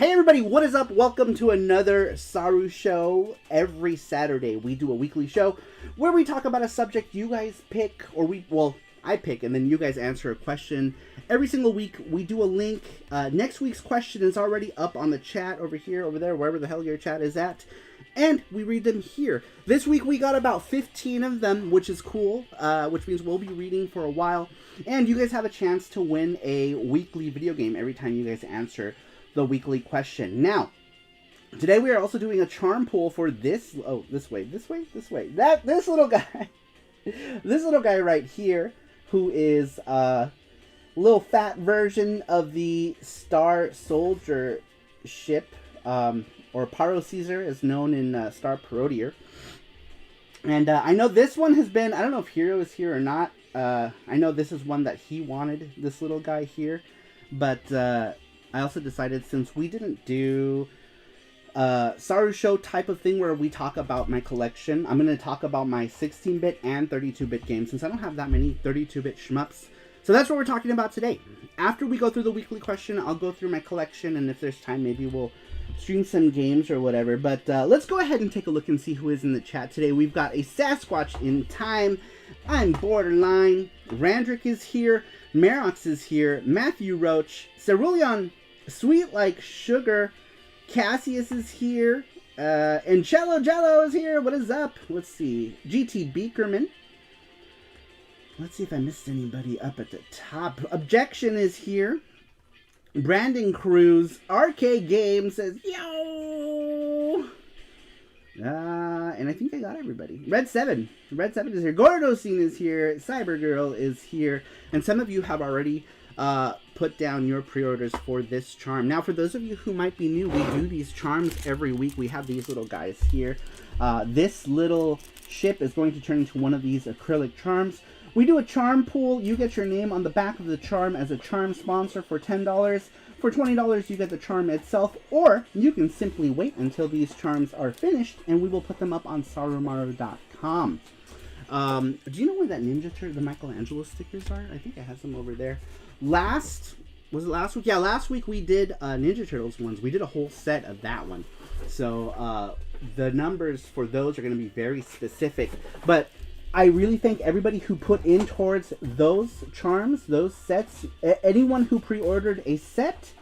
Hey everybody, what is up? Welcome to another SARUSHOW. Every Saturday we do a weekly show where we talk about a subject you guys pick, or I pick and then you guys answer a question. Every single week we do a link. Next week's question is already up on the chat over here, over there, wherever the hell your chat is at. And we read them here. This week we got about 15 of them, which is cool, which means we'll be reading for a while. And you guys have a chance to win a weekly video game every time you guys answer the weekly question. Now, today we are also doing a charm pool for this. Oh, this way. This little guy, this little guy right here, who is a little fat version of the Star Soldier ship, or Paro Caesar, as known in Star Parodier. And I know this one has been. I don't know if Hero is here or not. I know this is one that he wanted. This little guy here, but. I also decided, since we didn't do SARUSHOW type of thing where we talk about my collection, I'm going to talk about my 16-bit and 32-bit games, since I don't have that many 32-bit shmups. So that's what we're talking about today. After we go through the weekly question, I'll go through my collection, and if there's time, maybe we'll stream some games or whatever. But let's go ahead and take a look and see who is in the chat today. We've got a Sasquatch in Time. I'm Borderline. Randrick is here. Merox is here. Matthew Roach. Cerulean Sweet Like Sugar. Cassius is here. And Jello is here. What is up? Let's see. GT Beakerman. Let's see if I missed anybody up at the top. Objection is here. Brandon Cruz. RK Games says, yo! And I think I got everybody. Red 7 is here. Gordosine is here. Cybergirl is here. And some of you have already put down your pre-orders for this charm. Now, for those of you who might be new, we do these charms every week. We have these little guys here. This little ship is going to turn into one of these acrylic charms. We do a charm pool. You get your name on the back of the charm as a charm sponsor for $10. For $20, you get the charm itself, or you can simply wait until these charms are finished, and we will put them up on sarumaru.com. Do you know where that Ninja Turtle, the Michelangelo stickers are? I think I have some over there. Was it last week? Yeah, last week we did Ninja Turtles ones. We did a whole set of that one. So the numbers for those are going to be very specific. But I really thank everybody who put in towards those charms, those sets. Anyone who pre-ordered a set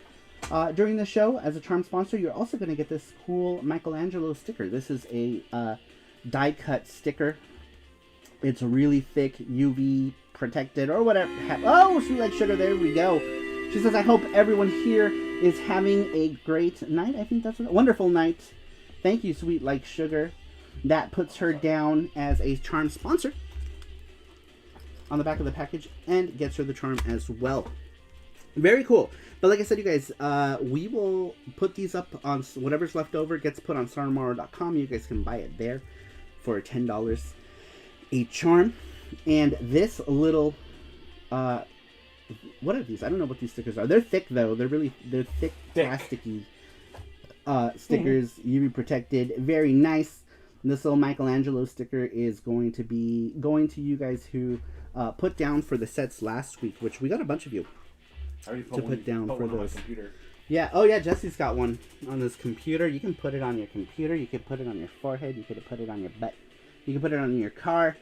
during the show as a charm sponsor, you're also going to get this cool Michelangelo sticker. This is a die-cut sticker. It's really thick, UV protected, or whatever. Oh, Sweet Like Sugar, there we go. She says, I hope everyone here is having a great night. I think that's a wonderful night. Thank you, Sweet Like Sugar. That puts her down as a charm sponsor on the back of the package and gets her the charm as well. Very cool. But like I said, you guys, we will put these up on whatever's left over, gets put on sarumaru.com. You guys can buy it there for $10 a charm. And this little, what are these? I don't know what these stickers are. They're thick though. They're thick. Plasticky stickers, UV protected. Very nice. This little Michelangelo sticker is going to be going to you guys who put down for the sets last week, which we got a bunch of you to put down for those. Yeah. Oh yeah, Jesse's got one on his computer. You can put it on your computer. You can put it on your forehead. You could put it on your butt. You can put it on your car.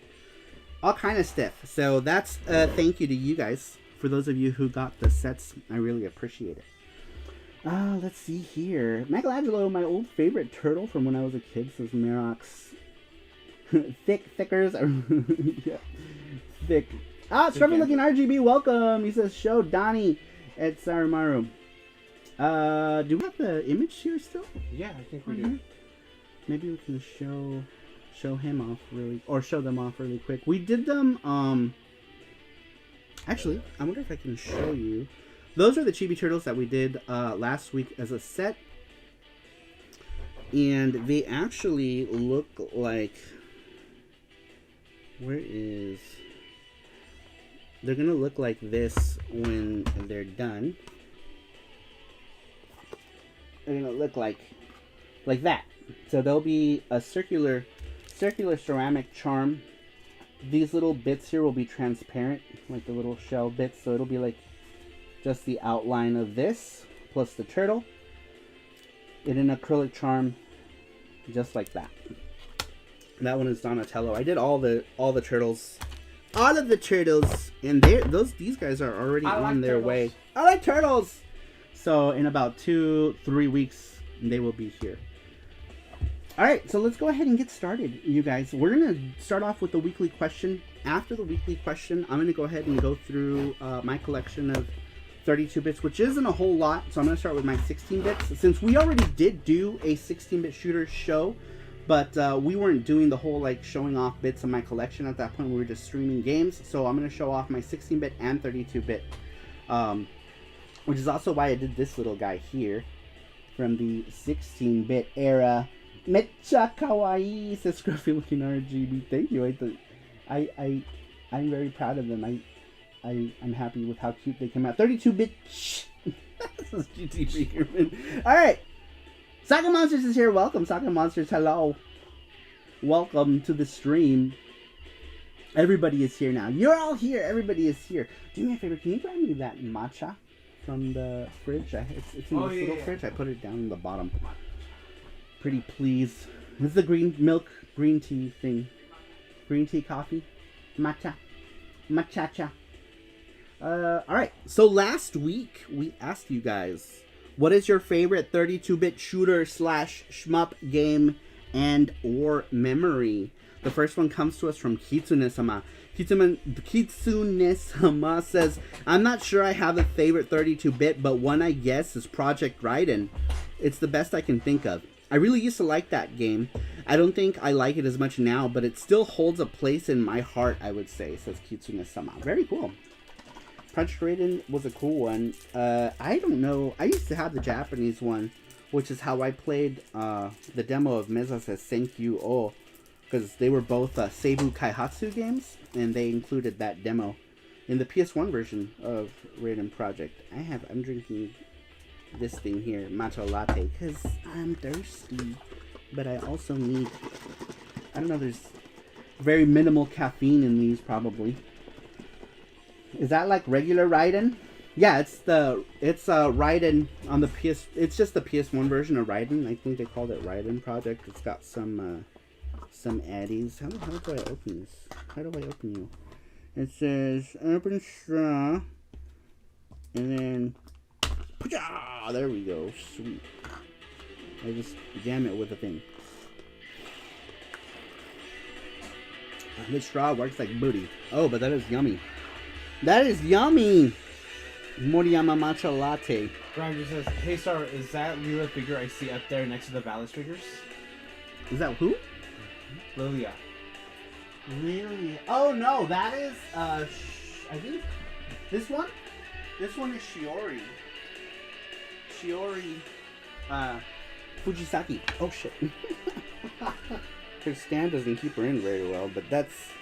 All kind of stuff. So that's thank you to you guys for those of you who got the sets. I really appreciate it. Let's see here. Michelangelo, my old favorite turtle from when I was a kid, says Merox. Thickers are yeah. Thick. Scruffy looking RGB, welcome. He says, show Donnie at Sarumaru. Do we have the image here still? Yeah, I think we do. Maybe we can show him off show them off really quick. We did them, actually, I wonder if I can show you. Those are the Chibi Turtles that we did last week as a set. And they actually look like... They're going to look like this when they're done. They're going to look like that. So there'll be a circular ceramic charm. These little bits here will be transparent, like the little shell bits. So it'll be like just the outline of this plus the turtle. in an acrylic charm, just like that. That one is Donatello. I did all the turtles, all of the turtles, and these guys are already on their way. I like turtles. So in about 2-3 weeks, they will be here. All right, so let's go ahead and get started, you guys. We're gonna start off with the weekly question. After the weekly question, I'm gonna go ahead and go through my collection of 32 bits, which isn't a whole lot. So I'm gonna start with my 16 bits, since we already did do a 16-bit shooter show. But we weren't doing the whole like showing off bits of my collection at that point. We were just streaming games. So I'm going to show off my 16-bit and 32-bit. Which is also why I did this little guy here. From the 16-bit era. Mecha kawaii, says Scruffy looking RGB. Thank you. I'm very proud of them. I'm happy with how cute they came out. 32-bit. This is GT Bakerman. Alright. Soccer Monsters is here. Welcome, Soccer Monsters. Hello. Welcome to the stream. Everybody is here now. You're all here. Everybody is here. Do me a favor. Can you grab me that matcha from the fridge? It's in this little fridge. I put it down in the bottom. Pretty please. This is the green tea thing. Green tea coffee. Matcha. Matcha. Alright. So last week, we asked you guys, what is your favorite 32-bit shooter / shmup game and or memory? The first one comes to us from Kitsune-sama. Kitsune-sama says, I'm not sure I have a favorite 32-bit, but one I guess is Project Raiden. It's the best I can think of. I really used to like that game. I don't think I like it as much now, but it still holds a place in my heart, I would say, says Kitsune-sama. Very cool. Project Raiden was a cool one. I don't know. I used to have the Japanese one, which is how I played the demo of Meza's Senkyu O, because they were both Seibu Kaihatsu games, and they included that demo in the PS1 version of Raiden Project. I'm drinking this thing here, matcha latte, because I'm thirsty, but I also need, I don't know, there's very minimal caffeine in these probably. Is that like regular Raiden? Yeah, it's Raiden on the PS. It's just the PS1 version of Raiden. I think they called it Raiden Project. It's got some addies. How do I open this? How do I open you? It says open straw, and then there we go. Sweet. I just jam it with a thing. This straw works like booty. Oh, but that is yummy. That is yummy! Moriyama matcha latte. Brian just says, hey Star, is that Lila figure I see up there next to the Valis figures? Is that who? Lilia. Lilia. Oh no, that is, I think, this one? This one is Shiori. Shiori, Fujisaki. Oh shit. Her stand doesn't keep her in very well, but that's,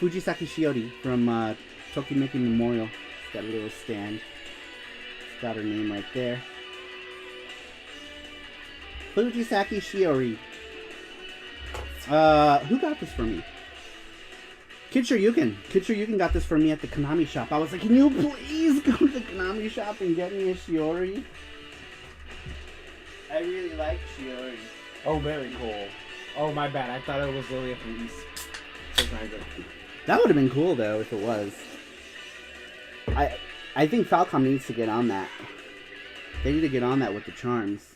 Fujisaki Shiori from Tokimeki Memorial. She's got a little stand. She's got her name right there. Fujisaki Shiori. Who got this for me? Kid Shoryuken got this for me at the Konami shop. I was like, can you please go to the Konami shop and get me a Shiori? I really like Shiori. Oh, very cool. Oh, my bad. I thought it was Lilia from East. That would have been cool though if it was. I think Falcom needs to get on that. They need to get on that with the charms.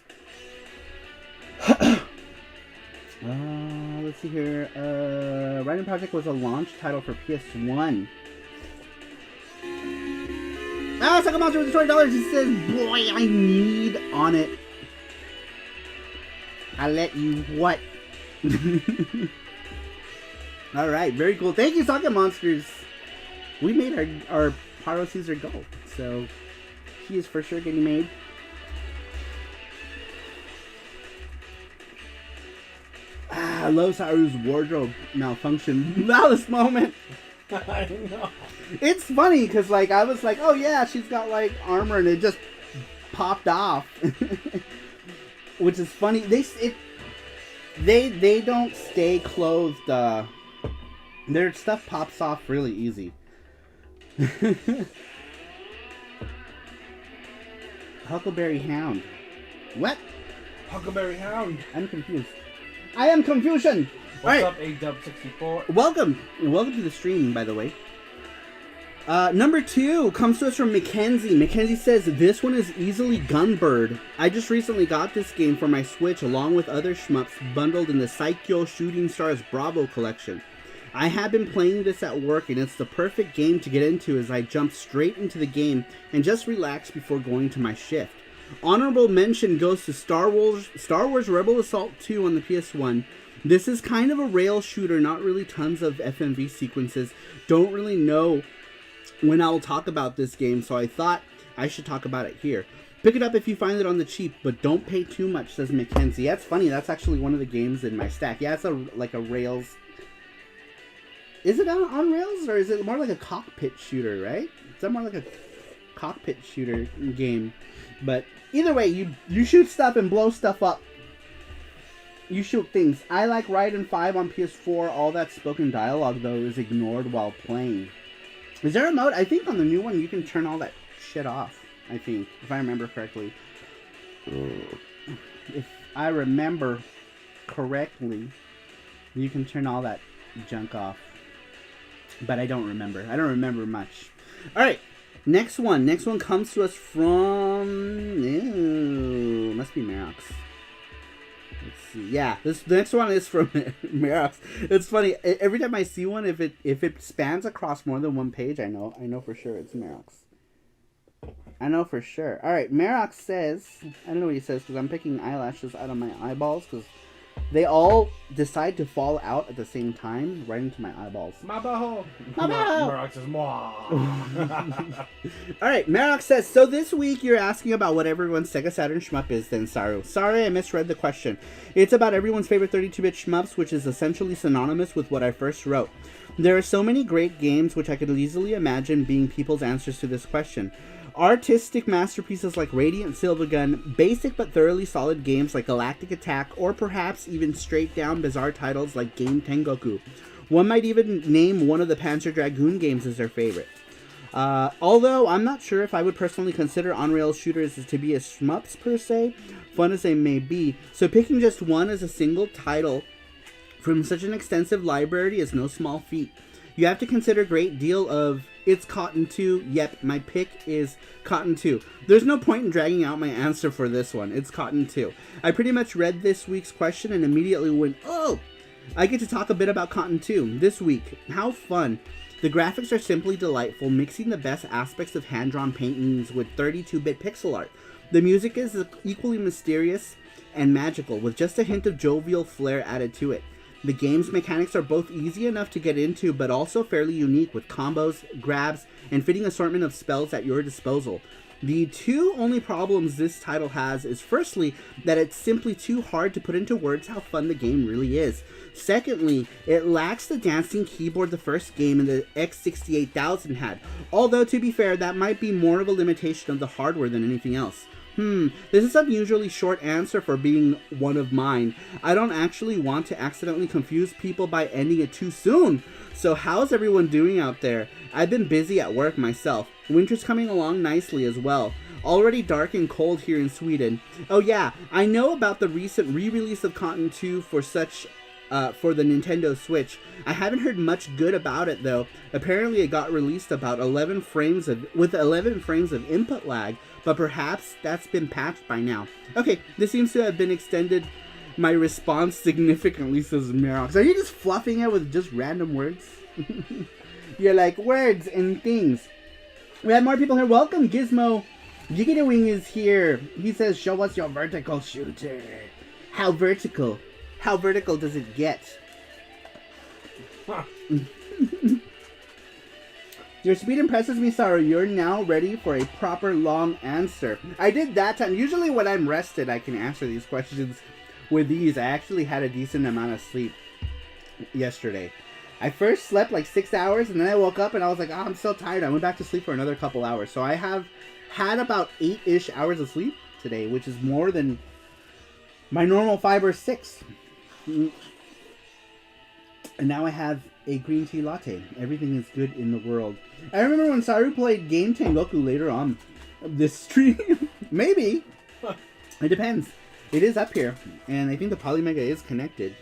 Let's see here. Raiden Project was a launch title for PS1. Second Monster with the $20. He says, boy, I need on it. I let you what? Alright, very cool. Thank you, Soccer Monsters. We made our Pyro Caesar go. So, he is for sure getting made. I love Saru's wardrobe malfunction. Malice moment. I know. It's funny because, like, I was like, oh yeah, she's got like armor, and it just popped off, which is funny. They don't stay clothed. Their stuff pops off really easy. Huckleberry Hound. What? Huckleberry Hound. I'm confused. I am confusion. What's up, A-Dub64? Welcome to the stream, by the way. Number 2 comes to us from Mackenzie. Mackenzie says, this one is easily Gunbird. I just recently got this game for my Switch along with other shmups bundled in the Psycho Shooting Stars Bravo collection. I have been playing this at work and it's the perfect game to get into as I jump straight into the game and just relax before going to my shift. Honorable mention goes to Star Wars Rebel Assault 2 on the PS1. This is kind of a rail shooter, not really tons of FMV sequences. Don't really know when I'll talk about this game, so I thought I should talk about it here. Pick it up if you find it on the cheap, but don't pay too much, says Mackenzie. That's funny, that's actually one of the games in my stack. Yeah, it's like a Rails. Is it on Rails, or is it more like a cockpit shooter, right? It's more like a cockpit shooter game. But either way, you shoot stuff and blow stuff up. You shoot things. I like Raiden 5 on PS4. All that spoken dialogue, though, is ignored while playing. Is there a mode? I think on the new one you can turn all that shit off. I think, if I remember correctly. If I remember correctly, you can turn all that junk off. But I don't remember. I don't remember much. Alright, next one. Next one comes to us from... Ew, must be Marox. Let's see. Yeah, the next one is from Marox. It's funny. Every time I see one, if it spans across more than one page, I know for sure it's Marox. I know for sure. All right, Marox says, I don't know what he says because I'm picking eyelashes out of my eyeballs because they all decide to fall out at the same time, right into my eyeballs. My butthole. My butthole. Marox says, "Mwah." All right, Marox says, so this week you're asking about what everyone's Sega Saturn shmup is then, Saru. Sorry, I misread the question. It's about everyone's favorite 32-bit shmups, which is essentially synonymous with what I first wrote. There are so many great games which I could easily imagine being people's answers to this question. Artistic masterpieces like Radiant Silvergun, basic but thoroughly solid games like Galactic Attack, or perhaps even straight down bizarre titles like Game Tengoku. One might even name one of the Panzer Dragoon games as their favorite. Although I'm not sure if I would personally consider on-rail shooters to be as shmups per se, fun as they may be, so picking just one as a single title from such an extensive library is no small feat. You have to consider a great deal of it's Cotton 2. Yep, my pick is Cotton 2. There's no point in dragging out my answer for this one. It's Cotton 2. I pretty much read this week's question and immediately went, oh! I get to talk a bit about Cotton 2 this week. How fun. The graphics are simply delightful, mixing the best aspects of hand-drawn paintings with 32-bit pixel art. The music is equally mysterious and magical, with just a hint of jovial flair added to it. The game's mechanics are both easy enough to get into, but also fairly unique with combos, grabs, and fitting assortment of spells at your disposal. The two only problems this title has is firstly, that it's simply too hard to put into words how fun the game really is. Secondly, it lacks the dancing keyboard the first game in the X68000 had, although to be fair, that might be more of a limitation of the hardware than anything else. This is an unusually short answer for being one of mine. I don't actually want to accidentally confuse people by ending it too soon. So how's everyone doing out there? I've been busy at work myself. Winter's coming along nicely as well. Already dark and cold here in Sweden. Oh yeah, I know about the recent re-release of Cotton 2 for the Nintendo Switch. I haven't heard much good about it though. Apparently it got released about 11 frames of input lag, but perhaps that's been patched by now. Okay, this seems to have been extended my response significantly, says Marox. Are you just fluffing it with just random words? You're like, words and things. We have more people here. Welcome, Gizmo. Giggity Wing is here. He says, show us your vertical shooter. How vertical? How vertical does it get? Huh. Your speed impresses me, Saru. You're now ready for a proper long answer. I did that time. Usually when I'm rested, I can answer these questions with ease. I actually had a decent amount of sleep yesterday. I first slept like 6 hours, and then I woke up and I was like, oh, I'm so tired. I went back to sleep for another couple hours. So I have had about 8-ish hours of sleep today, which is more than my normal 5 or 6. And now I have a green tea latte. Everything is good in the world. I remember when Saru played Game Tengoku later on this stream. Maybe. It depends. It is up here, and I think the Polymega is connected.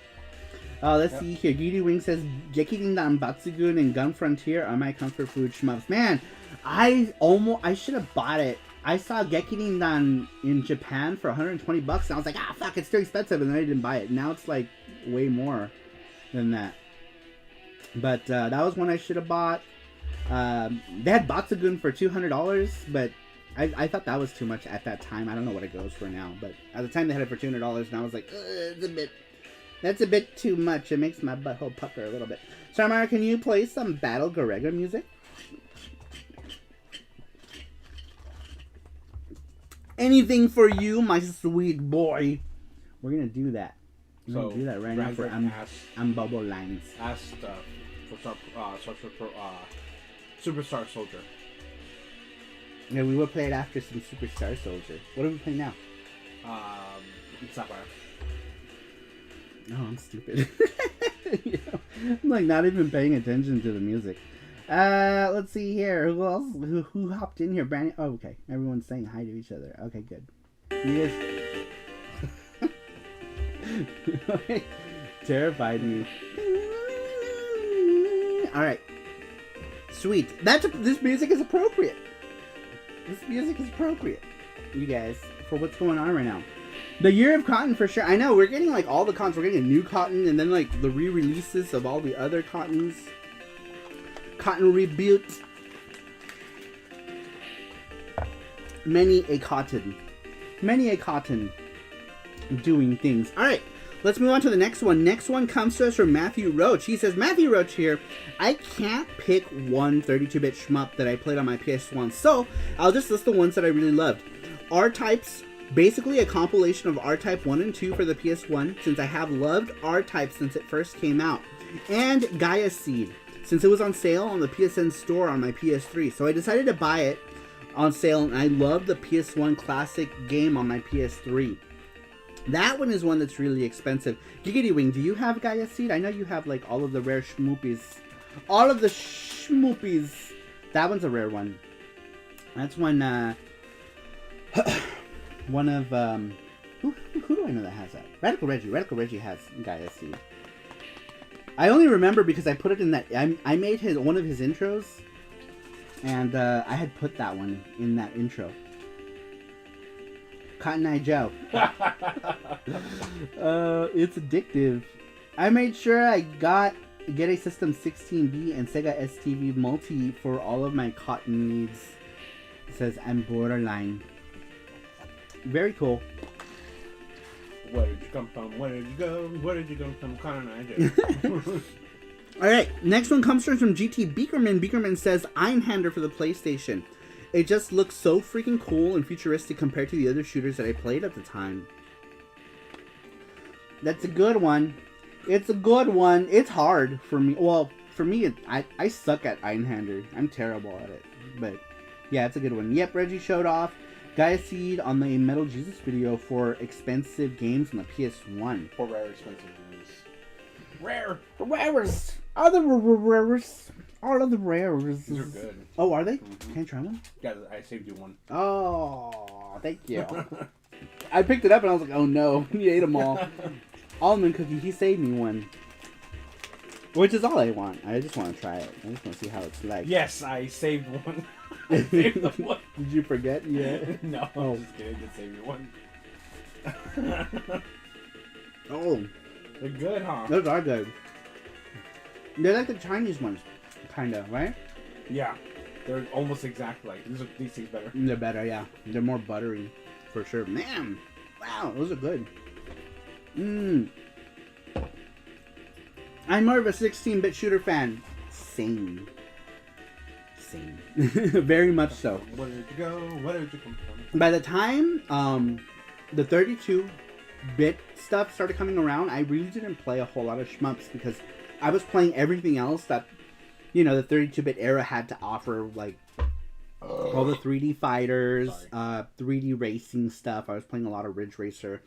Let's see here. Gidi Wing says, Gekirindan Batsugun and Gun Frontier are my comfort food shmups. Man, I should have bought it. I saw Gekirindan in Japan for 120 bucks, and I was like, fuck, it's too expensive, and then I didn't buy it. Now it's like way more than that. But that was one I should have bought. They had Batsugun for $200, but I thought that was too much at that time. I don't know what it goes for now, but at the time they had it for $200, and I was like, that's a bit too much. It makes my butthole pucker a little bit. Sarmara, can you play some Battle Garega music? Anything for you, my sweet boy. We're gonna do that. We're gonna do that right now for Bubble Lines. Asked for Superstar Soldier. Yeah, we will play it after some Superstar Soldier. What are we playing now? Sapphire. Oh, I'm stupid. You know, I'm like not even paying attention to the music. Let's see here. Who else? Who hopped in here? Brandon. Oh, okay. Everyone's saying hi to each other. Okay, good. Yes. Okay. Terrified me. All right. Sweet. This music is appropriate. This music is appropriate, you guys, for what's going on right now. The Year of Cotton for sure. I know, we're getting like all the cottons. We're getting a new cotton and then like the re-releases of all the other cottons. Cotton rebuilt. Many a cotton doing things. Alright, let's move on to the next one. Next one comes to us from Matthew Roach. He says, Matthew Roach here, I can't pick one 32-bit shmup that I played on my PS1, so I'll just list the ones that I really loved. R-Types, basically a compilation of R-Type 1 and 2 for the PS1, since I have loved R-Type since it first came out. And Gaia Seed, since it was on sale on the PSN store on my PS3. So I decided to buy it on sale, and I love the PS1 classic game on my PS3. That one is one that's really expensive. Giggity Wing, do you have Gaia Seed? I know you have like all of the rare shmoopies. All of the shmoopies. That one's a rare one. That's one, one of, who do I know that has that? Radical Reggie. Radical Reggie has Gaia Seed. I only remember because I put it in that, I made one of his intros, and I had put that one in that intro. Cotton Eye Joe. It's addictive. I made sure I get a System 16B and Sega STV Multi for all of my cotton needs. It says I'm borderline. Very cool. Where did you come from? Where did you go? Where did you come from? Cotton Eye Joe. Alright, next one comes from GT Beakerman. Beakerman says Einhander for the PlayStation. It just looks so freaking cool and futuristic compared to the other shooters that I played at the time. That's a good one. It's a good one. It's hard for me. Well, for me, I suck at Einhander. I'm terrible at it. But, yeah, it's a good one. Yep, Reggie showed off Gaia Seed on the Metal Jesus video for expensive games on the PS1. For rare expensive games. Rare! Rares! Other rares! All of the rares. These are good. Oh, are they? Can I try one? Yeah, I saved you one. Oh, thank you. I picked it up and I was like, oh no, he ate them all. Almond cookie, he saved me one. Which is all I want. I just want to try it. I just want to see how it's like. Yes, I saved one. I saved the one. Did you forget? Yeah. No, I'm just kidding. I did save you one. Oh. They're good, huh? Those are good. They're like the Chinese ones. Kinda, right? Yeah. They're almost exactly like these things better. They're better, yeah. They're more buttery, for sure. Man, wow, those are good. I'm more of a 16-bit shooter fan. Same. Very much so. Where did you go? Where did you come from? By the time the 32-bit stuff started coming around, I really didn't play a whole lot of shmups because I was playing everything else that, you know, the 32-bit era had to offer, like all the 3D fighters, 3D racing stuff. I was playing a lot of Ridge Racer.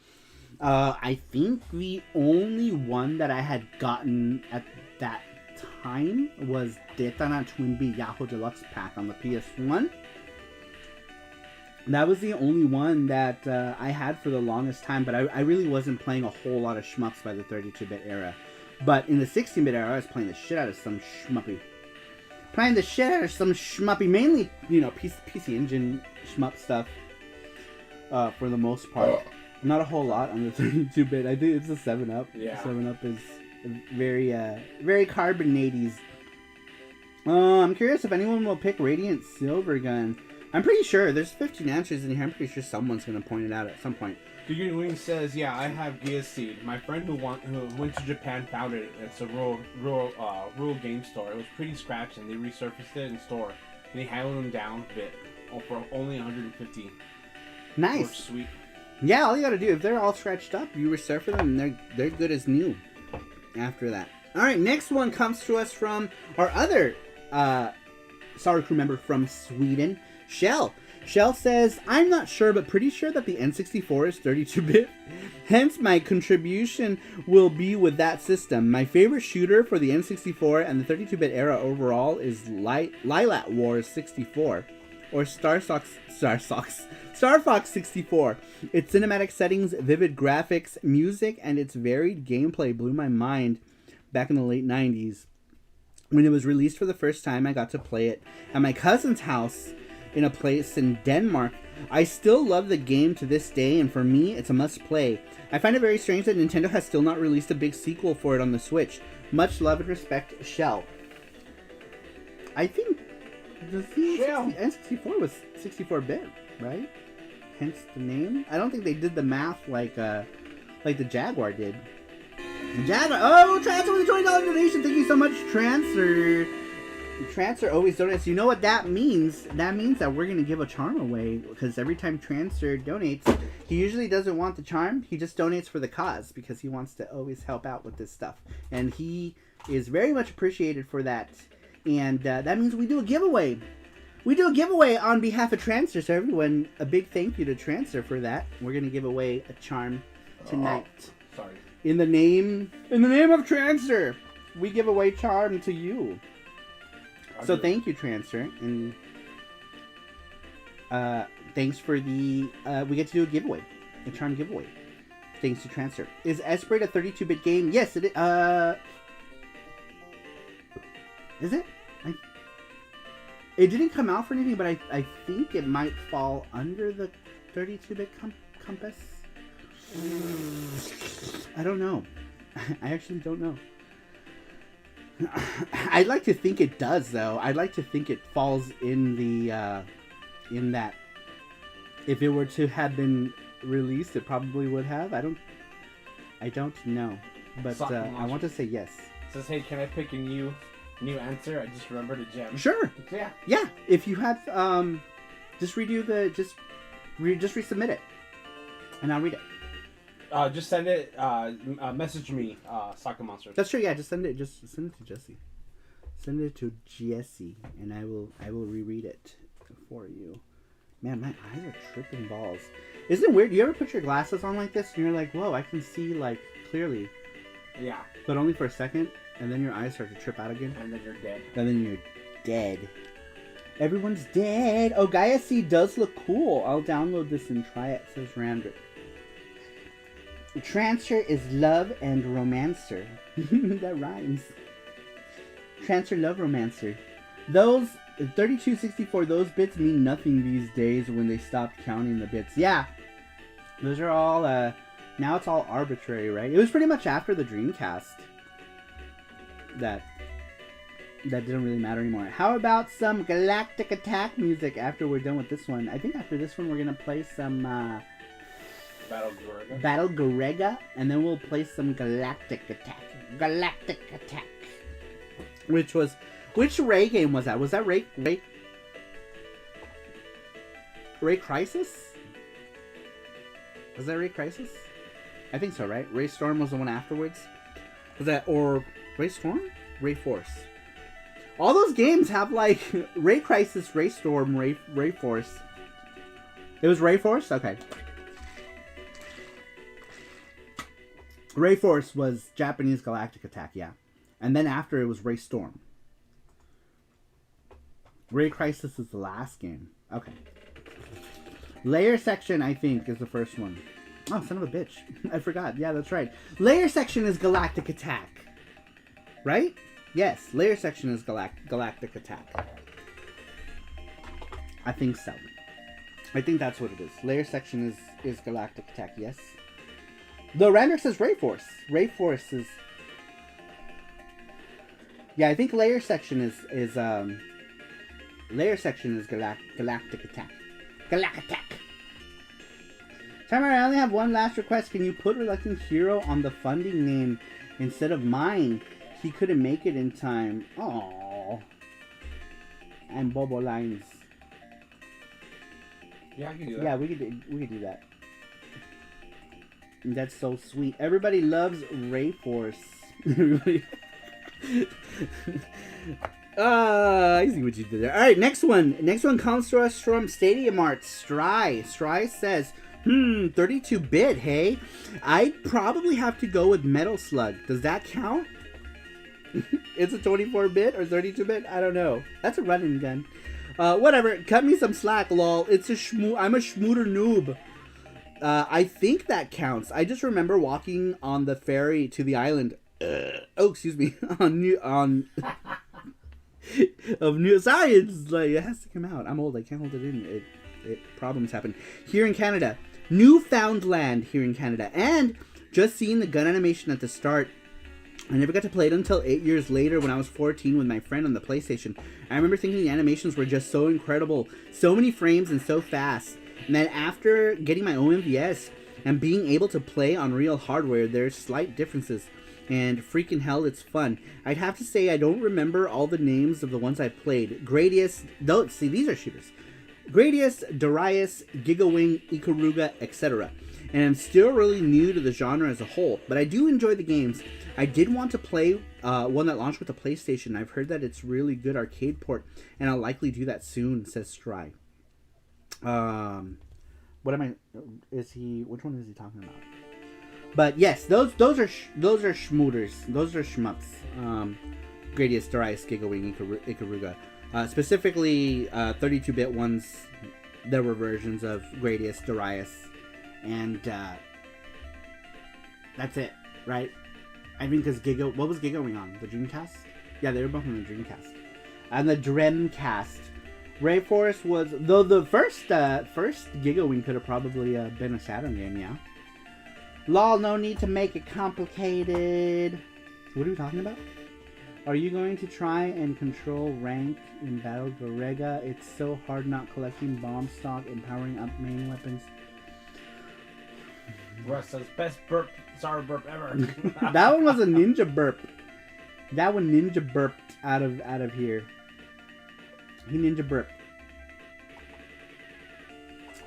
I think the only one that I had gotten at that time was Detana Twinbee Yahoo Deluxe Pack on the PS1. That was the only one that I had for the longest time, but I really wasn't playing a whole lot of shmups by the 32-bit era. But in the 16-bit era, I was playing the shit out of some shmuppy. Mainly, you know, PC Engine shmup stuff for the most part. Not a whole lot on the 32-bit. I think it's a 7-Up. Yeah. 7-Up is very, very carbon 80s. I'm curious if anyone will pick Radiant Silvergun. I'm pretty sure there's 15 answers in here. I'm pretty sure someone's going to point it out at some point. Figure Wing says, yeah, I have Gia Seed. My friend who went to Japan found it. It's a rural game store. It was pretty scratched, and they resurfaced it in store. And they handled them down a bit for only 150. Nice. Sweet. Yeah, all you got to do, if they're all scratched up, you resurface them, and they're good as new after that. All right, next one comes to us from our other Sarupro member from Sweden, Shell. Shell says, I'm not sure, but pretty sure that the N64 is 32-bit. Hence, my contribution will be with that system. My favorite shooter for the N64 and the 32-bit era overall is Lilat Wars 64, or Star Fox 64. Its cinematic settings, vivid graphics, music, and its varied gameplay blew my mind back in the late 90s. When it was released for the first time, I got to play it at my cousin's house in a place in Denmark. I still love the game to this day, and for me, it's a must-play. I find it very strange that Nintendo has still not released a big sequel for it on the Switch. Much love and respect, Shell. I think the N64 was 64-bit, right? Hence the name. I don't think they did the math like the Jaguar did. Transfer with a $20 donation. Thank you so much, Transfer. Transfer always donates. You know what that means? That means that we're going to give a charm away, because every time Transfer donates, he usually doesn't want the charm. He just donates for the cause, because he wants to always help out with this stuff. And he is very much appreciated for that. And that means we do a giveaway. We do a giveaway on behalf of Transfer. So everyone, a big thank you to Transfer for that. We're going to give away a charm tonight. Sorry. In the name of Transfer, we give away charm to you. So thank you, Transfer, and thanks for the we get to do a giveaway, a charm giveaway. Thanks to Transfer. Is Esprit a 32-bit game? Yes, it is. Is it? It didn't come out for anything, but I think it might fall under the 32-bit compass. I don't know. I actually don't know. I'd like to think it does, though. I'd like to think it falls in the in that. If it were to have been released, it probably would have. I don't know, but I want to say yes. It says, hey, can I pick a new answer? I just remembered a gem. Sure. Yeah. If you have, just redo just resubmit it, and I'll read it. Just send it. Message me, Soccer Monster. That's true. Yeah, just send it. Just send it to Jesse. Send it to Jesse, and I will reread it for you. Man, my eyes are tripping balls. Isn't it weird? Do you ever put your glasses on like this, and you're like, "Whoa, I can see like clearly." Yeah. But only for a second, and then your eyes start to trip out again. And then you're dead. And then you're dead. Everyone's dead. Oh, Gaia C does look cool. I'll download this and try it. Says Randrick. Transfer is love and romancer. That rhymes. Transfer love romancer. Those 32, 64, those bits mean nothing these days when they stopped counting the bits. Yeah. Those are all, now it's all arbitrary, right? It was pretty much after the Dreamcast that didn't really matter anymore. How about some Galactic Attack music after we're done with this one? I think after this one we're going to play some, Battle Gorega, and then we'll play some Galactic Attack. Galactic Attack. Which Ray game was that? Was that Ray Crisis? Was that Ray Crisis? I think so, right? Ray Storm was the one afterwards. Was that, or Ray Storm? Ray Force. All those games have like Ray Crisis, Ray Storm, Ray Force. It was Ray Force? Okay. Ray Force was Japanese Galactic Attack, yeah. And then after it was Ray Storm. Ray Crisis is the last game. Okay. Layer section, I think, is the first one. Oh, son of a bitch. I forgot. Yeah, that's right. Layer section is Galactic Attack. Right? Yes, layer section is Galactic Attack. I think so. I think that's what it is. Layer section is Galactic Attack, yes. The render says Ray Force. Ray Force is... Yeah, I think layer section is layer section is Galactic Attack. Galactic Attack. Timer, I only have one last request. Can you put Reluctant Hero on the funding name instead of mine? He couldn't make it in time. Aww. And Bobo Lines. Yeah, I can do that. Yeah, we could do that. That's so sweet. Everybody loves Ray Force. Everybody. I see what you did there. All right, next one. Next one comes to us from Stadium Arts. Stry says, 32-bit, hey? I'd probably have to go with Metal Slug. Does that count? It's a 24-bit or 32-bit? I don't know. That's a running gun. Whatever. Cut me some slack, lol. I'm a schmooter noob. I think that counts. I just remember walking on the ferry to the island. Excuse me. Of new science. Like, it has to come out. I'm old. I can't hold it in. Problems happen. Here in Canada. Newfoundland here in Canada. And just seeing the gun animation at the start. I never got to play it until 8 years later when I was 14 with my friend on the PlayStation. I remember thinking the animations were just so incredible. So many frames and so fast. And then after getting my own MVS and being able to play on real hardware, there's slight differences. And freaking hell, it's fun. I'd have to say I don't remember all the names of the ones I played. Gradius, these are shooters. Gradius, Darius, Gigawing, Ikaruga, etc. And I'm still really new to the genre as a whole, but I do enjoy the games. I did want to play one that launched with the PlayStation. I've heard that it's really good arcade port, and I'll likely do that soon, says Stry. Which one is he talking about? But yes, those are schmooters. Those are shmups. Gradius, Darius, Gigawing, Ikaruga. Specifically, 32-bit ones. There were versions of Gradius, Darius, and that's it, right? I mean, because what was Gigawing on? The Dreamcast? Yeah, they were both on the Dreamcast. And the Dreamcast. Ray Force was, though the first Gigawing could have probably been a Saturn game, yeah. Lol, no need to make it complicated. What are we talking about? Are you going to try and control rank in Battle Gorega? It's so hard not collecting bomb stock and powering up main weapons. Russ says, best burp, sorry burp ever. That one was a ninja burp. That one ninja burped out of here. He ninja burped.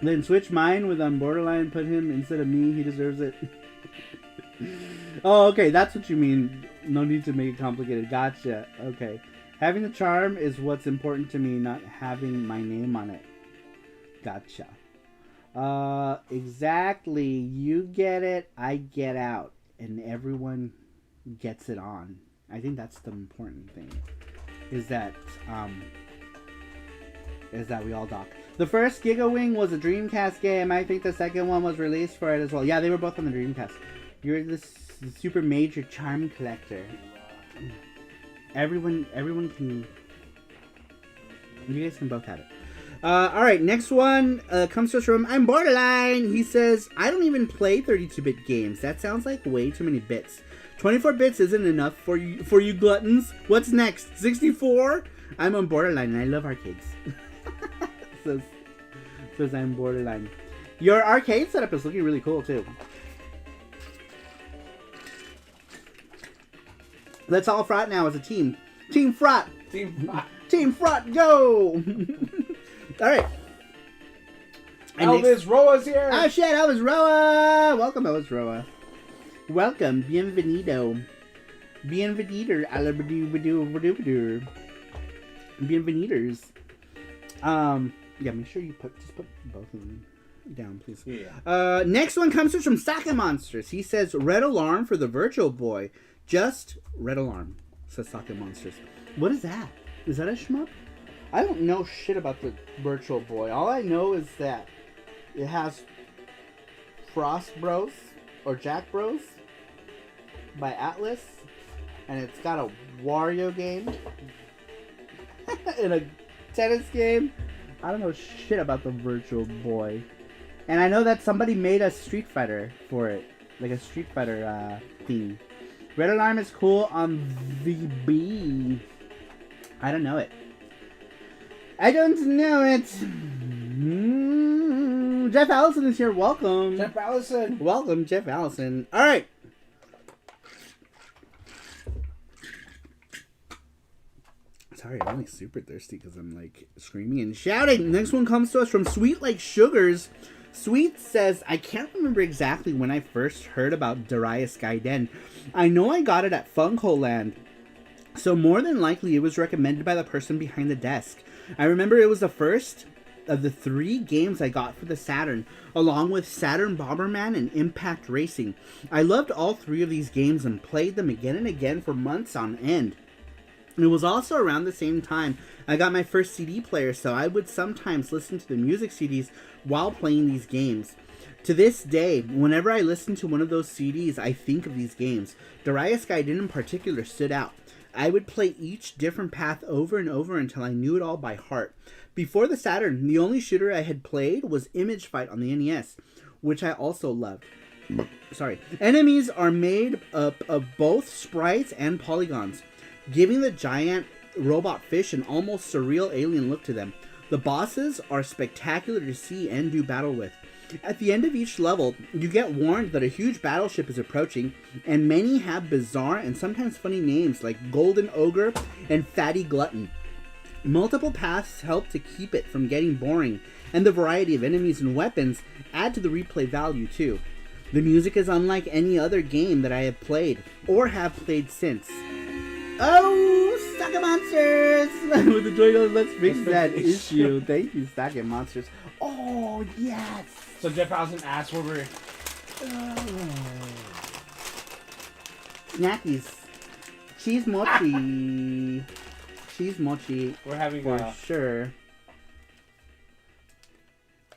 Then switch mine with Borderline, put him instead of me, he deserves it. Oh, okay, that's what you mean. No need to make it complicated. Gotcha. Okay. Having the charm is what's important to me, not having my name on it. Gotcha. Exactly. You get it, I get out. And everyone gets it on. I think that's the important thing. Is that we all dock. The first Gigawing was a Dreamcast game. I think the second one was released for it as well. Yeah, they were both on the Dreamcast. You're the super major charm collector. Everyone can... You guys can both have it. Alright, next one comes to us from I'm Borderline. He says, I don't even play 32-bit games. That sounds like way too many bits. 24 bits isn't enough for you gluttons. What's next? 64? I'm on Borderline and I love arcades. says I'm Borderline. Your arcade setup is looking really cool too. Let's all frot now as a team. Team frot. Team frot. Team frot. Go. All right. Elvis Roa's here. Oh shit, Elvis Roa. Welcome, Elvis Roa. Welcome. Bienvenido. Bienvenido. Bienvenidos. Yeah, make sure you put both of them down, please. Yeah. Next one comes from Saka Monsters. He says, Red Alarm for the Virtual Boy. Just Red Alarm, says Saka Monsters. What is that? Is that a shmup? I don't know shit about the Virtual Boy. All I know is that It has Frost Bros or Jack Bros by Atlas, and it's got a Wario game and a tennis game. I don't know shit about the Virtual Boy, and I know that somebody made a Street Fighter for it, like a Street Fighter theme. Red Alarm is cool on VB. I don't know it. I don't know it. Jeff Allison is here. Welcome. Jeff Allison. Welcome, Jeff Allison. All right. Sorry, I'm like super thirsty because I'm like screaming and shouting. Next one comes to us from Sweet Like Sugars. Sweet says, I can't remember exactly when I first heard about Darius Gaiden. I know I got it at Funko Land, so more than likely it was recommended by the person behind the desk. I remember it was the first of the 3 games I got for the Saturn, along with Saturn Bomberman and Impact Racing. I loved all 3 of these games and played them again and again for months on end. It was also around the same time I got my first CD player, so I would sometimes listen to the music CDs while playing these games. To this day, whenever I listen to one of those CDs, I think of these games. Darius Gaiden in particular stood out. I would play each different path over and over until I knew it all by heart. Before the Saturn, the only shooter I had played was Image Fight on the NES, which I also loved. Sorry. Enemies are made up of both sprites and polygons, giving the giant robot fish an almost surreal alien look to them. The bosses are spectacular to see and do battle with. At the end of each level, you get warned that a huge battleship is approaching, and many have bizarre and sometimes funny names like Golden Ogre and Fatty Glutton. Multiple paths help to keep it from getting boring, and the variety of enemies and weapons add to the replay value too. The music is unlike any other game that I have played, or have played since. Oh, Stacking Monsters! With the Joy-Con, let's fix that issue. Thank you, Stacking Monsters. Oh, yes! So Jeff Allison asked where we're... Snackies. Cheese mochi. Cheese mochi. We're having for sure.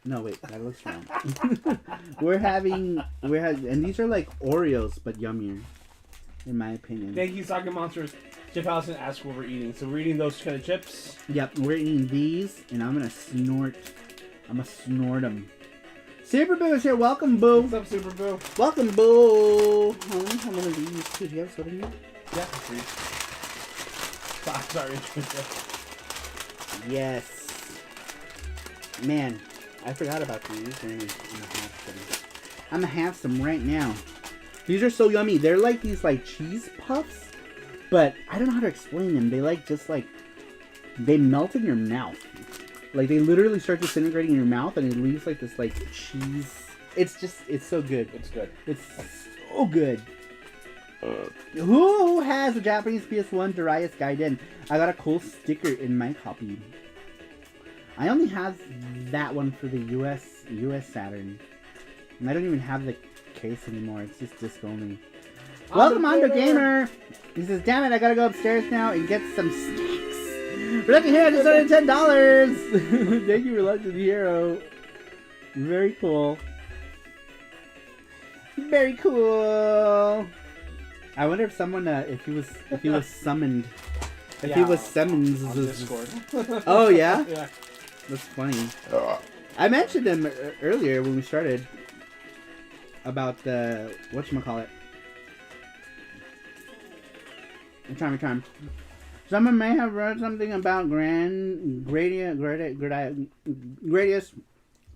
No, wait, that looks wrong. we're having, and these are like Oreos, but yummier, in my opinion. Thank you, Stacking Monsters. Jeff Allison asked what we're eating. So we're eating those kind of chips. Yep, we're eating these, and I'm gonna snort. I'm gonna snort them. Super Boo is here. Welcome, Boo. What's up, Super Boo? Welcome, Boo. Let me have one of these too. Do you have soda in here? Yeah, please. Sorry. Yes. Man, I forgot about these. I'm gonna have some. I'm gonna have some right now. These are so yummy. They're like these like cheese puffs, but I don't know how to explain them. They like just like they melt in your mouth. Like they literally start disintegrating in your mouth, and it leaves like this like cheese. It's so good. It's good. It's so good. Who has a Japanese PS1 Darius Gaiden? I got a cool sticker in my copy. I only have that one for the US Saturn. And I don't even have the case anymore. It's just disc only. Welcome, Mondo Gamer! He says, damn it, I gotta go upstairs now and get some snacks. Reluctant Hero just ordered $10! Thank you, Reluctant Hero. Very cool. Very cool. I wonder if someone, if he was summoned. If he was summoned. On Discord. Oh, yeah? Yeah. That's funny. I mentioned him earlier when we started about the whatchamacallit. I'm trying. Someone may have read something about Gradius.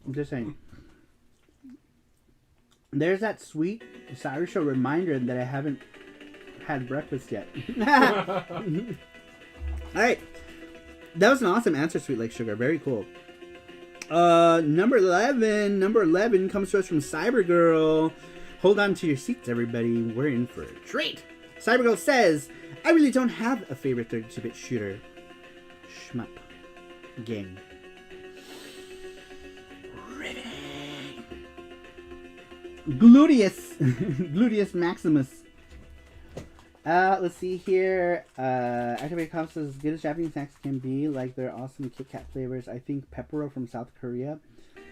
I'm just saying. There's that sweet SARUSHOW reminder that I haven't had breakfast yet. Alright. That was an awesome answer, Sweet Like Sugar. Very cool. Number 11 comes to us from Cybergirl. Hold on to your seats, everybody. We're in for a treat. Cybergirl says, I really don't have a favorite 32-bit shooter. Shmup game. Riveting. Gluteus Maximus. Let's see here. Activated Comps says, as good as Japanese snacks can be, like their awesome Kit Kat flavors, I think Pepero from South Korea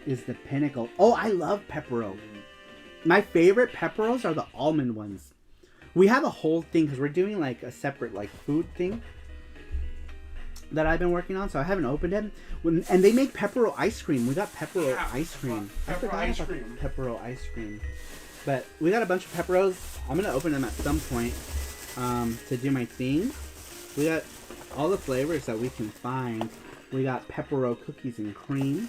is the pinnacle. Oh, I love Pepero. My favorite Peperos are the almond ones. We have a whole thing because we're doing like a separate like food thing that I've been working on, so I haven't opened it. And they make Pepero ice cream. We got Pepero ice cream. Pepero ice cream. Pepero ice cream. But we got a bunch of Peperos. I'm gonna open them at some point to do my thing. We got all the flavors that we can find. We got Pepero cookies and cream.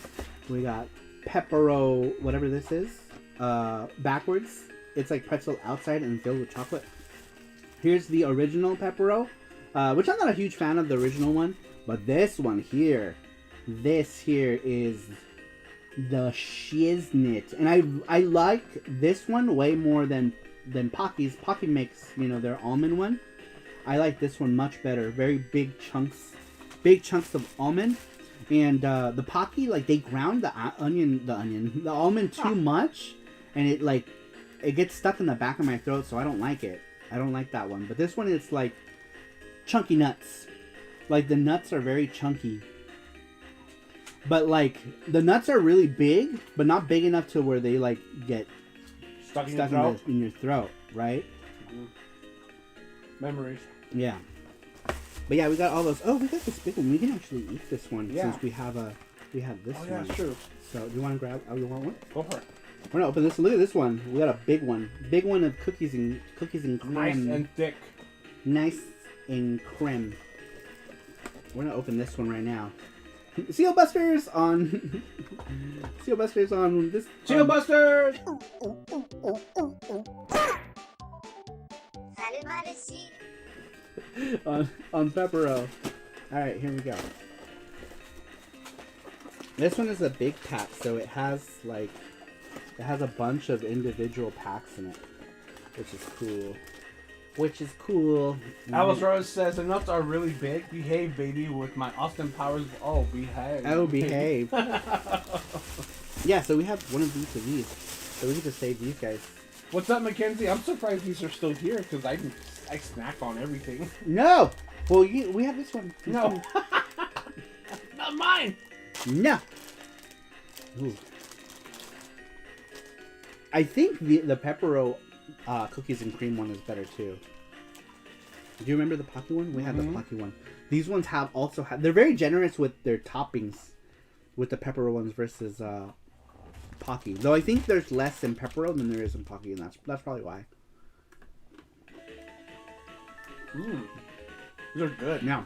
We got Pepero whatever this is. Backwards. It's like pretzel outside and filled with chocolate. Here's the original Pepero, which I'm not a huge fan of the original one, but this one here, this here is the shiznit, and I like this one way more than Pocky's. Pocky makes, you know, their almond one. I like this one much better. Very big chunks of almond, and the Pocky, like they ground the almond too much, and it gets stuck in the back of my throat, so I don't like it. I don't like that one. But this one is like chunky nuts. Like the nuts are very chunky. But like the nuts are really big, but not big enough to where they like get stuck in your throat, right? Mm-hmm. Memories. Yeah. But yeah, we got all those. Oh, we got this big one. We can actually eat this one since we have this one. Oh yeah, that's true. So do you want to grab? Oh, you want one? Go for it. We're gonna open this. Look at this one. We got a big one of cookies and cream. Nice and thick. Nice and creme. We're gonna open this one right now. Seal Busters on this. Seal Busters. on Pepero. All right, here we go. This one is a big pack, so it has a bunch of individual packs in it, which is cool. Alice Rose says the nuts are really big. Behave, baby, with my Austin Powers. Oh, behave. Oh, behave. Yeah, so we have one of these, so we can just save these guys. What's up, Mackenzie? I'm surprised these are still here because I snack on everything. No. Well, we have this one. No. Not mine. No. Ooh. I think the Pepero cookies and cream one is better too. Do you remember the Pocky one? We had the Pocky one. These ones they're very generous with their toppings with the Pepero ones versus Pocky. Though I think there's less in Pepero than there is in Pocky, and that's probably why. These are good. Yeah.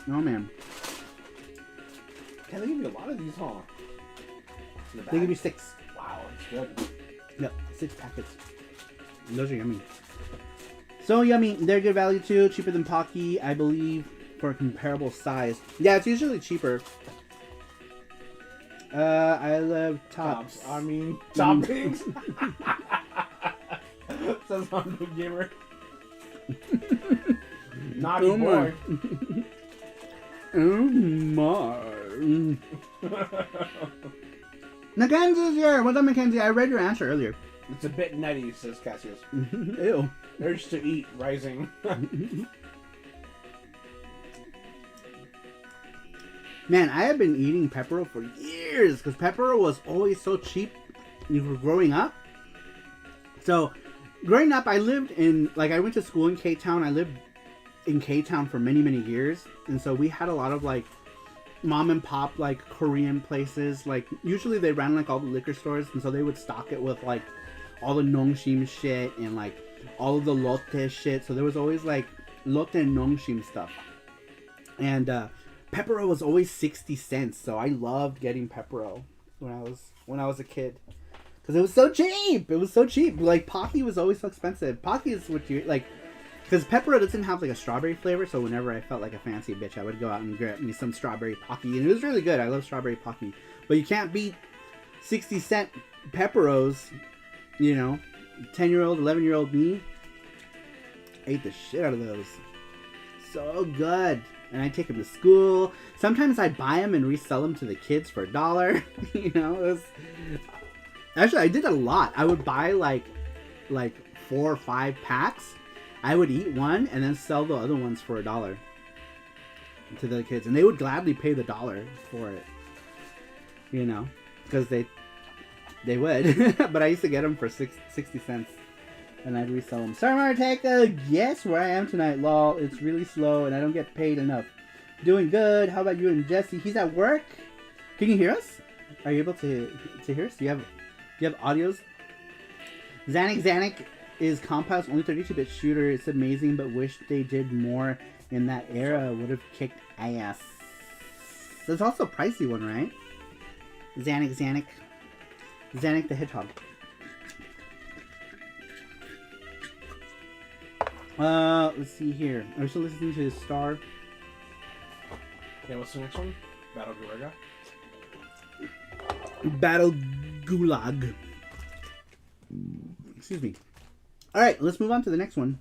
Oh man. Yeah, they give you a lot of these, huh? They give you 6. Wow, it's good. Yep, 6 packets. And those are yummy. So yummy. They're good value too. Cheaper than Pocky, I believe, for a comparable size. Yeah, it's usually cheaper. I love tops. I mean, toppings. Says Hondo Gamer. Naughty boy. Oh my. Mackenzie's here. What's up, Mackenzie? I read your answer earlier. It's a bit nutty, says Cassius. Ew. Urge to eat rising. Man, I have been eating Pepero for years because Pepero was always so cheap when you were growing up. So, growing up, I went to school in K-Town. I lived in K-Town for many, many years. And so we had a lot of mom and pop Korean places. Usually they ran all the liquor stores, and so they would stock it with all the Nongshim shit and all of the Lotte shit. So there was always Lotte and Nongshim stuff. And Pepero was always 60 cents, so I loved getting Pepero when I was a kid. Because it was so cheap! It was so cheap. Pocky was always so expensive. Pocky is what you, because Pepero doesn't have, a strawberry flavor, so whenever I felt like a fancy bitch, I would go out and get me some strawberry Pocky. And it was really good. I love strawberry Pocky. But you can't beat 60-cent Peperos, 10-year-old, 11-year-old me. Ate the shit out of those. So good. And I take them to school. Sometimes I buy them and resell them to the kids for $1. Actually, I did a lot. I would buy 4 or 5 packs. I would eat one and then sell the other ones for $1. to the kids, and they would gladly pay the $1 for it, you know, because they would. But I used to get them for 60 cents, and I'd resell them. Sorry, Marteka, guess where I am tonight, lol. It's really slow, and I don't get paid enough. Doing good. How about you and Jesse? He's at work. Can you hear us? Are you able to hear us? Do you have audios? Xanic is Compound's only 32-bit shooter. It's amazing, but wish they did more in that era. Would have kicked ass. There's also a pricey one, right? Xanic the Hedgehog. Let's see here. Are we still listening to Star? Yeah, what's the next one? Battle Gulag. Excuse me. Alright, let's move on to the next one.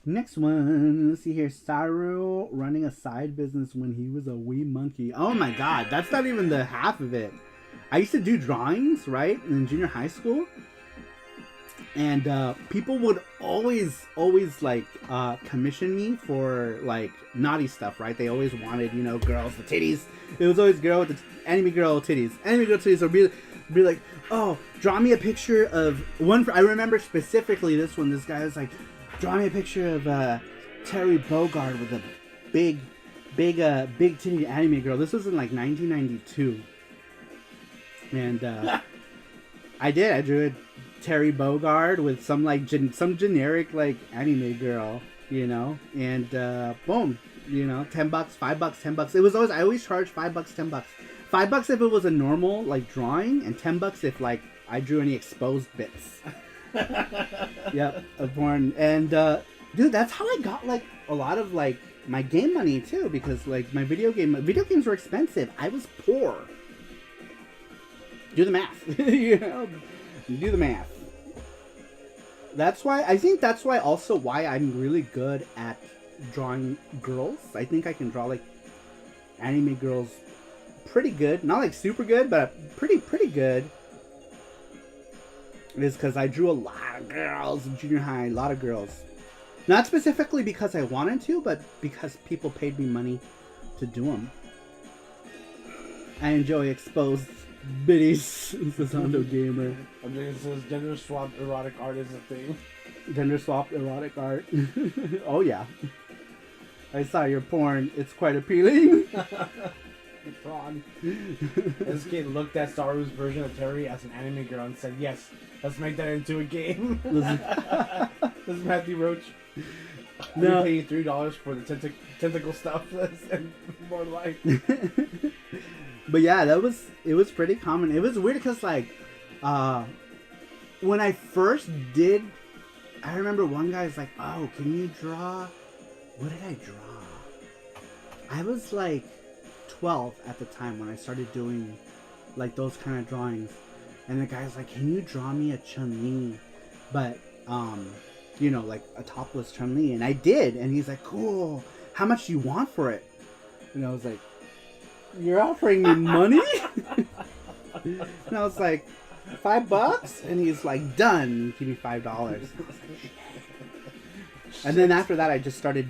Next one, let's see here. Saru running a side business when he was a wee monkey. Oh my god, that's not even the half of it. I used to do drawings, right, in junior high school. And people would always like commission me for like naughty stuff, right? They always wanted, you know, girls with titties. It was always girl with the anime girl titties. Anime girl titties would be like, oh, draw me a picture of one. I remember specifically this one. This guy was like, draw me a picture of Terry Bogard with a big titty anime girl. This was in like 1992, and I did. I drew it. Terry Bogard with some like some generic like anime girl, you know, and boom, you know, $10, $5, $10. It was always, I always charged $5, $10. $5 if it was a normal like drawing, and $10 if like I drew any exposed bits. Yep, of porn. And dude, that's how I got like a lot of like my game money too, because like my video games were expensive. I was poor. Do the math. You know, do the math. I think that's why also why I'm really good at drawing girls. I think I can draw like anime girls pretty good. Not like super good, but pretty good. It is because I drew a lot of girls in junior high, a lot of girls. Not specifically because I wanted to, but because people paid me money to do them. I enjoy exposed biddies. This is Hondo Gamer. I mean, it says gender swapped erotic art is a thing. Gender swapped erotic art. Oh yeah. I saw your porn. It's quite appealing. Prawn. This kid looked at Saru's version of Terry as an anime girl and said, "Yes, let's make that into a game." This is Matthew Roach. No. We paid $3 for the tentacle stuff and more like. But yeah, it was pretty common. It was weird because like, when I first did, I remember one guy's like, "Oh, can you draw?" What did I draw? I was like 12 at the time when I started doing like those kind of drawings, and the guy's like, "Can you draw me a Chun-Li?" But you know, like a topless Chun-Li, and I did, and he's like, "Cool. How much do you want for it?" And I was like, "You're offering me money?" And I was like, $5? And he's like, "Done. Give me $5." And then after that, I just started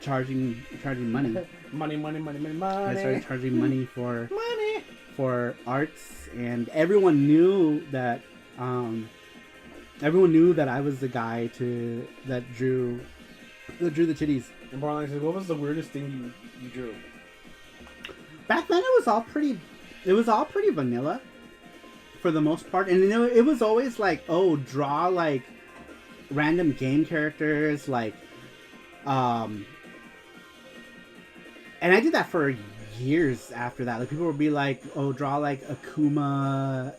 charging money. Money. I started charging money for arts, and everyone knew that I was the guy that drew the titties. And Barley said, "What was the weirdest thing you drew?" Back then, it was all pretty vanilla, for the most part, and it was always like, oh, draw like random game characters, like, and I did that for years after that. Like people would be like, oh, draw like Akuma,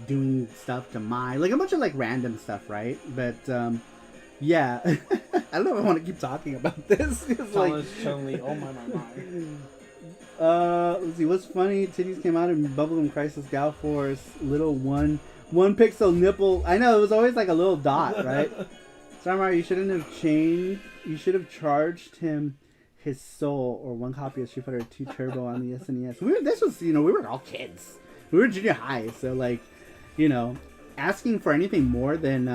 doing stuff to Mai, like a bunch of like random stuff, right? But yeah, I don't know if I want to keep talking about this. Like, Chun-Li, oh my. Let's see, what's funny? Titties came out in Bubblegum Crisis Gal Force. Little one pixel nipple. I know, it was always like a little dot, right? Samurai, you shouldn't have changed. You should have charged him his soul or one copy of Street Fighter 2 Turbo on the SNES. We were all kids. We were junior high, so like, you know, asking for anything more than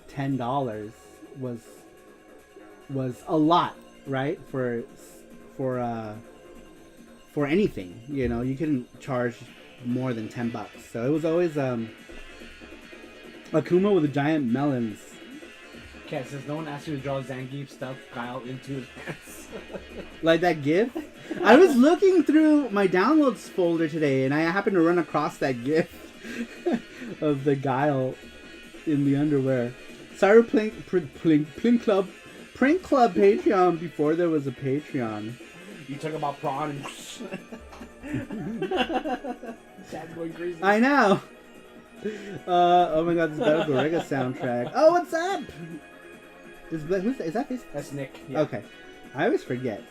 $10 was was a lot, right? For anything, you know, you couldn't charge more than $10. So it was always Akuma with the giant melons. Cat says no one asked you to draw Zangief stuff Kyle into his pants. Like that GIF? I was looking through my downloads folder today, and I happened to run across that GIF of the Guile in the underwear. Saru Prank Club Patreon before there was a Patreon. You talk about prawn and Dad's going crazy. I know. Oh my god, this Battle Gorega soundtrack. Oh, what's up? Is that this? That's Nick. Yeah. Okay. I always forget.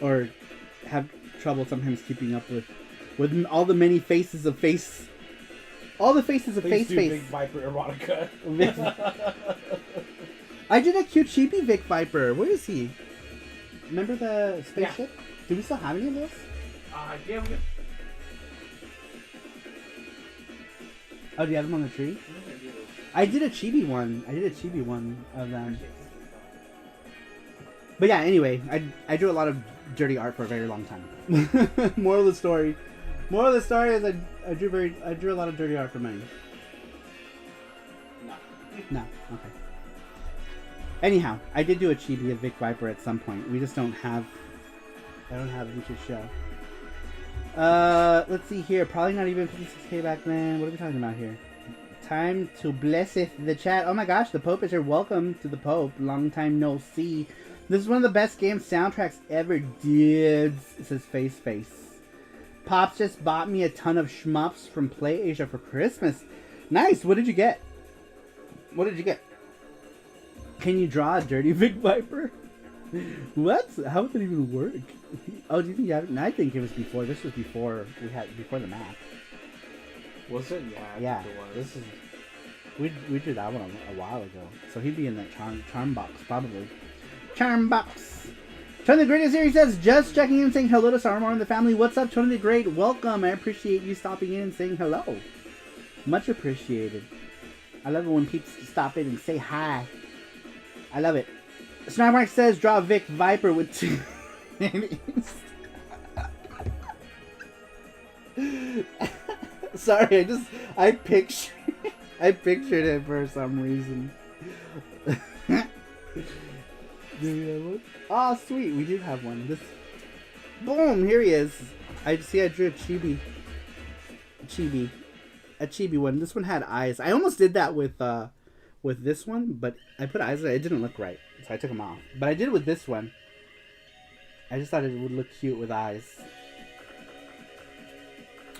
Or have trouble sometimes keeping up with all the many faces of face. All the faces of Please face. Big Viper erotica. I did a cute cheapy Vic Viper. Where is he? Remember the spaceship? Yeah. Do we still have any of those? Yeah. Oh, do you have them on the tree? I did a chibi one. Of them. But yeah, anyway, I drew a lot of dirty art for a very long time. Moral of the story is I drew a lot of dirty art for money. No. Okay. Anyhow, I did do a chibi of Vic Viper at some point. We just don't have. I don't have them to show. Let's see here. Probably not even 56K back then. What are we talking about here? Time to blesseth the chat. Oh my gosh, the Pope is here. Welcome to the Pope. Long time no see. This is one of the best game soundtracks ever, dudes. It says Face. Pops just bought me a ton of shmups from Play Asia for Christmas. Nice. What did you get? Can you draw a dirty Vic Viper? What? How would that even work? Oh, do you think you have it? No, I think it was before. This was before the map. Was it? Yeah. This is. We did that one a while ago. So he'd be in that charm box probably. Charm box. Tony the Great Series says just checking in, saying hello to Sarumar and the family. What's up, Tony the Great? Welcome. I appreciate you stopping in and saying hello. Much appreciated. I love it when peeps stop in and say hi. I love it. Snapmark says draw Vic Viper with two names. Sorry, I pictured it for some reason. Do we have one? Oh, sweet, we do have one. Boom, here he is. I drew a chibi one. This one had eyes. I almost did that with this one, but I put eyes in it. It didn't look right, so I took them off. But I did it with this one. I just thought it would look cute with eyes.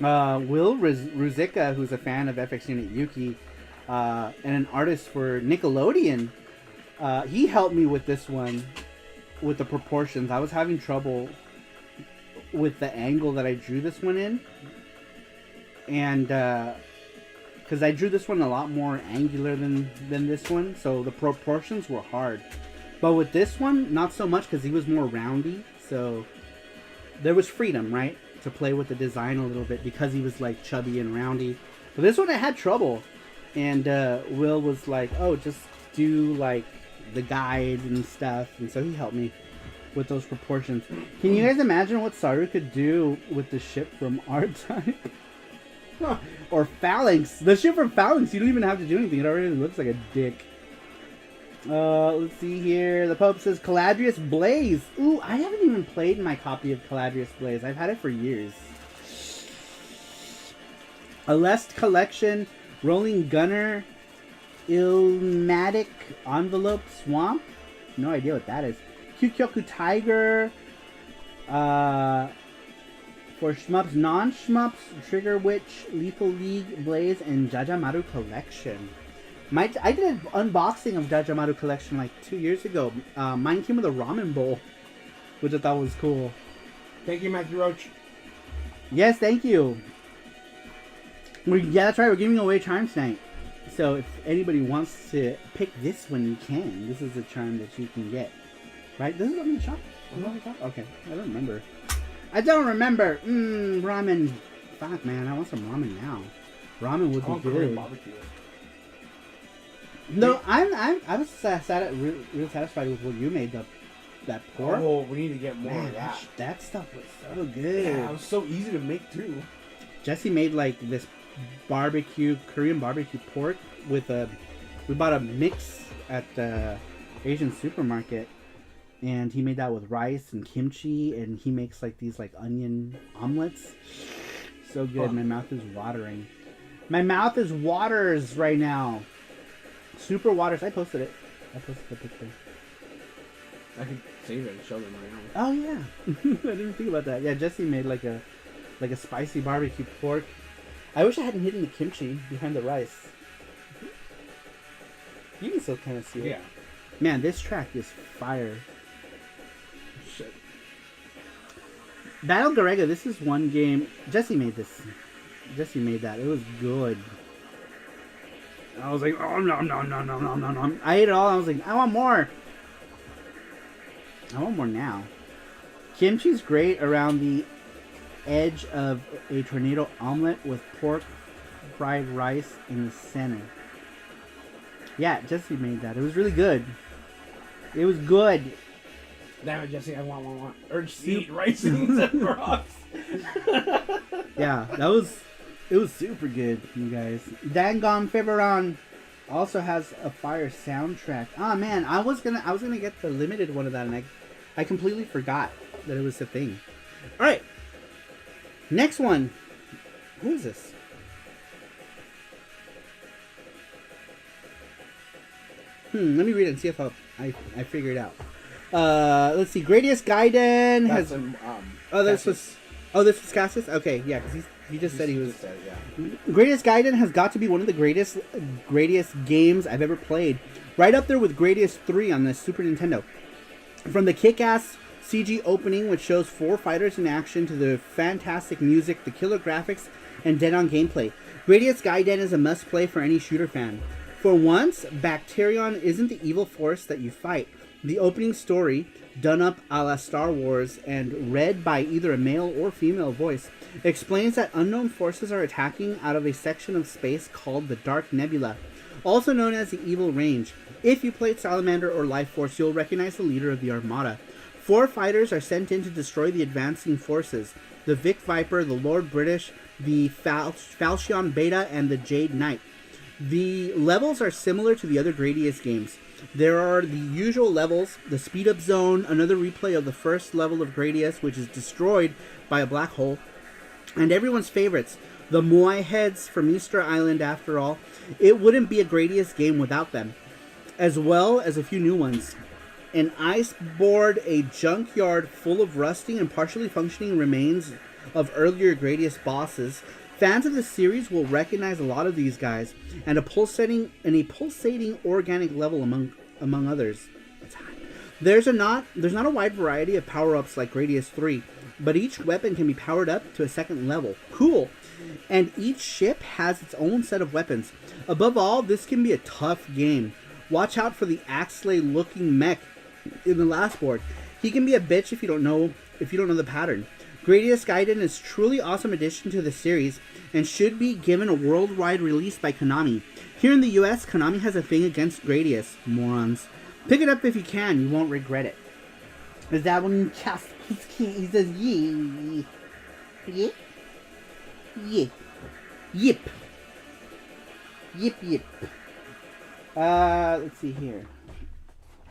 Will Ruzicka, who's a fan of FX Unit Yuki, and an artist for Nickelodeon, he helped me with this one, with the proportions. I was having trouble with the angle that I drew this one in, and because I drew this one a lot more angular than this one, so the proportions were hard. But with this one, not so much, because he was more roundy, so there was freedom, right, to play with the design a little bit, because he was like chubby and roundy. But this one I had trouble, and Will was like, oh, just do like the guide and stuff, and so he helped me with those proportions. Can you guys imagine what Saru could do with the ship from R-Type? Or Phalanx. The ship from Phalanx, you don't even have to do anything. It already looks like a dick. Let's see here. The Pope says Caladrius Blaze. Ooh, I haven't even played my copy of Caladrius Blaze. I've had it for years. Alest Collection, Rolling Gunner, Ilmatic Envelope Swamp. No idea what that is. Kyukyoku Tiger. For Shmups, Non-Shmups, Trigger Witch, Lethal League, Blaze, and Jajamaru Collection. I did an unboxing of Jajamaru Collection like 2 years ago. Mine came with a ramen bowl, which I thought was cool. Thank you, Matthew Roach. Yes, thank you. Yeah, that's right. We're giving away charms tonight. So if anybody wants to pick this one, you can. This is a charm that you can get. Right? This is on the shop? Okay. I don't remember. Ramen. Fuck, man. I want some ramen now. Ramen would be good. No, I'm real satisfied with what you made. That pork. Oh, we need to get more Man, of that. That stuff was so good. Yeah, it was so easy to make too. Jesse made like this Korean barbecue pork with we bought a mix at the Asian supermarket, and he made that with rice and kimchi, and he makes like these like onion omelets. So good. My mouth is watering. My mouth is waters right now. Super waters. I posted it. I posted the picture. I could save it and show them right now. Oh yeah. I didn't think about that. Yeah, Jesse made like a spicy barbecue pork. I wish I hadn't hidden the kimchi behind the rice. You can still kind of see it. Yeah. Man, this track is fire. Shit. Battle Garega, this is one game. Jesse made this. Jesse made that. It was good. I was like, oh no. I ate it all. I was like, I want more. I want more now. Kimchi's great around the edge of a tornado omelet with pork fried rice in the center. Yeah, Jesse made that. It was really good. It was good. Damn it, Jesse, I want. Urge to eat rice and rocks. Yeah, it was super good, you guys. Dangom Fiberon also has a fire soundtrack. Oh man, I was gonna get the limited one of that, and I completely forgot that it was a thing. All right, next one. Who is this? Let me read it and see if I figure it out. Let's see. Gradius Gaiden has. This was Cassis. Okay, yeah, because he just said he was. Gradius Gaiden has got to be one of the greatest games I've ever played. Right up there with Gradius 3 on the Super Nintendo. From the kick-ass CG opening, which shows 4 fighters in action, to the fantastic music, the killer graphics, and dead-on gameplay, Gradius Gaiden is a must-play for any shooter fan. For once, Bacterion isn't the evil force that you fight. The opening story, done up a la Star Wars and read by either a male or female voice, explains that unknown forces are attacking out of a section of space called the Dark Nebula, also known as the Evil Range. If you played Salamander or Life Force, you'll recognize the leader of the Armada. 4 fighters are sent in to destroy the advancing forces: the Vic Viper, the Lord British, the Falchion Beta, and the Jade Knight. The levels are similar to the other Gradius games. There are the usual levels, the speed up zone, another replay of the first level of Gradius, which is destroyed by a black hole, and everyone's favorites, the Moai heads from Easter Island. After all, it wouldn't be a Gradius game without them, as well as a few new ones. An ice board, a junkyard full of rusting and partially functioning remains of earlier Gradius bosses. Fans of the series will recognize a lot of these guys, and a pulsating organic level among others. There's not a wide variety of power-ups like Gradius 3, but each weapon can be powered up to a second level. Cool! And each ship has its own set of weapons. Above all, this can be a tough game. Watch out for the Axley-looking mech in the last board. He can be a bitch if you don't know the pattern. Gradius Gaiden is a truly awesome addition to the series and should be given a worldwide release by Konami. Here in the US, Konami has a thing against Gradius. Morons. Pick it up if you can, you won't regret it. Is that one? He says, yeah. Yeah? Yeah. Yip. Yip. Let's see here.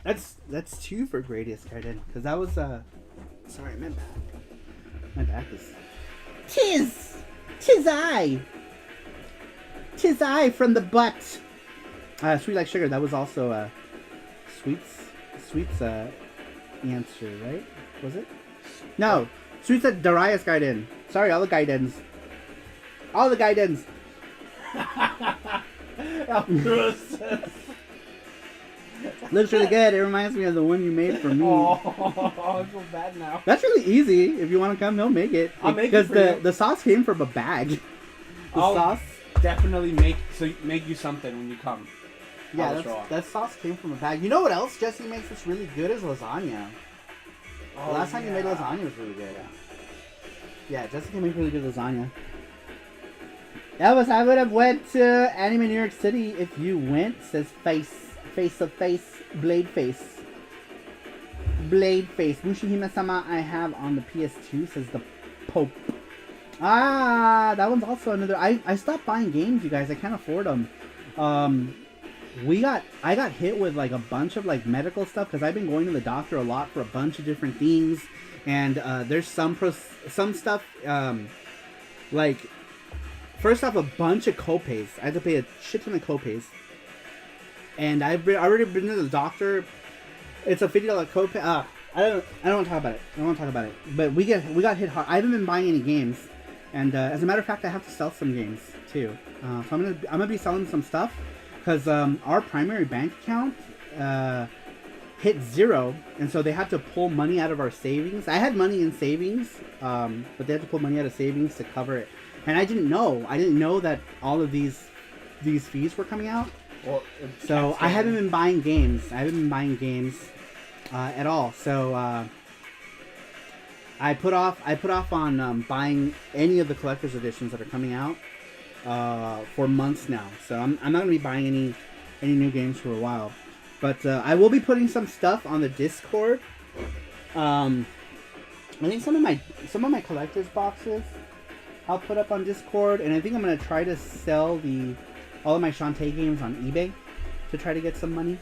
That's 2 for Gradius Gaiden, because that was, sorry, my back. My back is... Tis I from the butt. Sweet Like Sugar, that was also, Sweet's, answer, right? Was it? No, Sweet's at Darius Gaiden. Sorry, all the Gaidens. Looks really good. It reminds me of the one you made for me. Oh, I feel bad now. That's really easy. If you want to come, he'll make it. I'll make it for because the sauce came from a bag. I'll sauce definitely make you something when you come. Yeah, that sauce came from a bag. You know what else Jesse makes that's really good is lasagna. The last time you made lasagna was really good. Yeah, Jesse can make really good lasagna. Elvis, I would have went to Anime New York City if you went, says face of face, blade face. Blade face. Mushihime-sama I have on the PS2, says the Pope. Ah, that one's also another. I stopped buying games, you guys. I can't afford them. I got hit with like a bunch of like medical stuff because I've been going to the doctor a lot for a bunch of different things, and there's some stuff like first off a bunch of copays. I had to pay a shit ton of copays, and I've already been to the doctor. It's a $50 copay. I don't want to talk about it. I don't want to talk about it. But we got hit hard. I haven't been buying any games, and as a matter of fact, I have to sell some games too. So I'm gonna be selling some stuff because our primary bank account hit zero, and so they had to pull money out of our savings. I had money in savings, but they had to pull money out of savings to cover it. And I didn't know. I didn't know that all of these fees were coming out. Well, so I haven't been buying games. I haven't been buying games at all. So I put off on buying any of the collector's editions that are coming out for months now. So I'm not gonna be buying any new games for a while. But I will be putting some stuff on the Discord. I think some of my collector's boxes I'll put up on Discord, and I think I'm gonna try to sell all of my Shantae games on eBay to try to get some money.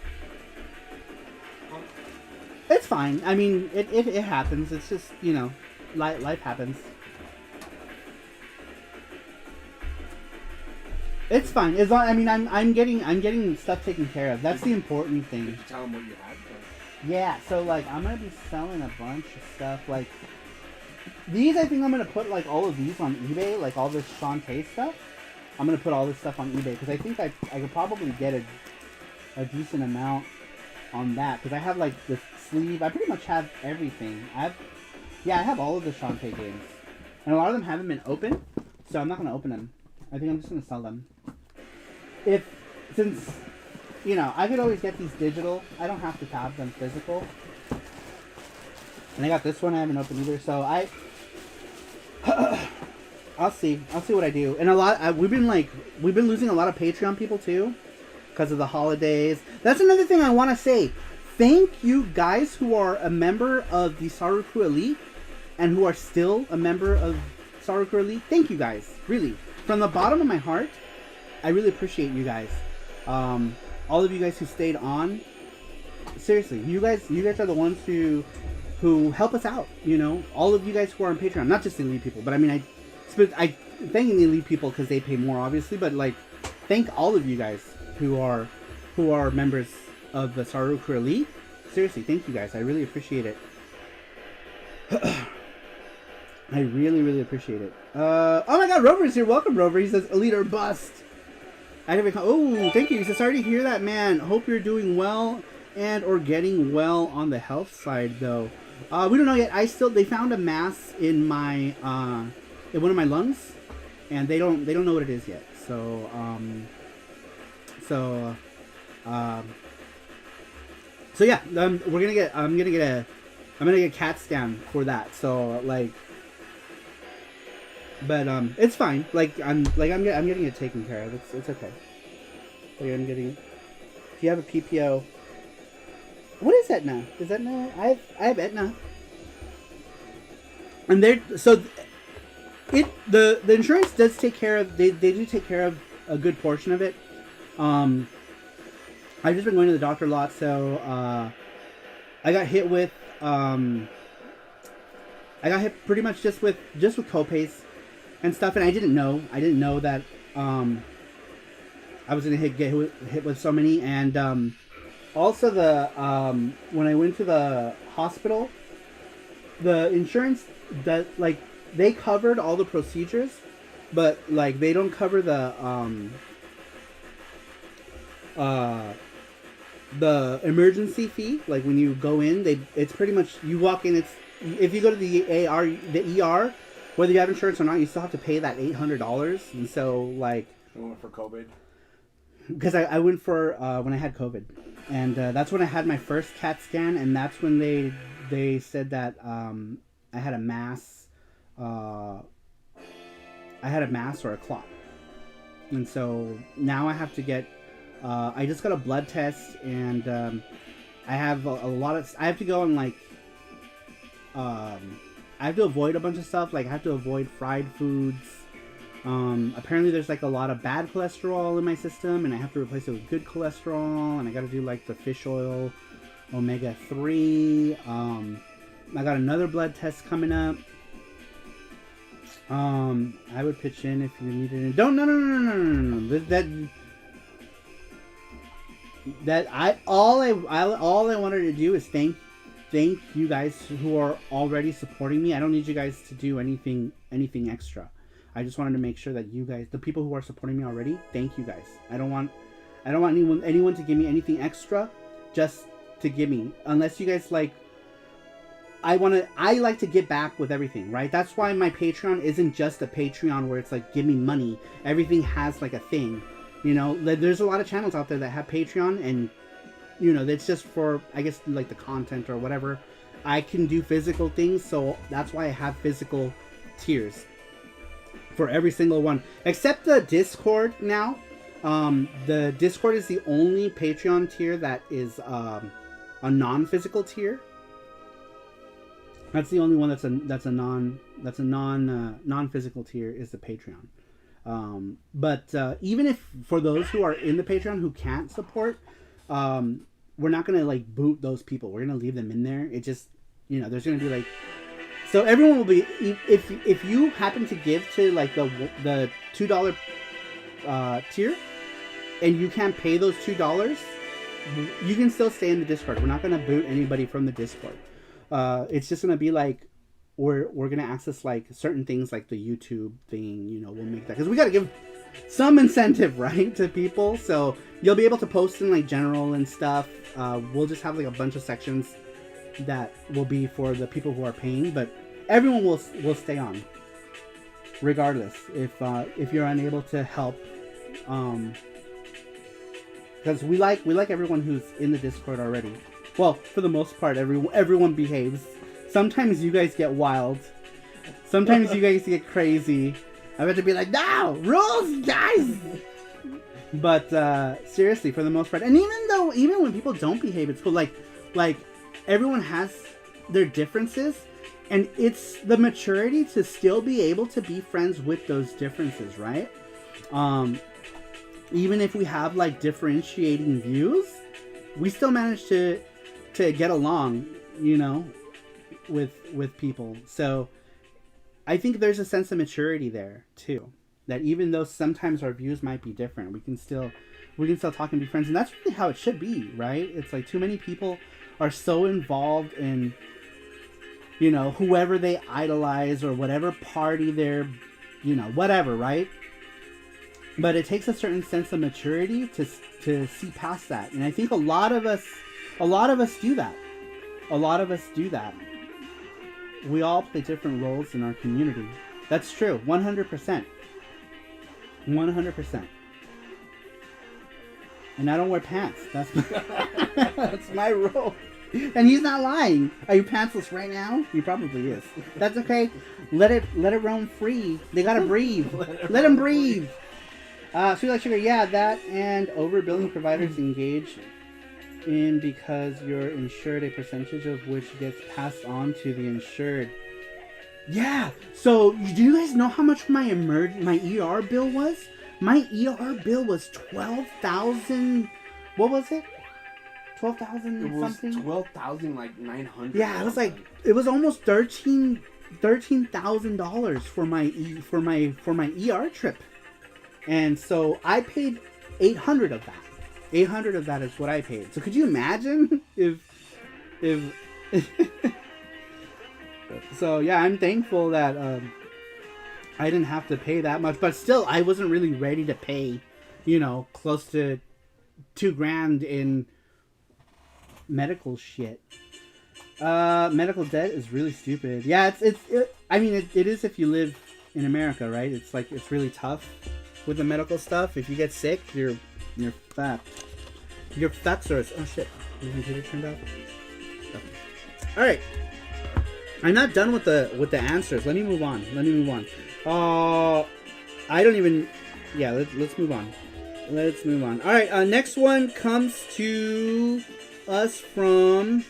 It's fine. I mean, it happens. It's just, you know, life happens. It's fine. As long, I mean, I'm getting stuff taken care of. That's the important thing. Did you tell them what you had? Yeah. So like, I'm gonna be selling a bunch of stuff. Like these, I think I'm gonna put like all of these on eBay. Like all this Shantae stuff. I'm gonna put all this stuff on eBay because I think I could probably get a decent amount on that because I have like the sleeve. I pretty much have everything. I have all of the Shantae games, and a lot of them haven't been opened, so I'm not gonna open them. I think I'm just gonna sell them. Since you know I could always get these digital, I don't have to have them physical. And I got this one I haven't opened either, so I'll see what I do. And we've been losing a lot of Patreon people too because of the holidays. That's another thing I want to say. Thank you guys who are a member of the Sarupro Elite and who are still a member of Sarupro Elite. Thank you guys, really, from the bottom of my heart. I really appreciate you guys. All of you guys who stayed on. Seriously, you guys are the ones who help us out. You know, all of you guys who are on Patreon, not just the Elite people, but I mean, I thank the Elite people because they pay more, obviously, but like, thank all of you guys who are members of the Sarupro Elite. Seriously, thank you guys. I really appreciate it. I really, really appreciate it. Oh my God, Rover's here. Welcome, Rover. He says, Elite or bust. Oh, thank you. He says, sorry to hear that, man. Hope you're doing well and or getting well on the health side, though. We don't know yet. They found a mass in my in one of my lungs, and they don't know what it is yet. So yeah, I'm gonna get a CAT scan for that. So like, but it's fine. Like I'm getting it taken care of. It's okay. Like, I'm getting. If you have a PPO, what is Aetna? Is Aetna? I have Aetna, and the insurance does take care of. They do take care of a good portion of it. I've just been going to the doctor a lot, so I got hit with pretty much just with copays and stuff, and I didn't know that I was gonna get hit with so many, and also when I went to the hospital, the insurance they covered all the procedures, but like they don't cover the emergency fee. Like when you go in, it's pretty much you walk in. If you go to the ER, whether you have insurance or not, you still have to pay that $800. And so like, you went for COVID? Because I went for when I had COVID, and that's when I had my first CAT scan, and that's when they said that I had a mass. I had a mass or a clot. And so now I have to get. I just got a blood test, and I have a lot of. I have to go and like. I have to avoid a bunch of stuff. Like I have to avoid fried foods. Apparently there's like a lot of bad cholesterol in my system, and I have to replace it with good cholesterol. And I got to do like the fish oil, omega-3. I got another blood test coming up. I would pitch in if you needed it. Don't no. All I wanted to do is thank you guys who are already supporting me. I don't need you guys to do anything extra. I just wanted to make sure that you guys, the people who are supporting me already, thank you guys. I don't want anyone to give me anything extra, just to give me. Unless you guys like. I like to get back with everything, right? That's why my Patreon isn't just a Patreon where it's like, give me money. Everything has like a thing, you know? There's a lot of channels out there that have Patreon, and, you know, that's just for, I guess, like the content or whatever. I can do physical things, so that's why I have physical tiers for every single one. Except the Discord now. The Discord is the only Patreon tier that is a non-physical tier. That's the only one that's a non-physical tier is the Patreon. But even if for those who are in the Patreon who can't support, we're not gonna like boot those people. We're gonna leave them in there. It just, you know, there's gonna be like, so everyone will be, if you happen to give to like the $2 tier and you can't pay those $2, you can still stay in the Discord. We're not gonna boot anybody from the Discord. It's just gonna be like we're gonna access like certain things like the YouTube thing, you know. We'll make that because we gotta give some incentive, right, to people. So you'll be able to post in like general and stuff. We'll just have like a bunch of sections that will be for the people who are paying, but everyone will stay on regardless if you're unable to help. Because we like everyone who's in the Discord already. Well, for the most part, everyone behaves. Sometimes you guys get wild. Sometimes you guys get crazy. I have to be like, no! Rules, guys! But, seriously, for the most part. And even when people don't behave, it's cool. Like, everyone has their differences. And it's the maturity to still be able to be friends with those differences, right? Even if we have, like, differentiating views, we still manage to get along, you know, with people. So I think there's a sense of maturity there too, that even though sometimes our views might be different, we can still talk and be friends. And that's really how it should be, right? It's like too many people are so involved in, you know, whoever they idolize or whatever party they're, you know, whatever, right? But it takes a certain sense of maturity to see past that. And I think a lot of us do that. A lot of us do that. We all play different roles in our community. That's true. 100%. 100%. And I don't wear pants. That's that's my role. And he's not lying. Are you pantsless right now? He probably is. That's okay. Let it roam free. They gotta breathe. Let him breathe. Sweet Like Sugar, yeah, that and overbilling providers engage in because you're insured, a percentage of which gets passed on to the insured. Yeah. So, do you guys know how much my ER bill was? My ER bill was 12,000. What was it? 12,000 something. 12,000 like 900. Yeah, it was almost $13,000 for my ER trip. And so I paid 800 of that. 800 of that is what I paid. So could you imagine if so yeah, I'm thankful that I didn't have to pay that much, but still I wasn't really ready to pay, you know, close to $2,000 in medical shit. Medical debt is really stupid. Yeah, it is if you live in America, right? It's like it's really tough with the medical stuff. If you get sick, you're fucked. You're fucked, sir. Oh shit! Is my computer turned off? Okay. All right. I'm not done with the answers. Let me move on. I don't even. Yeah, let's move on. Let's move on. All right, next one comes to us from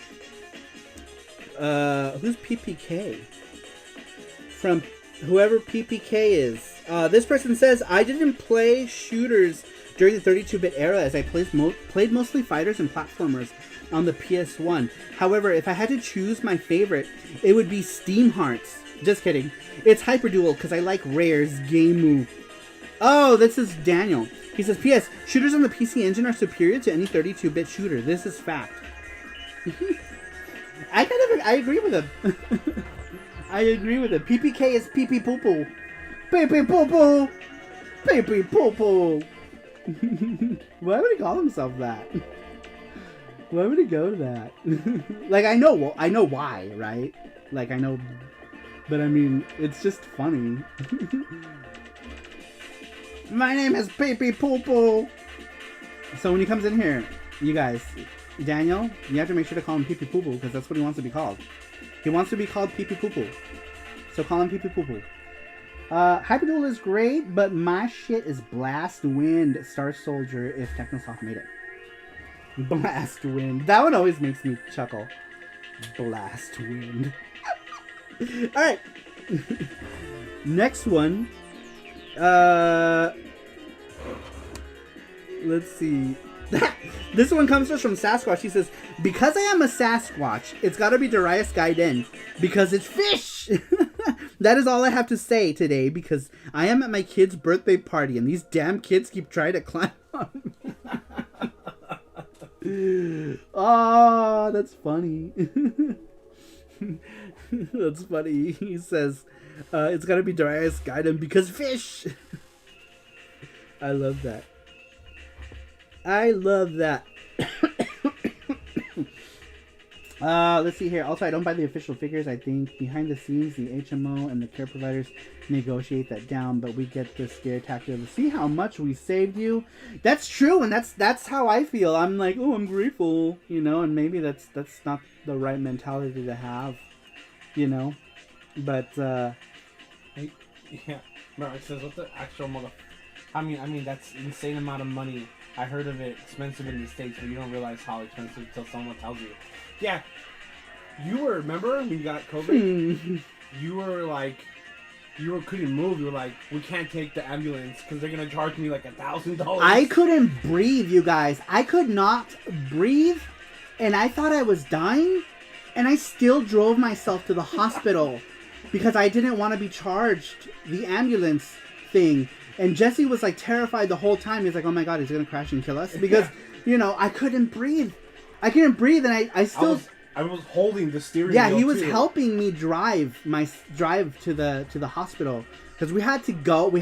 who's PPK? From whoever PPK is. This person says, I didn't play shooters during the 32-bit era as I played mostly fighters and platformers on the PS1. However, if I had to choose my favorite, it would be Steam Hearts. Just kidding. It's Hyperdual because I like Rare's game move. Oh, this is Daniel. He says, P.S. Shooters on the PC Engine are superior to any 32-bit shooter. This is fact. I agree with him. I agree with it. PPK is pee-pee poo-poo. Pee-pee poo-poo. Pee-pee poo-poo. Why would he call himself that? Why would he go to that? Like, I know why, right? Like, I know, but I mean, it's just funny. My name is Pee-pee poo-poo. So when he comes in here, you guys, Daniel, you have to make sure to call him Pee-pee poo-poo because that's what he wants to be called. He wants to be called Pee-pee poo-poo. So call him Pee-pee poo-poo. Hyperdual is great, but my shit is Blast Wind Star Soldier if Technosoft made it. Blast Wind. That one always makes me chuckle. Blast Wind. Alright. Next one. Let's see. This one comes to us from Sasquatch. He says, because I am a Sasquatch, it's gotta be Darius Gaiden, because it's fish! That is all I have to say today, because I am at my kid's birthday party, and these damn kids keep trying to climb on me. Oh, that's funny. That's funny. He says, it's gotta be Darius Gaiden, because fish! I love that. I love that. Let's see here. Also, I don't buy the official figures. I think behind the scenes, the HMO and the care providers negotiate that down, but we get the scare tactic to see how much we saved you. That's true, and that's how I feel. I'm like, oh, I'm grateful, you know, and maybe that's not the right mentality to have, you know. But yeah, bro, it says what the actual mother. I mean that's an insane amount of money. I heard of it expensive in the States, but you don't realize how expensive until someone tells you. Yeah, remember when you got COVID? You couldn't move. You were like, we can't take the ambulance because they're gonna charge me like $1,000. I couldn't breathe, you guys. I could not breathe, and I thought I was dying, and I still drove myself to the hospital because I didn't want to be charged the ambulance thing. And Jesse was like terrified the whole time. He's like, oh my God, he's going to crash and kill us. Because, you know, I couldn't breathe. I couldn't breathe. And I was holding the steering wheel. Yeah, he was helping me drive to the hospital. Because we had to go. And,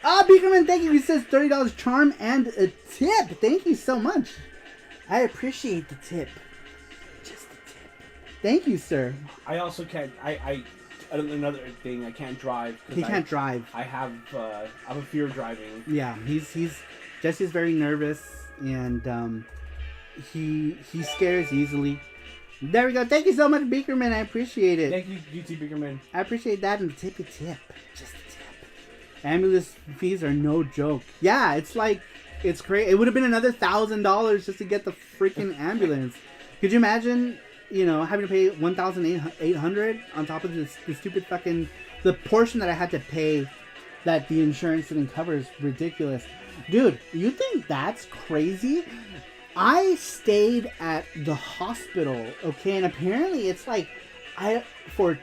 Beakerman, thank you. He says $30 charm and a tip. Thank you so much. I appreciate the tip. Just the tip. Thank you, sir. I also can't, another thing, I can't drive. He can't drive. I have a fear of driving. Yeah, Jesse's very nervous, and he scares easily. There we go. Thank you so much, Beakerman. I appreciate it. Thank you, UT Beakerman. I appreciate that, and the tip. Just the tip. Ambulance fees are no joke. Yeah, it's crazy. It would have been another $1,000 just to get the freaking ambulance. Could you imagine? You know, having to pay $1,800 on top of the stupid fucking... The portion that I had to pay that the insurance didn't cover is ridiculous. Dude, you think that's crazy? I stayed at the hospital, okay? And apparently it's like... for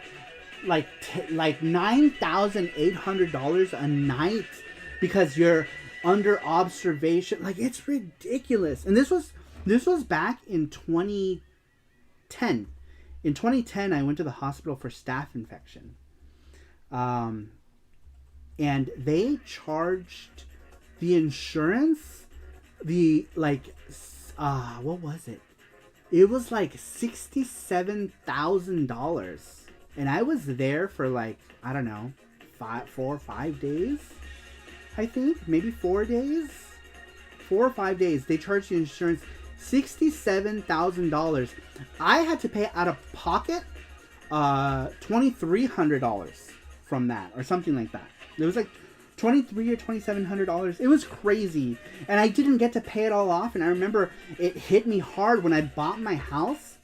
$9,800 a night because you're under observation. Like, it's ridiculous. And this was back in 2010. In 2010, I went to the hospital for staph infection. And they charged the insurance, what was it? It was like $67,000. And I was there for like, I don't know, 4 or 5 days, I think. Maybe 4 days? 4 or 5 days. They charged the insurance $67,000. I had to pay out of pocket $2,300 from that or something like that. It was like $2,300 or $2,700. It was crazy, and I didn't get to pay it all off. And I remember it hit me hard when I bought my house.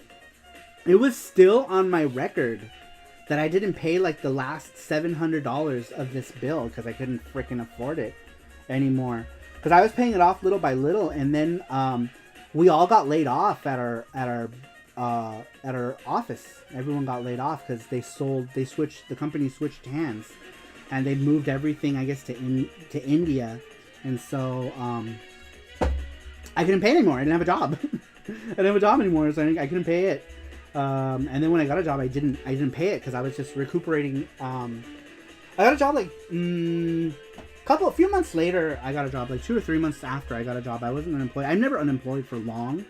It was still on my record that I didn't pay like the last $700 of this bill because I couldn't freaking afford it anymore. Because I was paying it off little by little, and then we all got laid off at our office. Everyone got laid off because the company switched hands, and they moved everything, I guess, to India, and so I couldn't pay anymore. I didn't have a job. I didn't have a job anymore, so I couldn't pay it. And then when I got a job, I didn't pay it because I was just recuperating. I got a job like a few months later. I got a job like 2 or 3 months after I got a job. I wasn't unemployed. I'm never unemployed for long.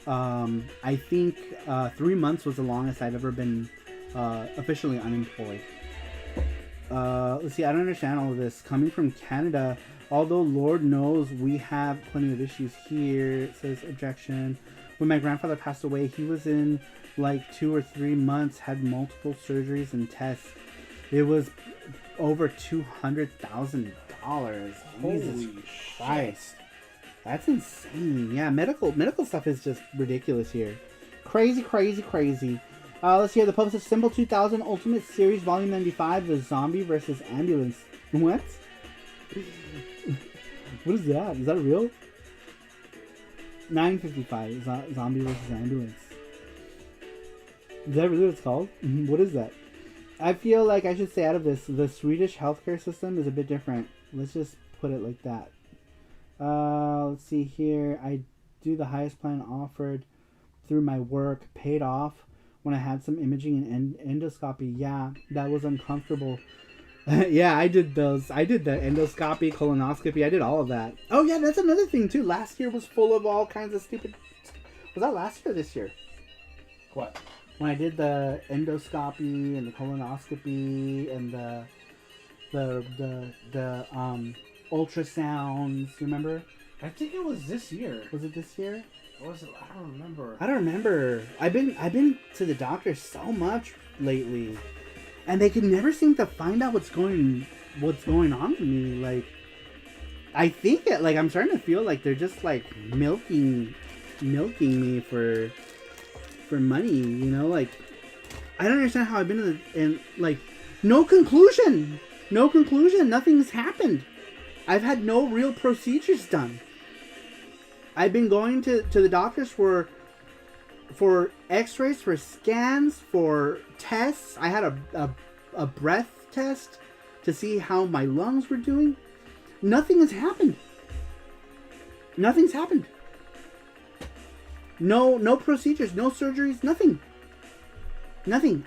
I think 3 months was the longest I've ever been officially unemployed. Let's see. I don't understand all of this coming from Canada. Although Lord knows we have plenty of issues here. It says objection. When my grandfather passed away, he was in like 2 or 3 months, had multiple surgeries and tests. It was over $200,000. Jesus Christ. That's insane. Yeah, medical stuff is just ridiculous here. Crazy. Let's see here. The Pope says Symbol 2000 Ultimate Series Volume 95, The Zombie versus Ambulance. What? What is that? Is that real? 955 Zombie versus Ambulance. Is that really what it's called? What is that? I feel like I should stay out of this. The Swedish healthcare system is a bit different. Let's just put it like that. Let's see here. I do the highest plan offered through my work. Paid off when I had some imaging and endoscopy. Yeah, that was uncomfortable. Yeah, I did those. I did the endoscopy, colonoscopy. I did all of that. Oh, yeah, that's another thing, too. Last year was full of all kinds of stupid... Was that last year or this year? What? When I did the endoscopy and the colonoscopy and the ultrasounds, you remember? I think it was this year. Was it this year? Or was it? I don't remember. I don't remember. I've been to the doctor so much lately, and they can never seem to find out what's going on with me. Like, I think I'm starting to feel like they're just like milking me for money. You know, like I don't understand how I've been in like no conclusion. Nothing's happened. I've had no real procedures done. I've been going to the doctors for x-rays, for scans, for tests. I had a breath test to see how my lungs were doing. Nothing has happened. Nothing's happened. No procedures, no surgeries, nothing.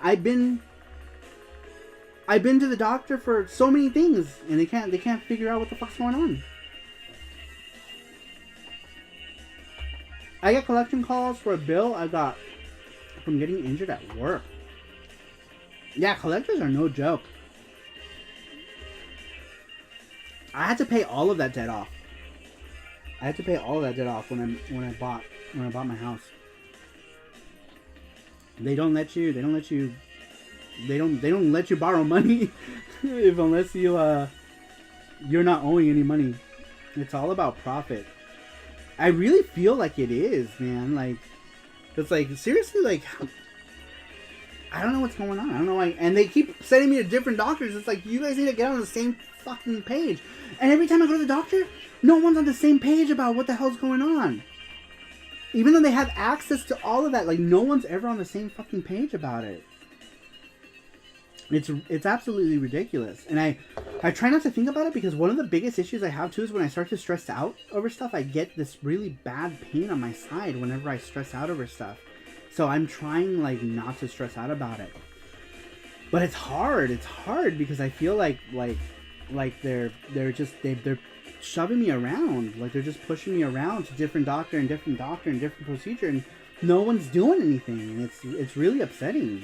I've been to the doctor for so many things, and they can't figure out what the fuck's going on. I get collection calls for a bill I got from getting injured at work. Yeah, collectors are no joke. I had to pay all of that debt off. when I bought my house. They don't let you borrow money unless you're not owing any money. It's all about profit. I really feel like it is, man. Like, it's like, seriously, like, I don't know what's going on. I don't know why. And they keep sending me to different doctors. It's like, you guys need to get on the same fucking page. And every time I go to the doctor, no one's on the same page about what the hell's going on. Even though they have access to all of that, like, no one's ever on the same fucking page about it. It's absolutely ridiculous. And I try not to think about it, because one of the biggest issues I have too is when I start to stress out over stuff, I get this really bad pain on my side whenever I stress out over stuff. So I'm trying like not to stress out about it. But it's hard. It's hard because I feel like they're shoving me around. Like they're just pushing me around to different doctor and different procedure, and no one's doing anything. And it's really upsetting.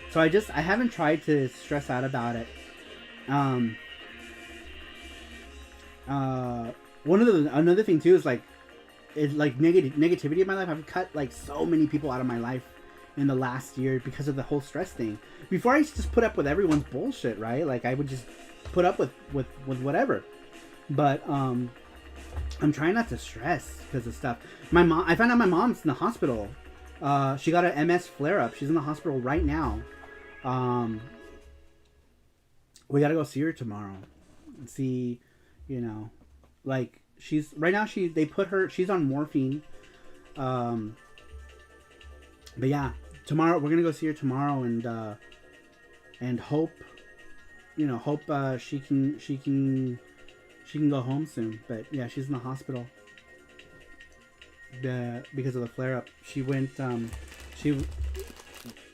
So I haven't tried to stress out about it. Another thing too is like negativity in my life. I've cut like so many people out of my life in the last year because of the whole stress thing. Before I used to just put up with everyone's bullshit, right? Like I would just put up with whatever. But I'm trying not to stress because of stuff. I found out my mom's in the hospital. She got an MS flare up. She's in the hospital right now. We gotta go see her tomorrow and see, you know, like she's right now. She's on morphine. But yeah, tomorrow we're gonna go see her tomorrow and hope, you know, she can go home soon. But yeah, she's in the hospital. Because of the flare up. She went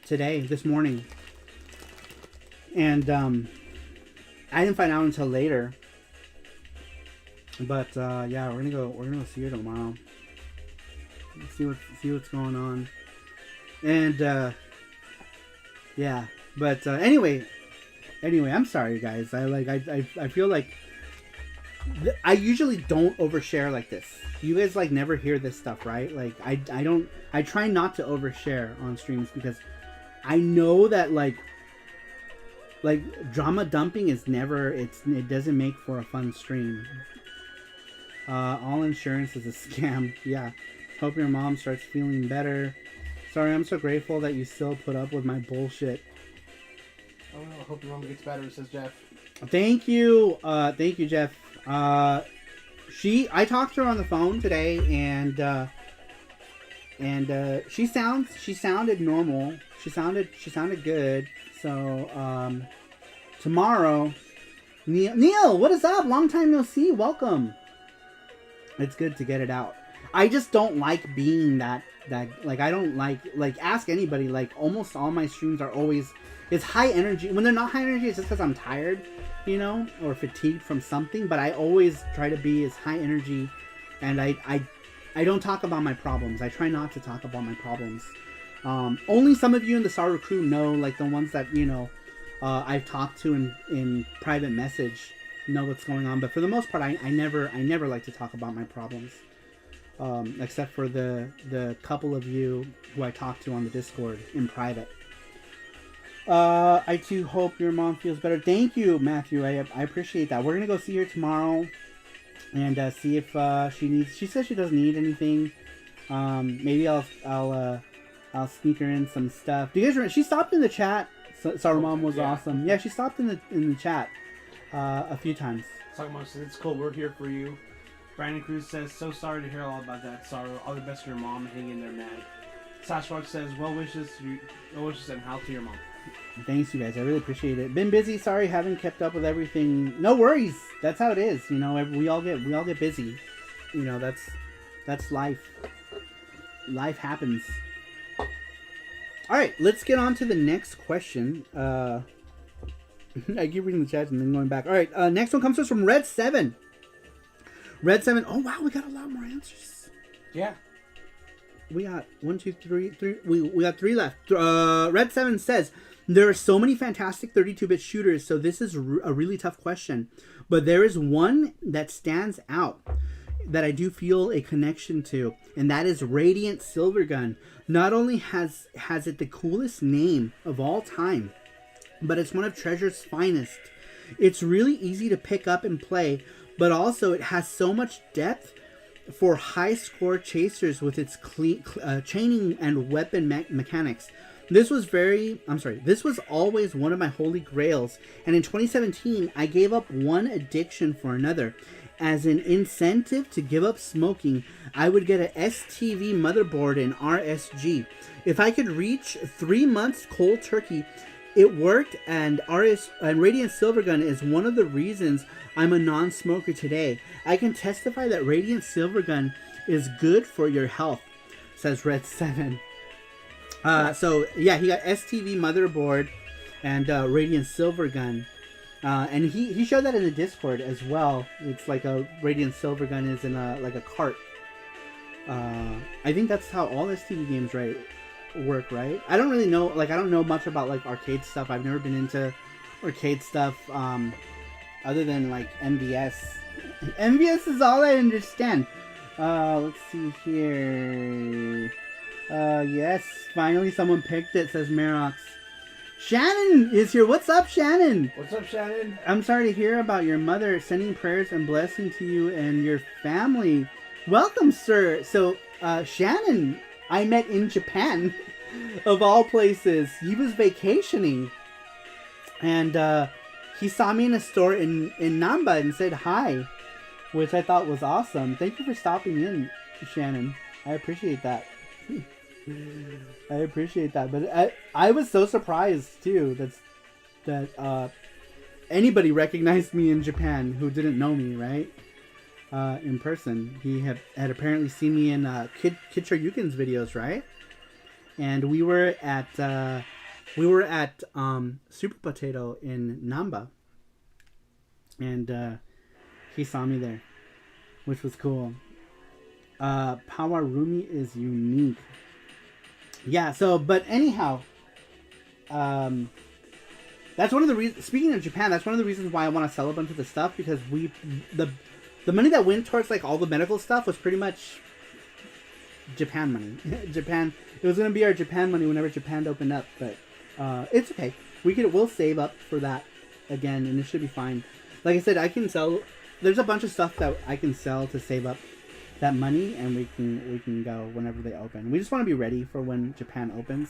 this morning. And I didn't find out until later. But yeah, we're gonna go see her tomorrow. See what's going on. And yeah, but anyway, I'm sorry guys. I feel like I usually don't overshare like this. You guys like never hear this stuff, right? Like I try not to overshare on streams because I know that like drama dumping is never, it doesn't make for a fun stream. All insurance is a scam. Yeah. Hope your mom starts feeling better. Sorry, I'm so grateful that you still put up with my bullshit. Oh no, I hope your mom gets better, says Jeff. Thank you, Jeff. I talked to her on the phone today, and she sounded normal. She sounded good. So tomorrow, Neil, what is up? Long time no see. Welcome. It's good to get it out. I just don't like being that like I don't like ask anybody. Like almost all my streams are always, it's high energy. When they're not high energy, it's just because I'm tired, you know, or fatigued from something. But I always try to be as high energy, and I don't talk about my problems. I try not to talk about my problems. Only some of you in the Saru crew know, like the ones that, you know, I've talked to in private message know what's going on. But for the most part, I never like to talk about my problems. Except for the couple of you who I talk to on the Discord in private. I too hope your mom feels better. Thank you, Matthew. I appreciate that. We're gonna go see her tomorrow and see if she needs. She says she doesn't need anything. Maybe I'll sneak her in some stuff. Do you guys remember? She stopped in the chat. Sorry, mom was awesome. Yeah, she stopped in the chat a few times. Talking about, it's cool. We're here for you. Brandon Cruz says, so sorry to hear all about that, Saru. All the best for your mom. Hang in there, man. Sash Rock says, well wishes and health to your mom. Thanks, you guys. I really appreciate it. Been busy. Sorry, haven't kept up with everything. No worries. That's how it is. You know, we all get busy. You know, that's life. Life happens. All right, let's get on to the next question. I keep reading the chat and then going back. All right, next one comes to us from Red 7. Red 7. Oh, wow, we got a lot more answers. Yeah. We got 1, 2, 3. We got 3 left. Red 7 says, there are so many fantastic 32-bit shooters, so this is a really tough question. But there is one that stands out that I do feel a connection to, and that is Radiant Silvergun. Not only has it the coolest name of all time, but it's one of Treasure's finest. It's really easy to pick up and play, but also it has so much depth for high score chasers with its clean chaining and weapon mechanics. This was always one of my holy grails, and in 2017 I gave up one addiction for another. As an incentive to give up smoking, I would get an STV motherboard and RSG. If I could reach 3 months cold turkey, it worked, and Radiant Silvergun is one of the reasons I'm a non-smoker today. I can testify that Radiant Silvergun is good for your health, says Red 7. So yeah, he got STV motherboard and Radiant Silvergun. And he showed that in the Discord as well. It's like a Radiant Silvergun is in a cart. I think that's how all STV games work, right? I don't really know. I don't know much about arcade stuff. I've never been into arcade stuff. Other than MVS. MVS is all I understand. Let's see here. Yes, finally someone picked it, says Merox. Shannon is here. What's up, Shannon? What's up, Shannon? I'm sorry to hear about your mother. Sending prayers and blessing to you and your family. Welcome, sir. So, Shannon, I met in Japan, of all places. He was vacationing. And he saw me in a store in Namba and said hi, which I thought was awesome. Thank you for stopping in, Shannon. I appreciate that. I appreciate that. But I was so surprised, too, that anybody recognized me in Japan who didn't know me, right? In person. He had apparently seen me in Kid Shoryuken's videos, right? And we were at Super Potato in Namba. And he saw me there, which was cool. Powerumi is unique. Yeah, so, but anyhow, that's one of the reasons, speaking of Japan, that's one of the reasons why I want to sell a bunch of the stuff, because the money that went towards, like, all the medical stuff was pretty much Japan money. It was going to be our Japan money whenever Japan opened up, but, it's okay. We'll save up for that again, and it should be fine. Like I said, I can sell, there's a bunch of stuff that I can sell to save up that money, and we can go whenever they open. We just want to be ready for when Japan opens.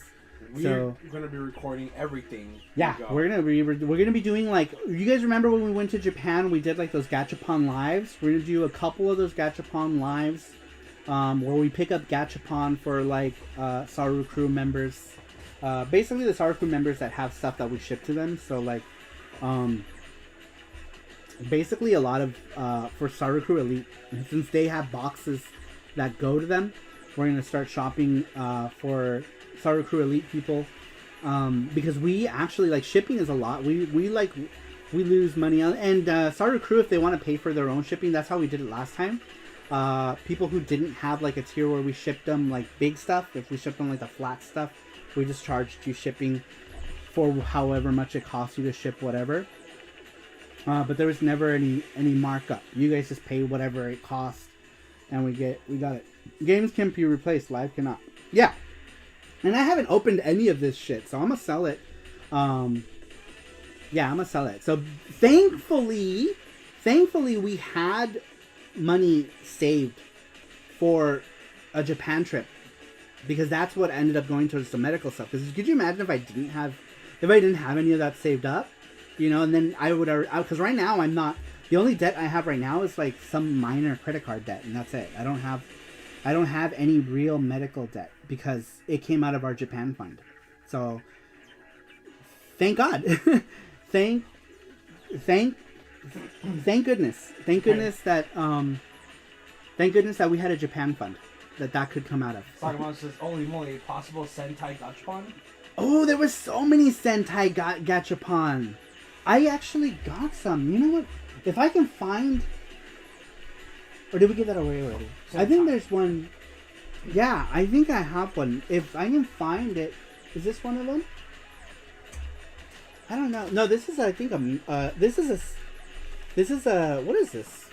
We're gonna be recording everything. Yeah, we're gonna be doing, like, you guys remember when we went to Japan? We did like those Gachapon lives. We're gonna do a couple of those Gachapon lives, where we pick up Gachapon for like Sarupro members. Basically the Sarupro members that have stuff that we ship to them. So like, basically a lot of for Sarupro Elite, since they have boxes that go to them, we're gonna start shopping for Sarupro Elite people, because we actually, like, shipping is a lot. We lose money on, and Sarupro, if they want to pay for their own shipping, that's how we did it last time. People who didn't have like a tier where we shipped them like big stuff, if we shipped them like the flat stuff, we just charged you shipping for however much it costs you to ship whatever. But there was never any markup. You guys just pay whatever it costs, and we got it. Games can be replaced, live cannot. Yeah, and I haven't opened any of this shit, so I'm gonna sell it. Yeah, I'm gonna sell it. So thankfully, we had money saved for a Japan trip, because that's what ended up going towards the medical stuff. Because could you imagine if I didn't have any of that saved up? You know, and then I would, because right now I'm not, the only debt I have right now is like some minor credit card debt, and that's it. I don't have any real medical debt because it came out of our Japan fund. So thank God. thank goodness. Thank goodness that we had a Japan fund that could come out of. Sagamon says, holy moly, possible Sentai Gachapon? Oh, there was so many Sentai Gachapon. I actually got some. You know what? If I can find... Or did we give that away already? Sentai. I think there's one... Yeah, I think I have one. If I can find it... Is this one of them? I don't know. No, this is, I think, this is a... What is this?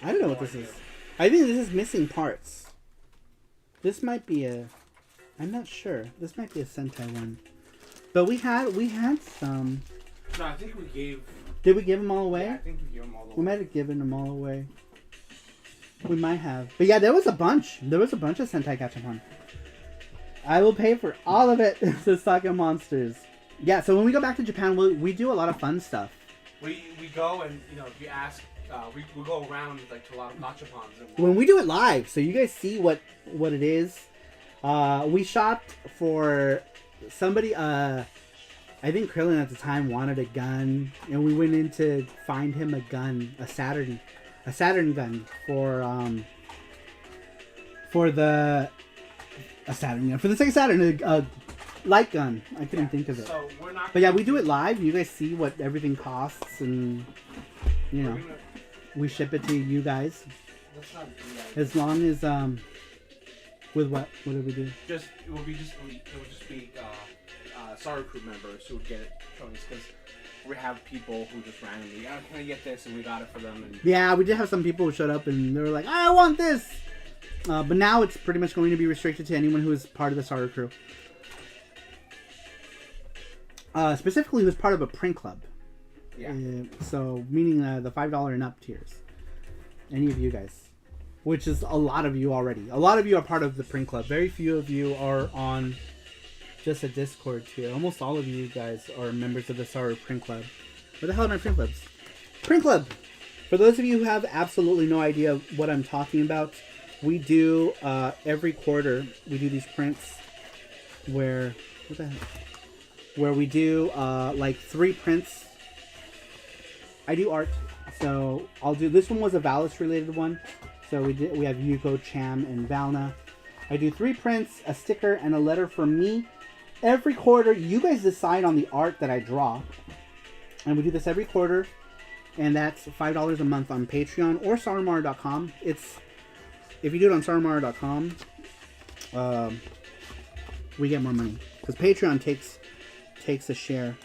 I don't know what this is. I think this is missing parts. This might be a... I'm not sure. This might be a Sentai one. But we had some. No, I think we gave... Did we give them all away? Yeah, I think we gave them all away. We might have given them all away. We might have. But yeah, there was a bunch. There was a bunch of Sentai Gachapon. I will pay for all of it, says Saga Monsters. Yeah, so when we go back to Japan, we do a lot of fun stuff. We go and, you know, if you ask, we go around like to a lot of Gachapons. When we do it live, so you guys see what it is. We shopped for somebody, I think Krillin at the time wanted a gun, and we went in to find him a gun, a Saturn gun for the Sega Saturn, a light gun. I couldn't think of it. So we're not. But yeah, we do it live. You guys see what everything costs, and you know, we ship it to you guys. Let's not do that. As long as with what? What do we do? It would just be Sarupro members who would get it choice, because we have people who just randomly, can I get this, and we got it for them. And yeah, we did have some people who showed up and they were like, I want this. But now it's pretty much going to be restricted to anyone who is part of the Saru crew. Specifically, who's part of a print club. Yeah. So, meaning the $5 and up tiers. Any of you guys. Which is a lot of you already. A lot of you are part of the print club. Very few of you are on just a Discord tier. Almost all of you guys are members of the Saru print club. What the hell are my print clubs? Print club! For those of you who have absolutely no idea what I'm talking about, we do every quarter, we do these prints where, what the heck? Where we do like 3 prints. I do art, so I'll do, this one was a Valis related one. So we have Yuko, Cham, and Valna. I do 3 prints, a sticker, and a letter from me. Every quarter, you guys decide on the art that I draw. And we do this every quarter. And that's $5 a month on Patreon or sarumara.com. It's, if you do it on sarumara.com, we get more money. Because Patreon takes a share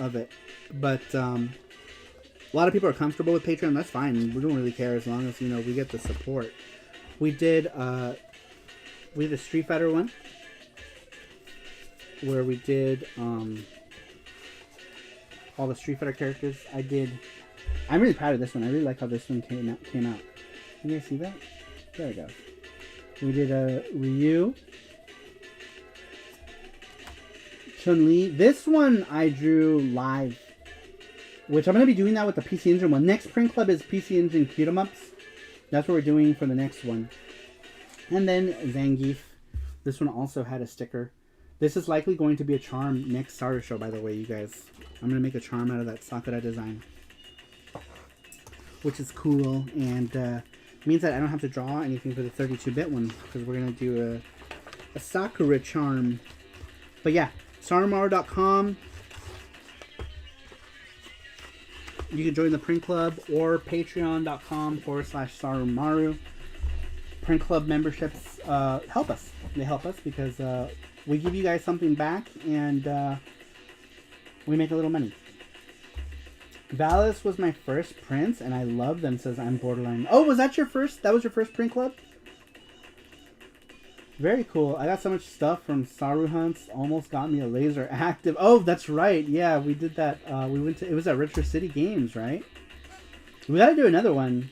of it. But a lot of people are comfortable with Patreon. That's fine. We don't really care as long as, you know, we get the support. We did a Street Fighter one. Where we did all the Street Fighter characters. I'm really proud of this one. I really like how this one came out. Can you guys see that? There we go. We did a Ryu, Chun-Li. This one I drew live, which I'm going to be doing that with the PC Engine one. Next print club is PC Engine Cute-em-ups. That's what we're doing for the next one. And then Zangief. This one also had a sticker. This is likely going to be a charm next SARUSHOW, by the way, you guys. I'm going to make a charm out of that Sakura design, which is cool, and means that I don't have to draw anything for the 32-bit one, because we're going to do a Sakura charm. But yeah, sarumara.com. You can join the print club, or patreon.com/sarumaru. Print club memberships help us. They help us because we give you guys something back, and we make a little money. Valis was my first print, and I love them, says I'm borderline. Oh, was that your first? That was your first print club? Very cool. I got so much stuff from Saru Hunts. Almost got me a laser active. Oh, that's right. Yeah, we did that. We went to, it was at Retro City Games, right? We got to do another one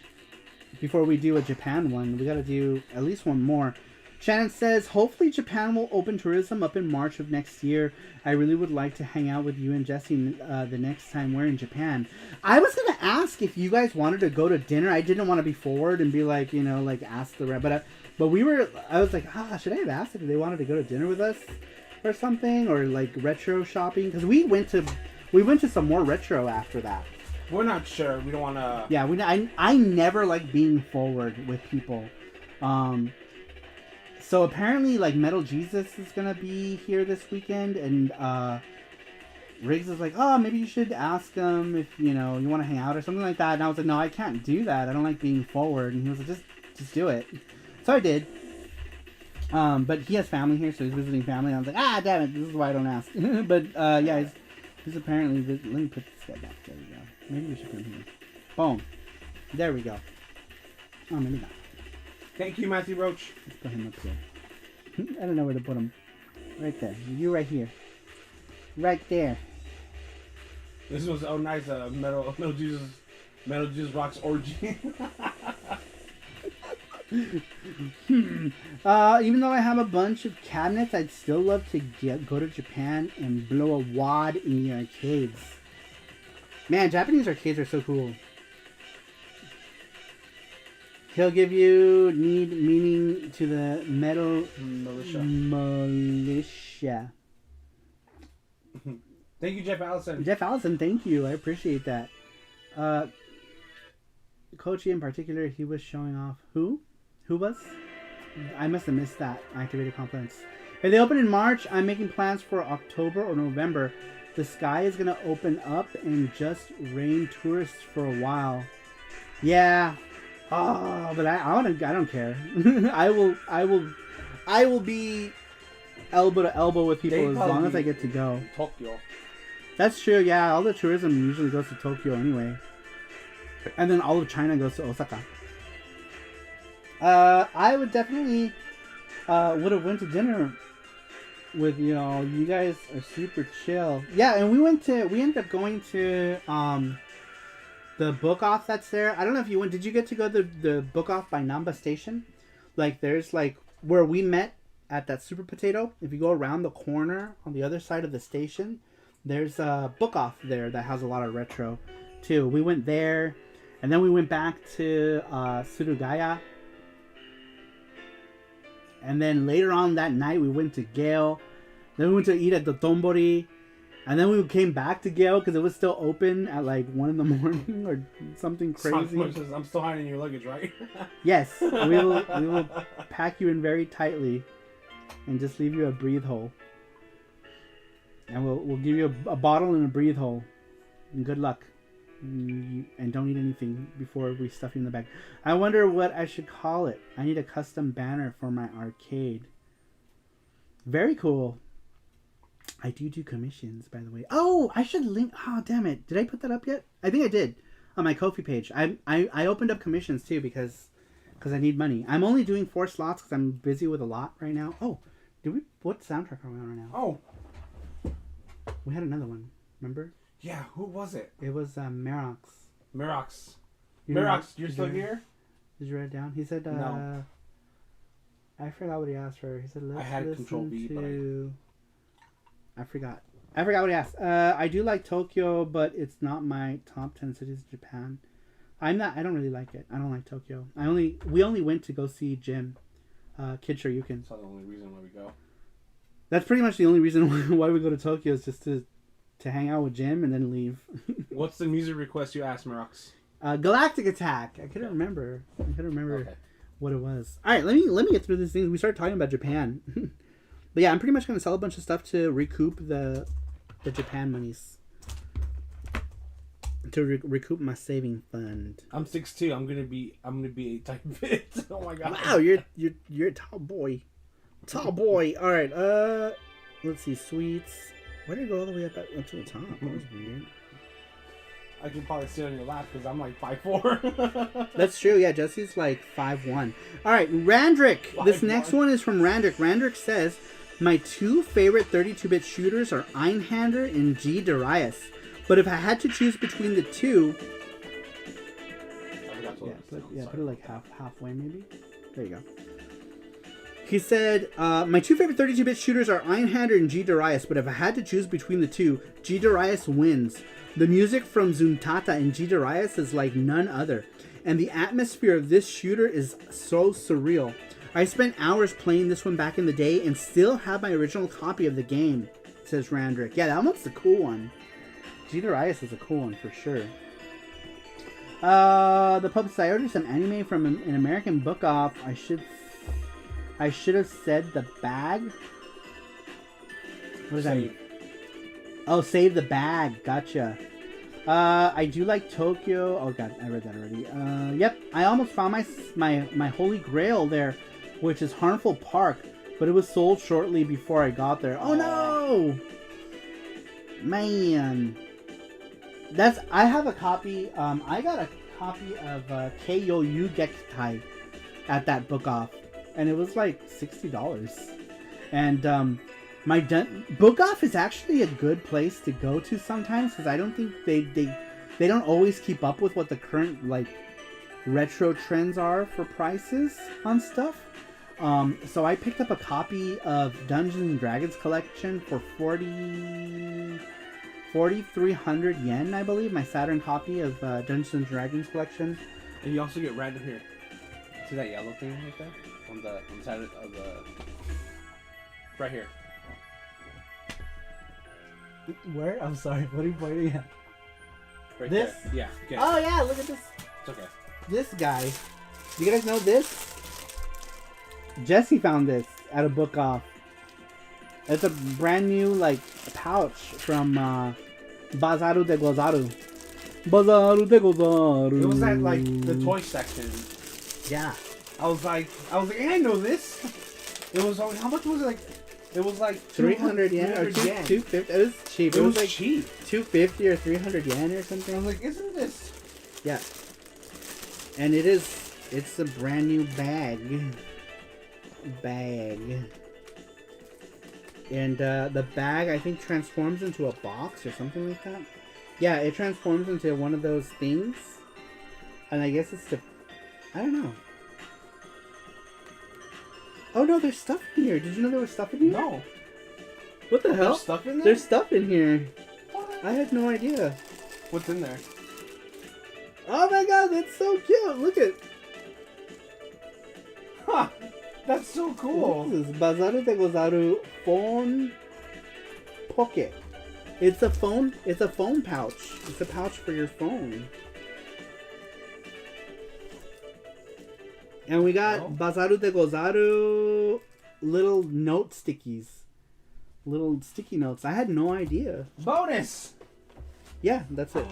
before we do a Japan one. We got to do at least one more. Shannon says, hopefully Japan will open tourism up in March of next year. I really would like to hang out with you and Jesse the next time we're in Japan. I was going to ask if you guys wanted to go to dinner. I didn't want to be forward and be like, you know, like ask the rep. But we were, I was like, should I have asked if they wanted to go to dinner with us or something? Or like retro shopping? Because we went to some more retro after that. We're not sure. We don't want to... Yeah, I never like being forward with people. So apparently, like, Metal Jesus is going to be here this weekend, and Riggs is like, oh, maybe you should ask him if, you know, you want to hang out or something like that. And I was like, no, I can't do that. I don't like being forward. And he was like, just do it. So I did. But he has family here, so he's visiting family. And I was like, damn it, this is why I don't ask. But, yeah, he's apparently... Let me put this guy back. There we go. Maybe we should put him here. Boom. There we go. Oh, maybe not. Thank you, Matthew Roach. Let's put him up here. I don't know where to put him. Right there. You right here. Right there. This was nice. Metal Jesus Rocks orgy. Even though I have a bunch of cabinets, I'd still love to go to Japan and blow a wad in the arcades. Man, Japanese arcades are so cool. He'll give you meaning to the metal militia. Thank you, Jeff Allison. Jeff Allison, thank you. I appreciate that. Kochi in particular, he was showing off. Who? Who was? I must have missed that. Activated compliments. If they open in March, I'm making plans for October or November. The sky is going to open up and just rain tourists for a while. Yeah. Oh, but I don't care. I will be elbow to elbow with people as long as I get to go. Tokyo. That's true. Yeah, all the tourism usually goes to Tokyo anyway, and then all of China goes to Osaka. I would definitely would have went to dinner with you know you guys are super chill. Yeah, and we ended up going to the book off that's there. I don't know if you went. Did you get to go to the book off by Namba Station? Like there's like where we met at that Super Potato. If you go around the corner on the other side of the station, there's a book off there that has a lot of retro too. We went there, and then we went back to Surugaya. And then later on that night, we went to Gale. Then we went to eat at the Tombori. And then we came back to Gale because it was still open at like 1 in the morning or something crazy. I'm still hiding your luggage, right? Yes. We will pack you in very tightly and just leave you a breathe hole. And we'll give you a bottle and a breathe hole. And good luck. And don't eat anything before we stuff you in the bag. I wonder what I should call it. I need a custom banner for my arcade. Very cool. I do commissions, by the way. Oh, I should link. Oh, damn it. Did I put that up yet? I think I did on my Ko-fi page. I opened up commissions too because I need money. I'm only doing 4 slots because I'm busy with a lot right now. Oh, what soundtrack are we on right now? Oh, we had another one. Remember? Yeah, who was it? It was Merox. Merox. You Merox, you're still here? Did you write it down? He said, no. I forgot what he asked for. He said, let's I had listen Control V, to... I forgot what he asked. I do like Tokyo, but it's not my top 10 cities in Japan. I don't really like it. I don't like Tokyo. We only went to go see Jim, Kid Shoryuken. That's not the only reason why we go. That's pretty much the only reason why we go to Tokyo is just to hang out with Jim and then leave. What's the music request you asked, Merox? Galactic Attack. I couldn't remember. Okay. What it was. All right, let me get through these things. We started talking about Japan, but yeah, I'm pretty much gonna sell a bunch of stuff to recoup the Japan monies, to recoup my saving fund. I'm 6'2". I'm gonna be a tight fit. Oh my god. Wow, you're a tall boy. Tall boy. All right. Let's see. Sweets. Why did it go all the way up to the top? That was weird. I can probably sit on your lap because I'm like 5'4". That's true. Yeah, Jesse's like 5'1". All right, Randrick. This next one is from Randrick. Randrick says, my 2 favorite 32-bit shooters are Einhander and G. Darius. But if I had to choose between the two... put it like halfway maybe. There you go. He said, my 2 favorite 32-bit shooters are Einhander and G. Darius, but if I had to choose between the two, G. Darius wins. The music from Zuntata and G. Darius is like none other, and the atmosphere of this shooter is so surreal. I spent hours playing this one back in the day and still have my original copy of the game, says Randrick. Yeah, that one's a cool one. G. Darius is a cool one for sure. The Puppets, I ordered some anime from an American book off. I should have said the bag. What does that mean? Oh, save the bag. Gotcha. I do like Tokyo. Oh god, I read that already. Yep, I almost found my holy grail there, which is Harmful Park, but it was sold shortly before I got there. Oh no! Man. I have a copy. I got a copy of Keiyo Yugekitai at that book off, and it was like $60. And my book off is actually a good place to go to sometimes because I don't think they don't always keep up with what the current like retro trends are for prices on stuff. So I picked up a copy of Dungeons and Dragons collection for 4,300 yen, I believe. My Saturn copy of Dungeons and Dragons collection. And you also get random here. See that yellow thing right there on the side of the right here. Where? I'm sorry. What are you pointing at? Right this? There. Yeah. Okay. Oh yeah, look at this. It's okay. This guy. Do you guys know this? Jesse found this at a book off. It's a brand new like pouch from Bazaru de Gozaru. Bazaru de Gozaru. It was at like the toy section. Yeah. I was like, hey, I know this. It was only, how much was it? Like, it was like 300 yen or 250. It was cheap. It was like cheap. 250 or 300 yen or something. I was like, isn't this? Yeah. And it is It's a brand new bag. And the bag, I think, transforms into a box or something like that. Yeah, it transforms into one of those things. And I guess it's the... I don't know. Oh no, there's stuff in here. Did you know there was stuff in here? No. What the hell? There's stuff in there? There's stuff in here. What? I had no idea. What's in there? Oh my god, that's so cute. Look at... Huh. That's so cool. This is Bazaru de Gozaru phone pocket. It's a phone pouch. It's a pouch for your phone. And we got Bazaru de Gozaru little note stickies. Little sticky notes. I had no idea. Bonus! Yeah, that's it.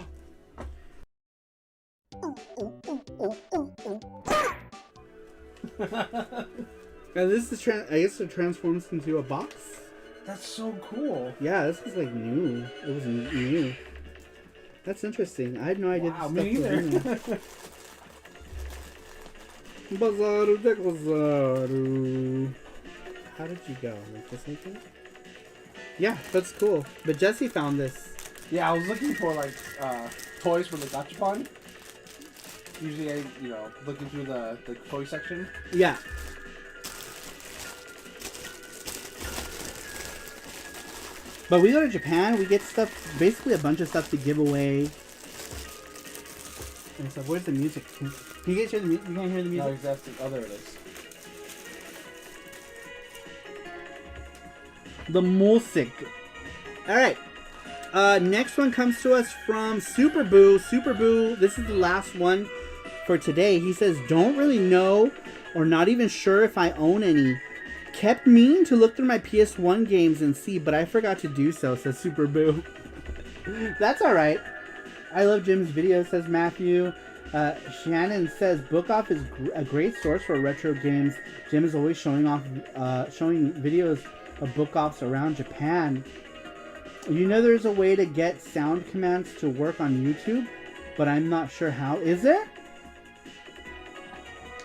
And this is, I guess it transforms into a box. That's so cool. Yeah, this is like new. It was new. That's interesting. I had no idea. Wow, this me stuff was neither. new. Bazaru de Gozaru. How did you go? Like just like that? Yeah, that's cool. But Jesse found this. Yeah, I was looking for like toys for the gachapon. Usually I, looking through the toy section. Yeah. But we go to Japan, we get stuff, basically a bunch of stuff to give away. And so, where's the music? Can you guys hear the music? You can't hear the music? No, that's the other it is. The music. Alright. Next one comes to us from Superboo. Superboo, this is the last one for today. He says, don't really know or not even sure if I own any. Kept meaning to look through my PS1 games and see, but I forgot to do so, says Superboo. That's alright. I love Jim's videos, says Matthew. Shannon says, Book Off is a great source for retro games. Jim is always showing videos of Book Offs around Japan. You know there's a way to get sound commands to work on YouTube, but I'm not sure how. Is there?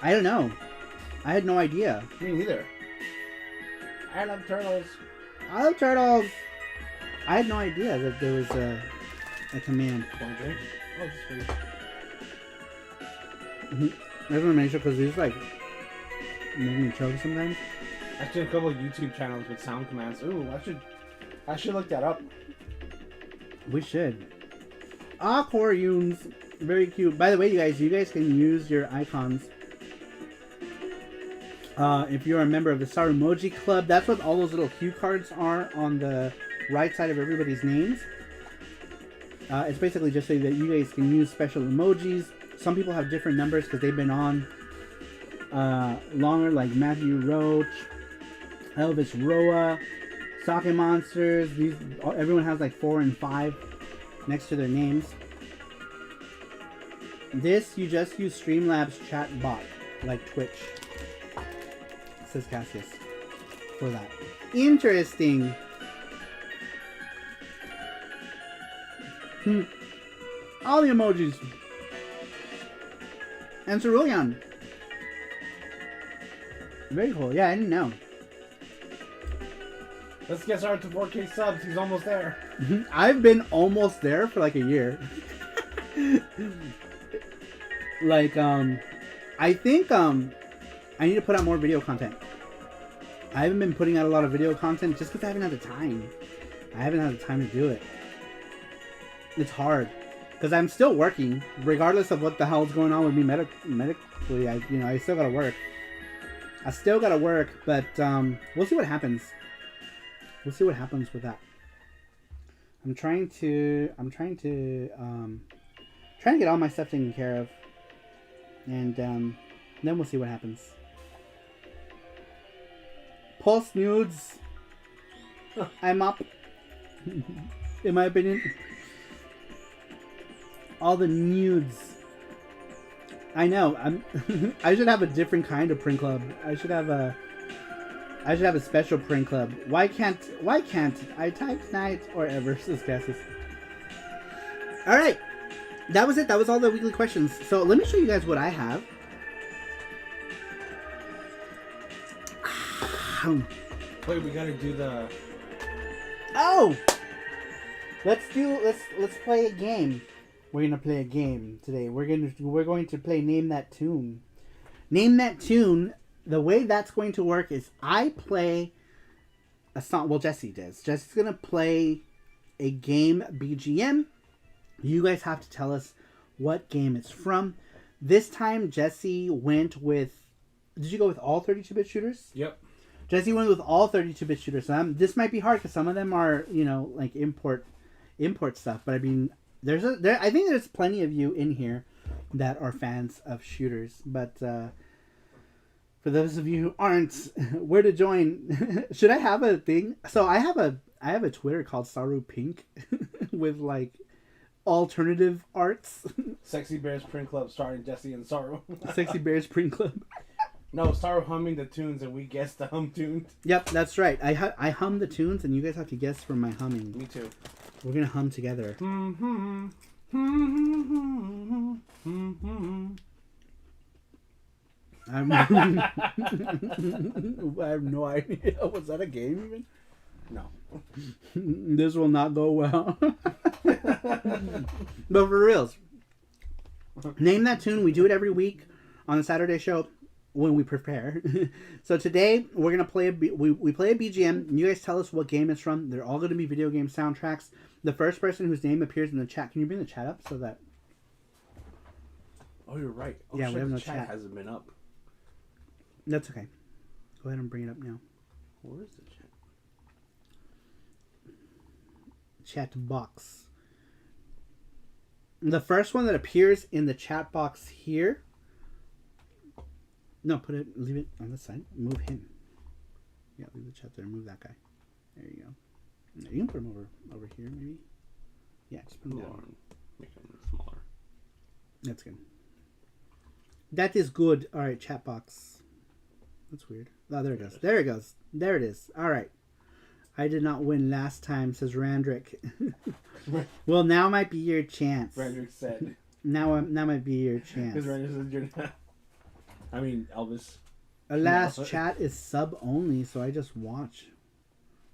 I don't know. I had no idea. Me neither. I love turtles. I love turtles. I had no idea that there was a command. Want a drink? Oh, just for you. I just want to make sure because these like make me choke sometimes. Actually, a couple of YouTube channels with sound commands. Ooh, I should look that up. We should. Aquariums. Very cute. By the way, you guys can use your icons. If you're a member of the Sarumoji Club, that's what all those little cue cards are on the right side of everybody's names. It's basically just so that you guys can use special emojis. Some people have different numbers because they've been on longer, like Matthew Roach, Elvis Roa, Sake Monsters. Everyone has like 4 and 5 next to their names. This, you just use Streamlabs chat bot, like Twitch. Says Cassius for that. Interesting. All the emojis. And Cerulean. Very cool. Yeah, I didn't know. Let's get started to 4K subs. He's almost there. I've been almost there for like a year. Like, I think, I need to put out more video content. I haven't been putting out a lot of video content just because I haven't had the time. I haven't had the time to do it. It's hard. Because I'm still working. Regardless of what the hell's going on with me medically, I still gotta work. I still gotta work, but we'll see what happens. We'll see what happens with that. I'm trying to get all my stuff taken care of. And then we'll see what happens. Post nudes. I'm up. In my opinion. All the nudes. I know. I should have a different kind of print club. I should have a special print club. Why can't I type tonight or ever, says Cassis. Alright. That was it. That was all the weekly questions. So let me show you guys what I have. Wait, we gotta do the. Oh, let's play a game. We're gonna play a game today. We're going to play Name That Tune. Name That Tune. The way that's going to work is I play a song. Well, Jesse does. Jesse's gonna play a game BGM. You guys have to tell us what game it's from. This time, Jesse went with. Did you go with all 32-bit shooters? Yep. Jesse went with all 32-bit shooters. This might be hard because some of them are, like import stuff. But I mean, I think there's plenty of you in here that are fans of shooters. But for those of you who aren't, where to join? Should I have a thing? So I have a Twitter called Saru Pink with like alternative arts. Sexy Bears Print Club starring Jesse and Saru. Sexy Bears Print Club. No, Saru humming the tunes and we guess the hum tunes. Yep, that's right. I hum the tunes and you guys have to guess from my humming. Me too. We're gonna hum together. I have no idea. Was that a game even? No. This will not go well. But for reals, Name That Tune. We do it every week on the Saturday show when we prepare. So today we're gonna play we play a BGM. And you guys tell us what game it's from. They're all gonna be video game soundtracks. The first person whose name appears in the chat. Can you bring the chat up so that? Oh, you're right. Oh, yeah, shit, we have no the chat chat. hasn't been up. That's okay. Go ahead and bring it up now. Where is the chat? Chat box. The first one that appears in the chat box here. No, leave it on this side. Move him. Yeah, leave the chat there. Move that guy. There you go. You can put him over here, maybe. Yeah, just put him down. Make him smaller. That's good. That is good. All right, chat box. That's weird. Oh, there it goes. There it goes. There it is. All right. I did not win last time, says Randrick. Well, now might be your chance. Randrick said. Now might be your chance. Because Randrick said you're not. I mean, Elvis. Alas, chat is sub only, so I just watch.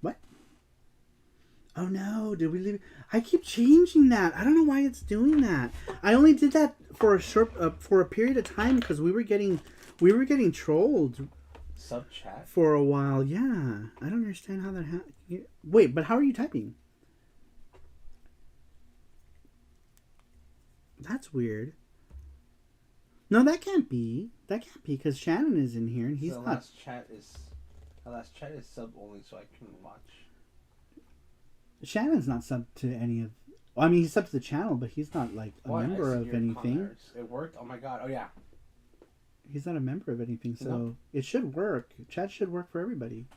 What? Oh no, did we leave it? I keep changing that. I don't know why it's doing that. I only did that for a short, for a period of time because we were getting trolled. Sub chat? For a while, yeah. I don't understand how that happened. Wait, but how are you typing? That's weird. No, that can't be. That can't be because Shannon is in here and he's so not. The last chat is sub only, so I can watch. Shannon's not sub to any of. Well, I mean, he's sub to the channel, but he's not like a member of anything. Comments. It worked. Oh my god. Oh yeah. He's not a member of anything, so No. It should work. Chat should work for everybody.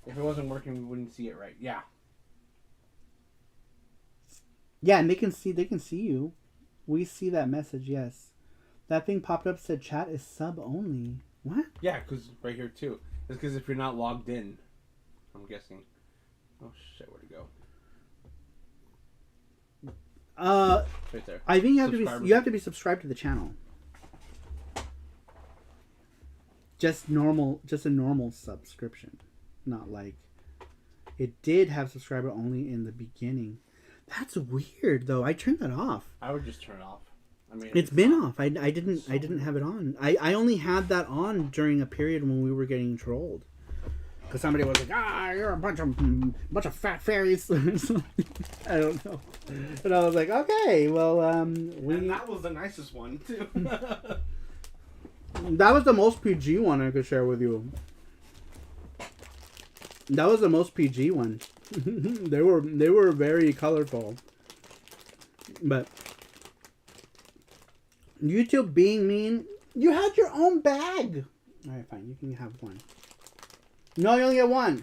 If it wasn't working, we wouldn't see it right. Yeah. Yeah, and they can see you. We see that message, yes. That thing popped up said chat is sub only. What? Yeah, because right here too. It's because if you're not logged in, I'm guessing. Oh shit, where'd it go? Right there. I think you have to be subscribed to the channel. Just a normal subscription. Not like it did have subscriber only in the beginning. That's weird though. I turned that off. I would just turn it off. I mean, it's been off. I didn't have it on. I only had that on during a period when we were getting trolled. Because somebody was like, you're a bunch of fat fairies. I don't know. And I was like, okay, well, And that was the nicest one too. That was the most PG one I could share with you. That was the most PG one. They were very colorful. But YouTube being mean, you had your own bag. Alright, fine, you can have one. No, you only get one.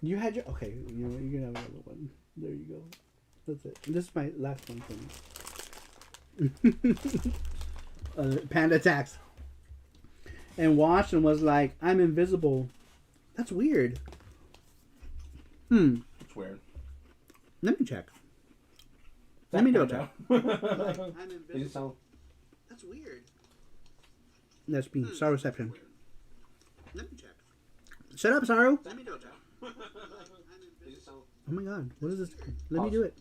You had your okay, you can have another one. There you go. That's it. This is my last one for me. Panda attacks. And watched and was like, I'm invisible. That's weird. It's weird. Let me check. Let me double check. Like, I'm invisible. That's weird. That's me. Star reception. Let me check. Shut up, Saru. Send me Dojo. Oh my god, what is this? Let me do it.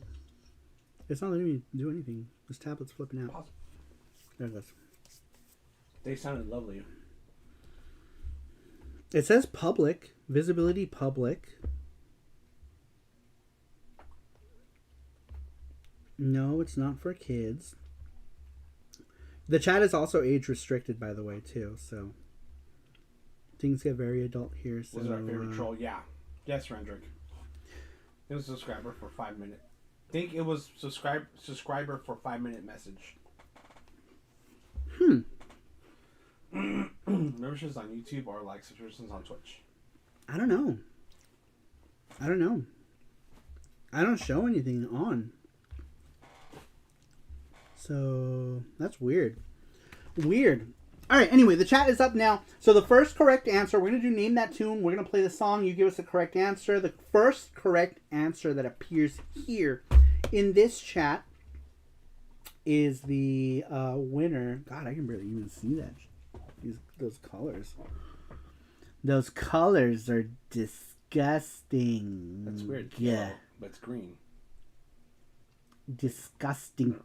It's not letting me do anything. This tablet's flipping out. Pause. There it goes. They sounded lovely. It says public. Visibility public. No, it's not for kids. The chat is also age restricted, by the way, too. So things get very adult here. So Was our favorite troll? Yeah. Yes, Rendrick. It was a subscriber for 5 minutes. I think it was subscriber for 5-minute message. Memberships on YouTube or like subscriptions on Twitch? I don't know. I don't show anything on. So that's weird. All right, anyway, the chat is up now. So the first correct answer, we're going to do Name That Tune. We're going to play the song. You give us the correct answer. The first correct answer that appears here in this chat is the winner. God, I can barely even see that. Those colors. Those colors are disgusting. That's weird. Yeah. Yellow, but it's green. Disgusting.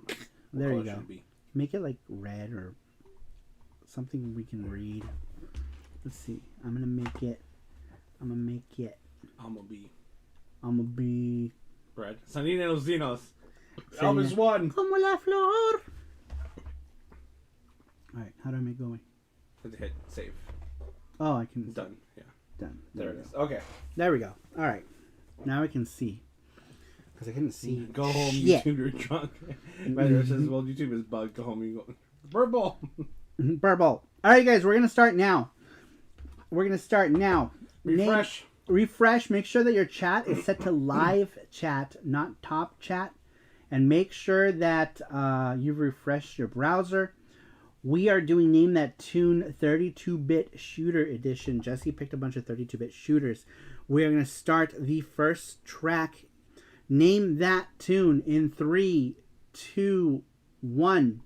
There you Color go. should it be? Make it like red or something we can read. Let's see. I'm gonna make it. I'm gonna be red. Sanina los Dinos. Elvis won. Como la flor. Alright, how do I make going? Hit save. Oh, I can. Done. Yeah. Done. There it is. Okay. There we go. Alright. Now I can see. Because I couldn't see. Go home, shit. YouTube, you're drunk. Matter says, well, YouTube is bugged. Go home, you go. Verbal. Burble. Alright, guys, we're gonna start now. Refresh. Refresh. Make sure that your chat is set to live chat, not top chat. And make sure that you've refreshed your browser. We are doing Name That Tune 32-bit shooter edition. Jesse picked a bunch of 32-bit shooters. We are going to start the first track. Name that tune in 3, 2, 1.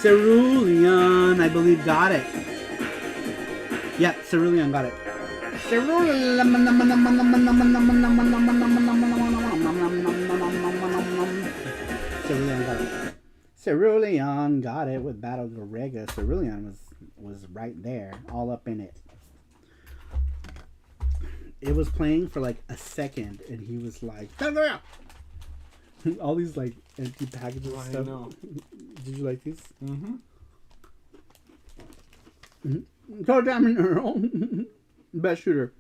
Cerulean, I believe, got it. Yeah, Cerulean got it. Cerulean got it. Cerulean got it with Battle Gorega. Cerulean was right there, all up in it. It was playing for like a second, and he was like, all these like empty packages and stuff. Know. Did you like these? Mm-hmm. Toe Jam and Earl. Best shooter.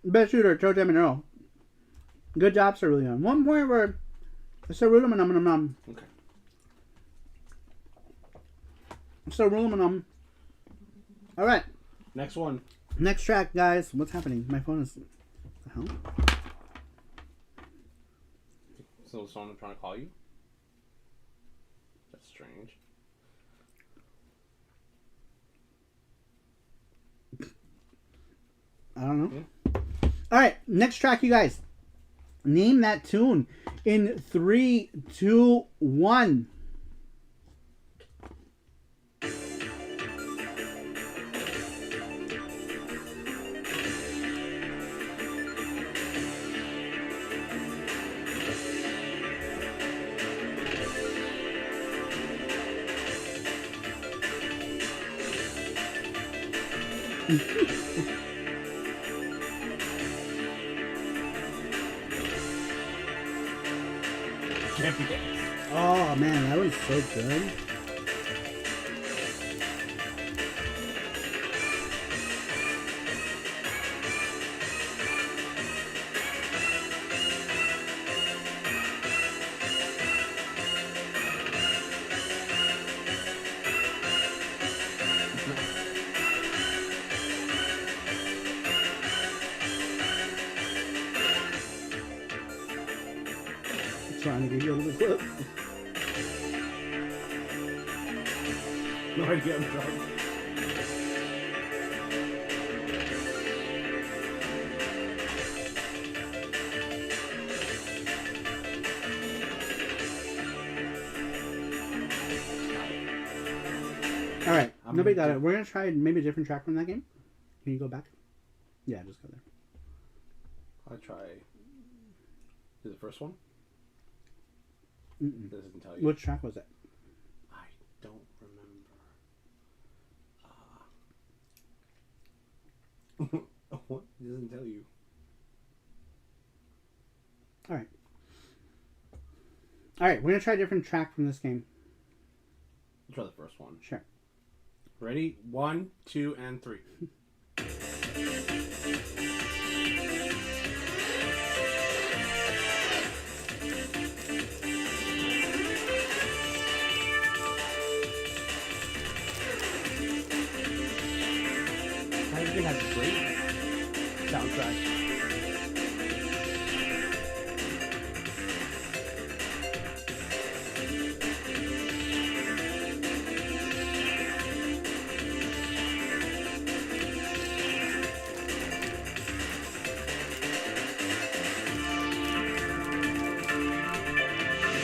Best shooter, Toe Jam and Earl. Good job, Cerulean. 1 point for Cerulean. Okay. Cerulean. Alright. Next one. Next track, guys. What's happening? My phone is... What the hell? So someone trying to call you? That's strange. I don't know. Yeah. Alright, next track, you guys. Name that tune in 3, 2, 1. Oh man, that was so good. Trying to give you a little clip. No idea, I'm drunk. All right, nobody got it. We're gonna try maybe a different track from that game. Can you go back? Yeah, just go there. I'll try. Is the first one? Mm-mm. Doesn't tell you. Which track was it? I don't remember. What? It doesn't tell you. All right. All right, we're gonna try a different track from this game. I'll try the first one. Sure. Ready? 1, 2, and 3. It has a great soundtrack.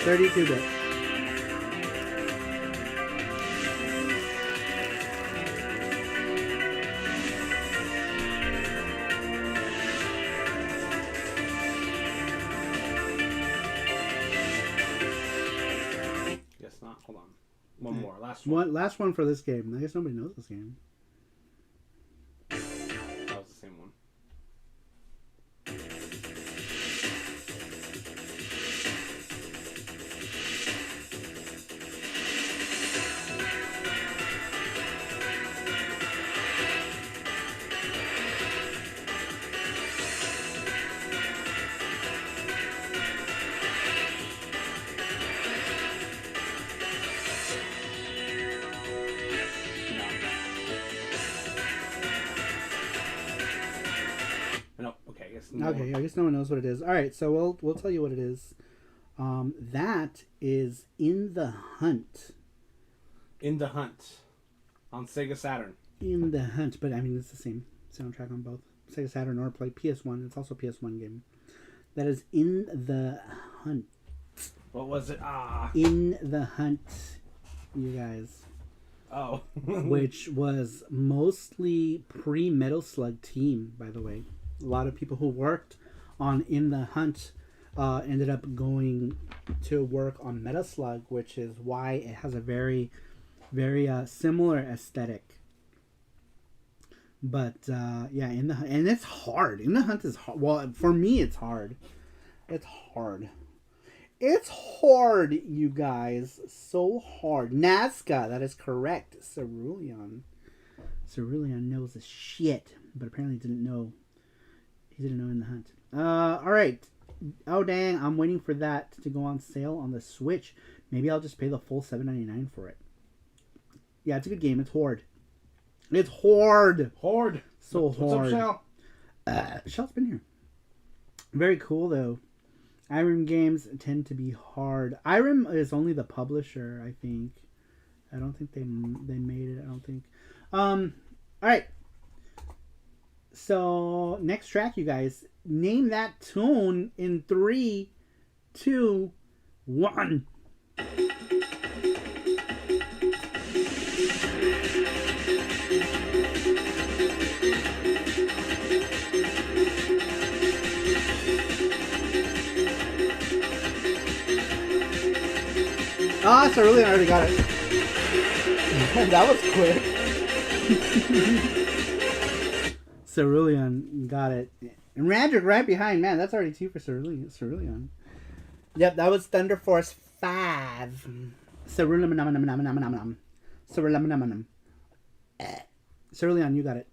$32 bit. Guess not. Hold on. One more. Last one. Last one for this game. I guess nobody knows this game. That was the same one. Okay, I guess no one knows what it is. All right, so we'll tell you what it is. That is In the Hunt. In the Hunt on Sega Saturn. In the Hunt, but I mean it's the same soundtrack on both Sega Saturn or play PS1. It's also a PS1 game. That is In the Hunt. What was it? In the Hunt, you guys. Oh. Which was mostly pre-Metal Slug Team, by the way. A lot of people who worked on In the Hunt ended up going to work on Metal Slug, which is why it has a very, very similar aesthetic. But yeah, and it's hard. In the Hunt is hard. Well, for me, it's hard. It's hard. It's hard, you guys. So hard. Nazca, that is correct. Cerulean. Cerulean knows his shit, but apparently didn't know. He didn't know In the Hunt. All right. Oh dang! I'm waiting for that to go on sale on the Switch. Maybe I'll just pay the full $7.99 for it. Yeah, it's a good game. It's hard. It's hard. Hard. So What's hard. up, Shell? Shell's been here. Very cool though. Irem games tend to be hard. Irem is only the publisher, I think. I don't think they made it. I don't think. All right. So next track, you guys, name that tune in 3, 2, 1. Ah, Cerulean already got it. That was quick. Cerulean got it. And Randrick right behind. Man, that's already 2 for Cerulean. Yep, that was Thunder Force 5. Cerulean. Cerulean, you got it.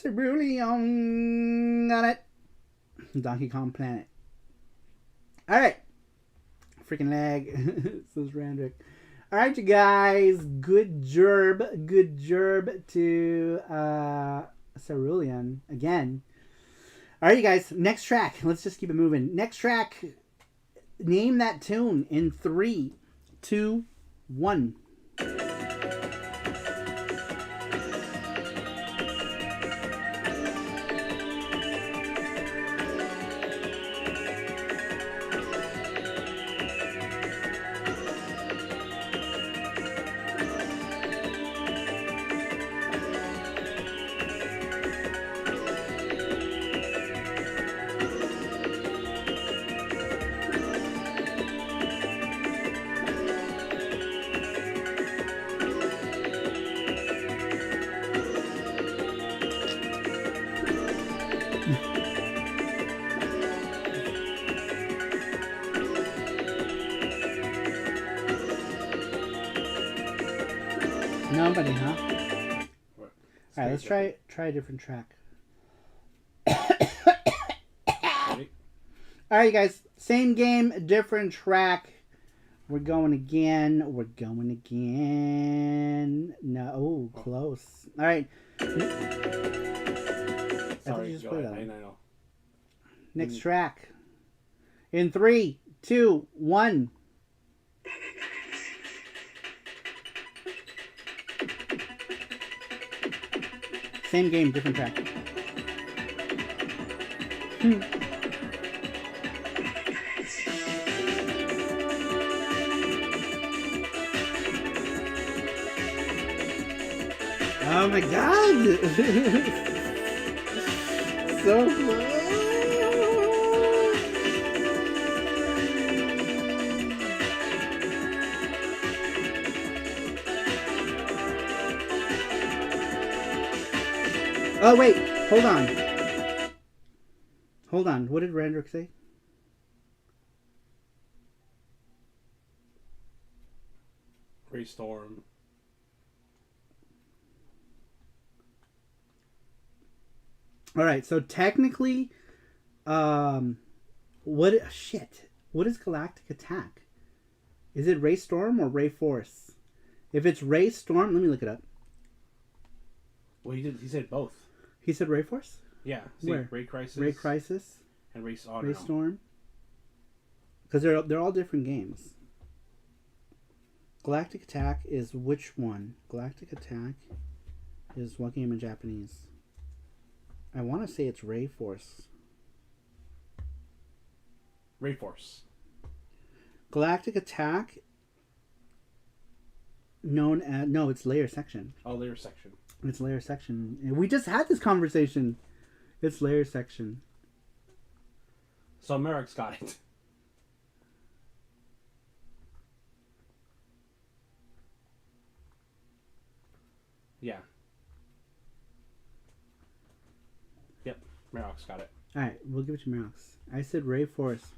Cerulean got it. Donkey Kong Planet. Alright. Freaking lag. Says Randrick. Alright, you guys. Good job. Good job to Cerulean again. Alright, you guys. Next track. Let's just keep it moving. Next track. Name that tune in 3, 2, 1. Nobody, huh? What? All right, let's try a different track. Ready? All right, you guys. Same game, different track. We're going again. No, close. All right. Sorry, just go played ahead. that. I know. Next track. In 3, 2, 1. Same game, different track. Oh my god! So close! Oh wait, hold on. Hold on, what did Randrick say? Ray Storm. Alright, so technically, what is Galactic Attack? Is it Ray Storm or Ray Force? If it's Ray Storm, let me look it up. Well, he said both. He said Ray Force? Yeah. See, Where? Ray Crisis. Ray Crisis? And Ray Ray Storm? Because they're all different games. Galactic Attack is which one? Galactic Attack is what game in Japanese? I want to say it's Ray Force. Ray Force. Galactic Attack, known as... No, it's Layer Section. Oh, Layer Section. It's Layer Section. And we just had this conversation. It's Layer Section. So Merrick's got it. Yeah. Yep, Merrick's got it. Alright, we'll give it to Merox. I said Ray Force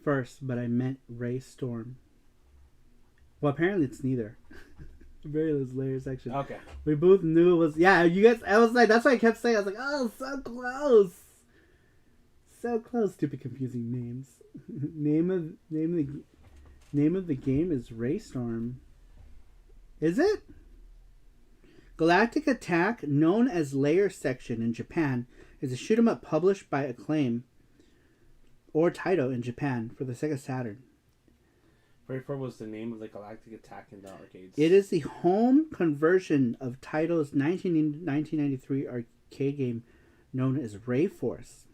first, but I meant Ray Storm. Well, apparently it's neither. Apparently it's Layer Section. Okay. We both knew it was... Yeah, you guys... I was like... That's why I kept saying... I was like, oh, so close. So close. Stupid confusing names. Name of the game is Ray Storm. Is it? Galactic Attack, known as Layer Section in Japan, is a shoot 'em up published by Acclaim or Taito in Japan for the Sega Saturn. Ray Force was the name of the Galactic Attack in the arcades. It is the home conversion of Taito's 1993 arcade game known as Ray Force.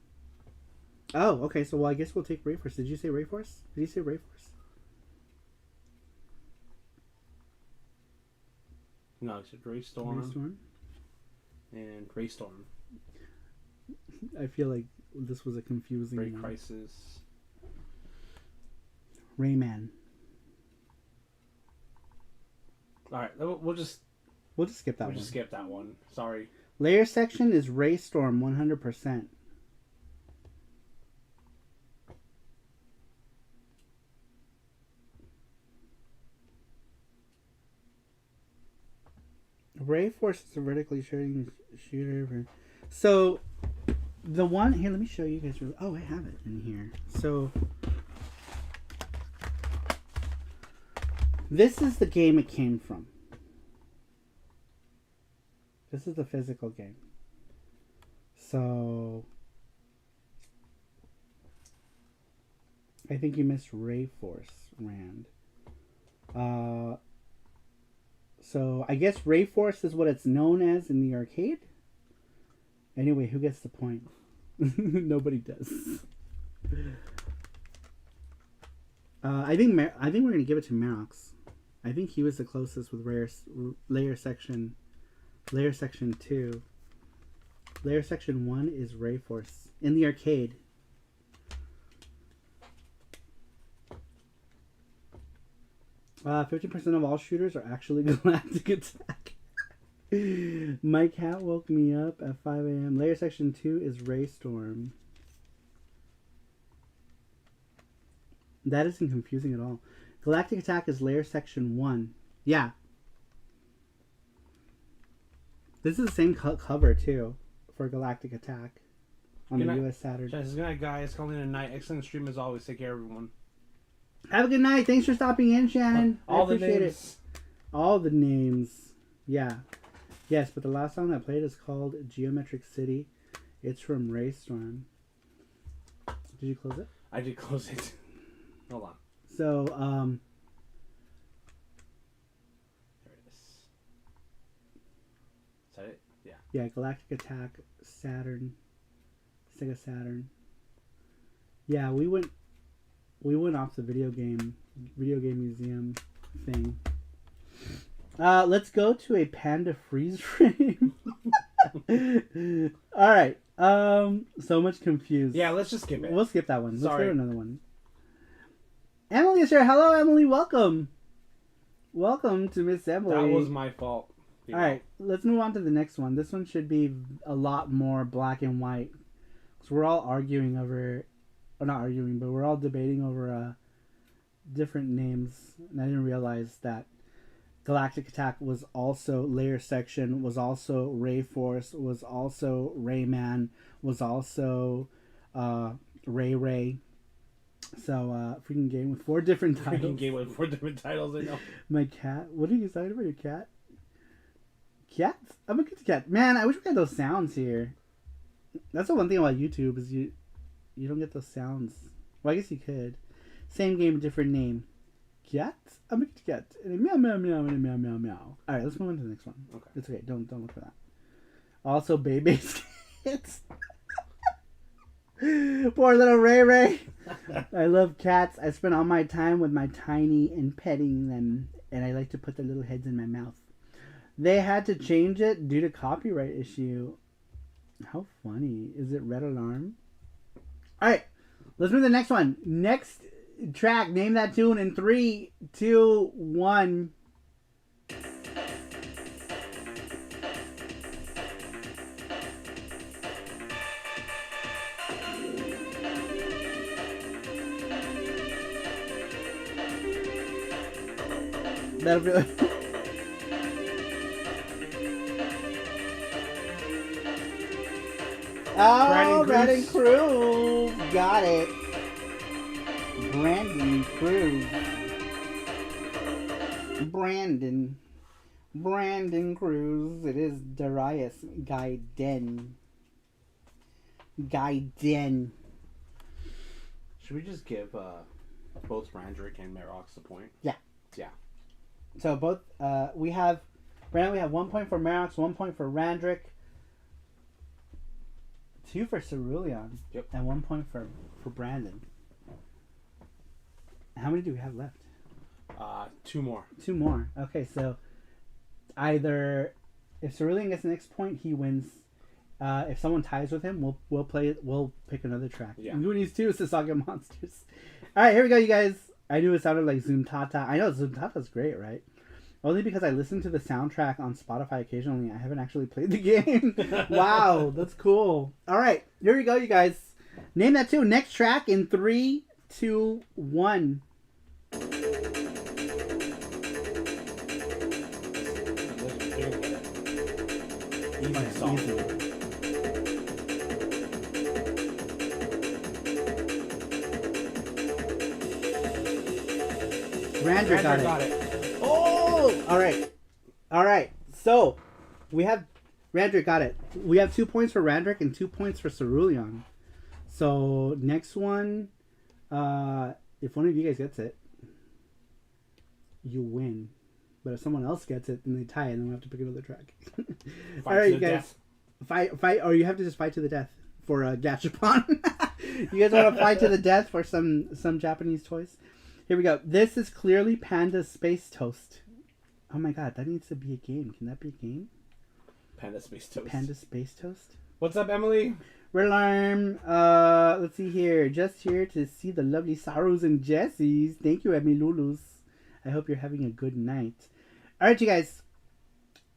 Oh, okay. So, well, I guess we'll take Ray Force. Did you say Ray Force? Did you say Ray Force? No, it's Ray Storm. Ray Storm? And Ray Storm. I feel like this was a confusing Ray one. Crisis. Rayman. Alright, we'll just skip that one. We'll just skip that one. Sorry. Layer Section is Ray Storm 100%. Ray Force is a vertically shooting shooter. So, the one... Here, let me show you guys. Oh, I have it in here. So, this is the game it came from. This is the physical game. So, I think you missed Ray Force, Rand. So I guess Ray Force is what it's known as in the arcade. Anyway, who gets the point? Nobody does. I think we're gonna give it to Merox. I think he was the closest with layer section 2. Layer section 1 is Ray Force in the arcade. Uh, 50% of all shooters are actually Galactic Attack. My cat woke me up at 5 a.m. Layer section 2 is Ray Storm. That isn't confusing at all. Galactic Attack is layer section 1. Yeah. This is the same cover, too, for Galactic Attack on the US Saturn. Good night, guys. Calling it a night. Excellent stream as always. Take care, everyone. Have a good night. Thanks for stopping in, Shannon. I appreciate it. All the names. Yeah. Yes, but the last song I played is called Geometric City. It's from Ray Storm. Did you close it? I did close it. Hold on. So, there it is. Is that it? Yeah. Yeah, Galactic Attack, Saturn, Sega Saturn. Yeah, we went off the video game museum thing. Let's go to a panda freeze frame. All right. So much confused. Yeah, let's just skip it. We'll skip that one. Sorry. Let's go to another one. Emily is here. Hello, Emily. Welcome. Welcome to Miss Emily. That was my fault. All right, let's move on to the next one. This one should be a lot more black and white. Because we're all arguing over... Or not arguing, but we're all debating over different names. And I didn't realize that Galactic Attack was also Layer Section, was also Ray Force, was also Rayman, was also Ray. So, freaking game with 4 different titles. Freaking game with 4 different titles, I know. My cat? What are you excited about your cat? Cats? I'm a good cat. Man, I wish we had those sounds here. That's the one thing about YouTube is you don't get those sounds. Well, I guess you could. Same game, different name. Cat? I'm a good cat. And a meow, meow, meow, and a meow, meow, meow. Alright, let's move on to the next one. Okay. It's okay. Don't look for that. Also, Baby's Kids. Poor little Ray. I love cats. I spend all my time with my tiny and petting them, and I like to put their little heads in my mouth. They had to change it due to copyright issue. How funny. Is it Red Alarm? Alright, let's move to the next one. Next track, name that tune in 3, 2, 1. Battlefield. Oh, Brandon Cruz. Got it. Brandon Cruz. Brandon Cruz. It is Darius Gaiden. Should we just give both Randrick and Merox the point? Yeah. Yeah. So both, we have 1 point for Merox, 1 point for Randrick, 2 for Cerulean, yep, and 1 point for Brandon. How many do we have left? 2 more. 2 more. Okay, so either if Cerulean gets the next point, he wins. If someone ties with him, we'll pick another track. Yeah. Goonies 2, Sasage Monsters. All right, here we go, you guys. I knew it sounded like Zoom Tata. I know Zoom Tata's great, right? Only because I listen to the soundtrack on Spotify occasionally. I haven't actually played the game. Wow, that's cool. All right, here we go, you guys. Name that tune. Next track in 3, 2, 1. Easy song. Easy. Randrick got it. Oh! All right. So, we have... Randrick got it. We have 2 points for Randrick and 2 points for Cerulean. So, next one... if one of you guys gets it... you win. But if someone else gets it, then they tie, and then we have to pick another track. Fight All right, to you the guys. death. Fight, or you have to just fight to the death for Gachapon. You guys want to fight to the death for some Japanese toys? Here we go. This is clearly Panda Space Toast. Oh my god, that needs to be a game. Can that be a game? Panda Space Toast. Panda Space Toast? What's up, Emily? Red alarm. Let's see here. Just here to see the lovely Sarus and Jessies. Thank you, Emmy Lulus. I hope you're having a good night. All right, you guys.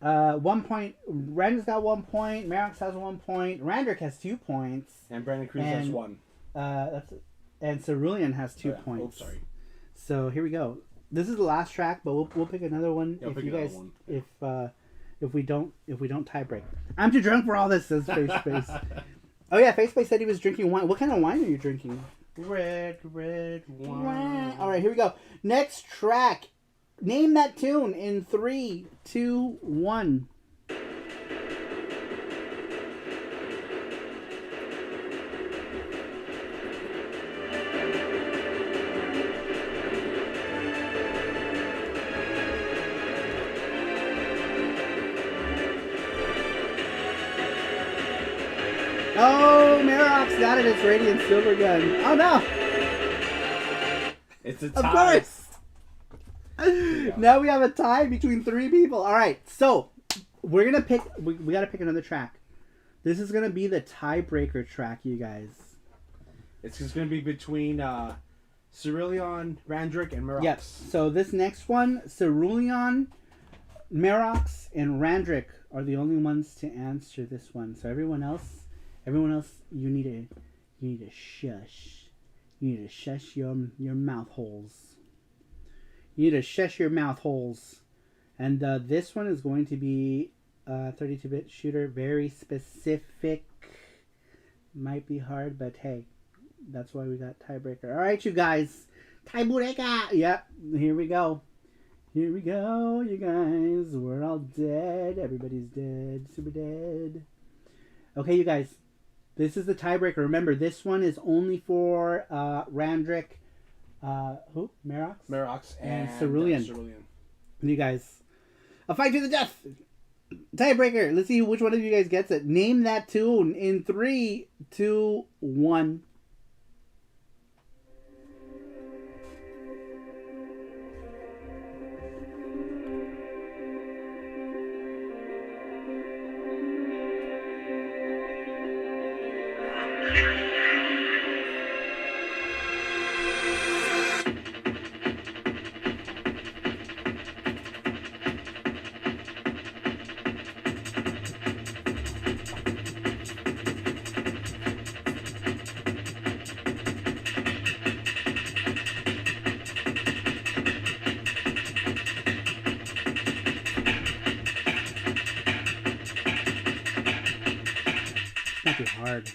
1 point. Randall's got 1 point. Marox has 1 point. Randrick has 2 points. And Brandon Cruz has 1. And Cerulean has 2 points. Oh, sorry. So here we go. This is the last track, but we'll pick another one Yeah, if you guys if we don't tie break. I'm too drunk for all this, says Face Space. Oh yeah, Face Space said he was drinking wine. What kind of wine are you drinking? Red wine. All right, here we go. Next track. Name that tune in 3, 2, 1. Oh, Marox got it. It's Radiant Silver Gun. Oh no! It's a tie. Of course. Now we have a tie between 3 people. All right, so we're gonna pick. We gotta pick another track. This is gonna be the tiebreaker track, you guys. It's just gonna be between Cerulean, Randrick, and Marox. Yep. So this next one, Cerulean, Marox, and Randrick are the only ones to answer this one. So everyone else, you need to shush. You need to shush your mouth holes. You need to shush your mouth holes. And this one is going to be 32-bit shooter, very specific. Might be hard, but hey, that's why we got tiebreaker. All right, you guys, tiebreaker. Yep, here we go. Here we go, you guys. We're all dead. Everybody's dead. Super dead. Okay, you guys. This is the tiebreaker. Remember, this one is only for Randrick, who? Marox? Marox and Cerulean. Cerulean. You guys. A fight to the death. Tiebreaker. Let's see which one of you guys gets it. Name that tune in 3, 2, 1. Might be hard.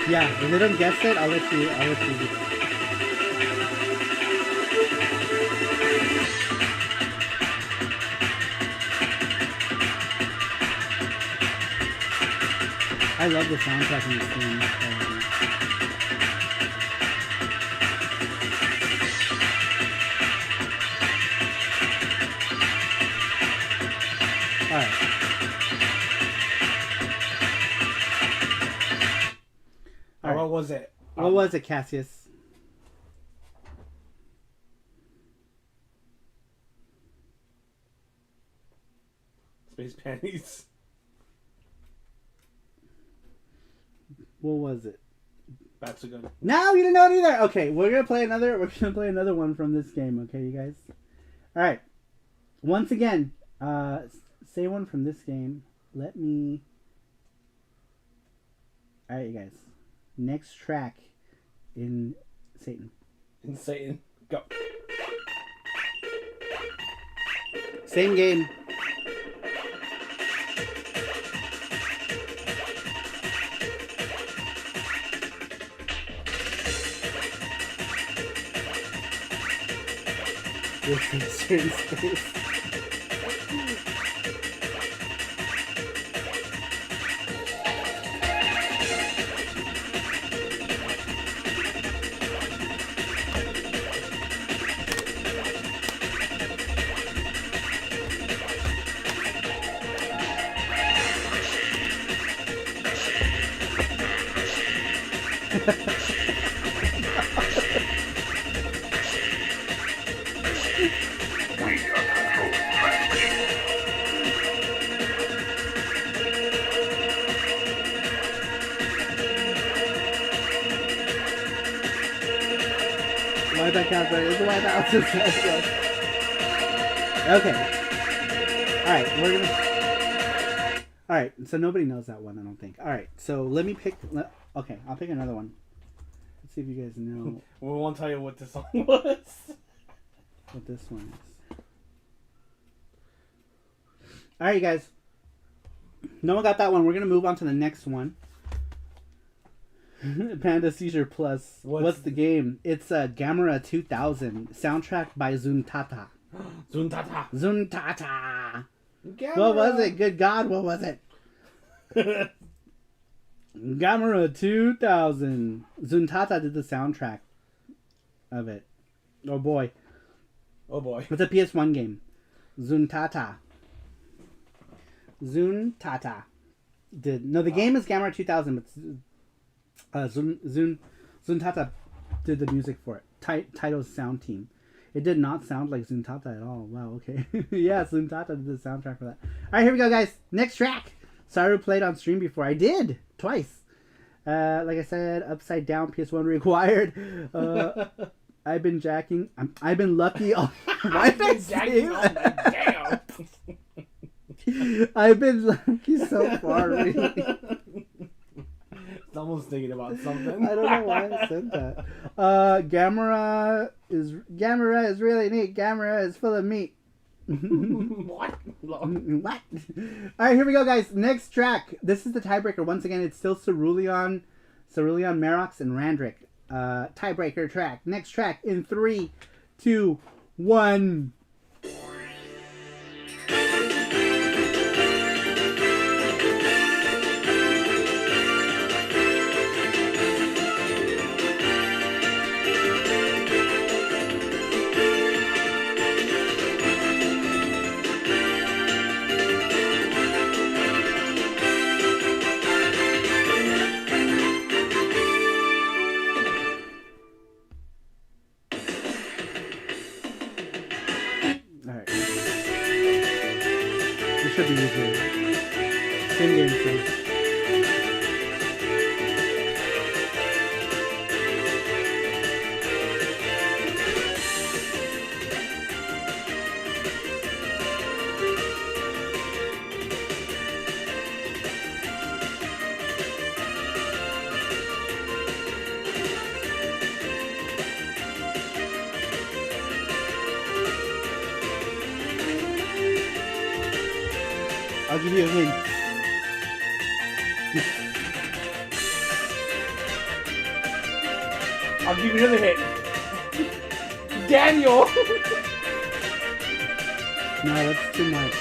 Yeah, if they don't guess it, I'll let you. I love the soundtrack in this game. Alright. What was it? What was it, Cassius? Space Panties. What was it? That's a good. No, you didn't know it either. Okay, we're gonna play another. We're gonna play another one from this game. Okay, you guys. All right. Once again, say one from this game. Let me. All right, you guys. Next track in Satan. In Satan. Go. Same game. This is certain space. Why that count right? It's a White House. Okay. Alright, we're gonna. Alright, so nobody knows that one, I don't think. Alright, so let me pick. Okay, I'll pick another one. Let's see if you guys know. We won't tell you what this song was. What this one is. Alright, you guys. No one got that one. We're gonna move on to the next one. Panda Seizure Plus. What's the game? It's Gamera 2000 soundtrack by Zuntata. Zuntata. Gamera. What was it? Good God, what was it? Gamera 2000. Zuntata did the soundtrack of it. Oh boy. Oh boy. It's a PS1 game. Zuntata did. No, the game is Gamera 2000, but Zuntata did the music for it. Taito's sound team. It did not sound like Zuntata at all. Wow, okay. Yeah, Zuntata did the soundtrack for that. Alright, here we go, guys. Next track. Saru played on stream before. I did. Twice. Like I said, upside down PS1 required. I've been jacking. I've been lucky. Why did I say that? Damn. I've been lucky so far, really. Someone's thinking about something. I don't know why I said that. Gamera is really neat. Gamera is full of meat. What? What? Alright, here we go, guys. Next track. This is the tiebreaker. Once again, it's still Cerulean, Merox, and Randrick. Tiebreaker track. Next track in 3, 2, 1. Should be easier. Same game, so. I'll give you a hint. I'll give you another hint. Daniel! No, that's too much.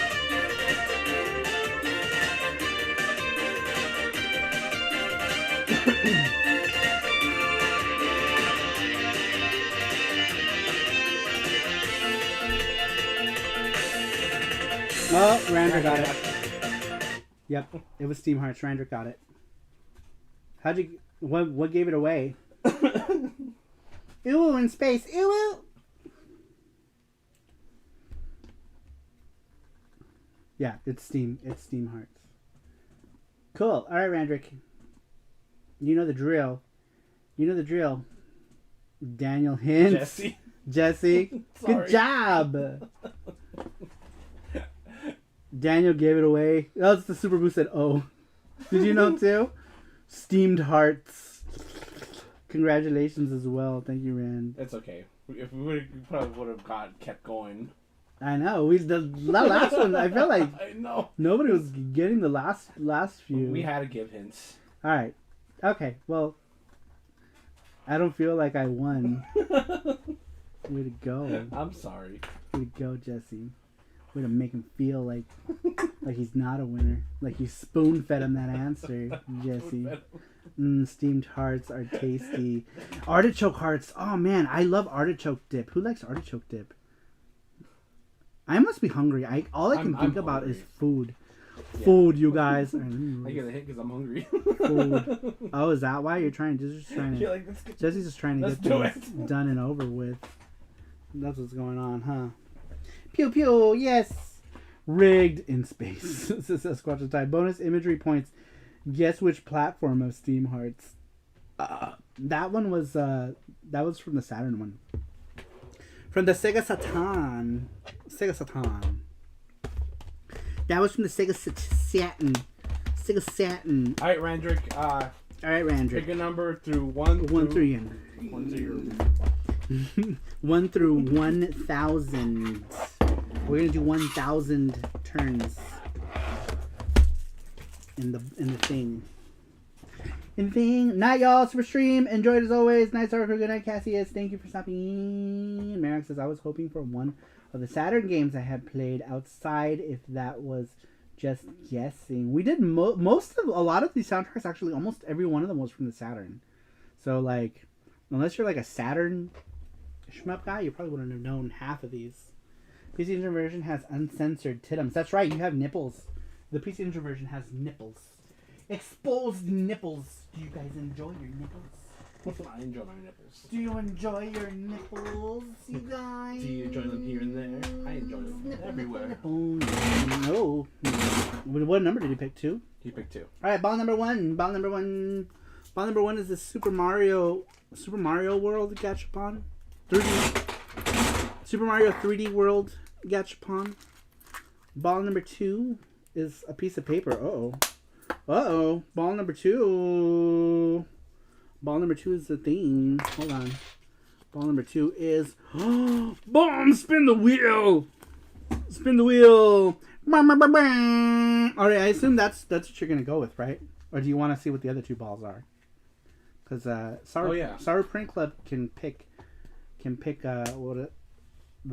Oh, Rander got it. Yep, it was Steam Hearts. Rander got it. How'd you... What gave it away? Ew, in space. Ew. Yeah, it's Steam Hearts. Cool. All right, Randrick. You know the drill. Daniel Hintz. Jesse. Good job. Daniel gave it away. That's the Super Boo said, oh. Did you know too? Steamed hearts. Congratulations as well. Thank you, Rand. It's okay. If we probably would have kept going. I know. The last one, I felt like I know. nobody was getting the last few. We had to give hints. All right. Okay. Well, I don't feel like I won. Way to go. I'm sorry. Way to go, Jesse. Way to make him feel like he's not a winner. Like you spoon-fed him that answer, Jesse. Steamed hearts are tasty. Artichoke hearts. Oh, man. I love artichoke dip. Who likes artichoke dip? I must be hungry. All I can think about is food. Yeah. Food, you guys. I get a hit because I'm hungry. Food. Oh, is that why you're trying to... Jesse's just trying to get things done and over with. That's what's going on, huh? Pew pew, yes. Rigged in space. This is Sasquatch type. Bonus imagery points. Guess which platform of Steam Hearts? That one was from the Saturn one. From the Sega Saturn. That was from the Sega Saturn. All right, Randrick. Pick a number through 1 through 1,000. We're gonna do 1,000 turns in the thing. Night, y'all. Super stream. Enjoyed as always. Night, Sarupro. Good night, Cassius. Thank you for stopping. Merrick says I was hoping for one of the Saturn games I had played outside. If that was just guessing, we did a lot of these soundtracks. Actually, almost every one of them was from the Saturn. So like, unless you're like a Saturn shmup guy, you probably wouldn't have known half of these. PC Engine version has uncensored titums. That's right, you have nipples. The PC Engine version has nipples. Exposed nipples. Do you guys enjoy your nipples? I enjoy my nipples. Do you enjoy your nipples, you guys? Do you enjoy them here and there? I enjoy them everywhere. No. What number did he pick? 2? He picked 2. Alright, ball number one. Ball number one is the Super Mario World Gachapon. 3D. Super Mario 3D World Gachapon. Ball number 2 is a piece of paper. Uh-oh. Ball number 2. Ball number 2 is the thing. Hold on. Ball number 2 is... Boom! Spin the wheel! Spin the wheel! Alright, I assume that's what you're going to go with, right? Or do you want to see what the other 2 balls are? Because Saru Print Club can pick the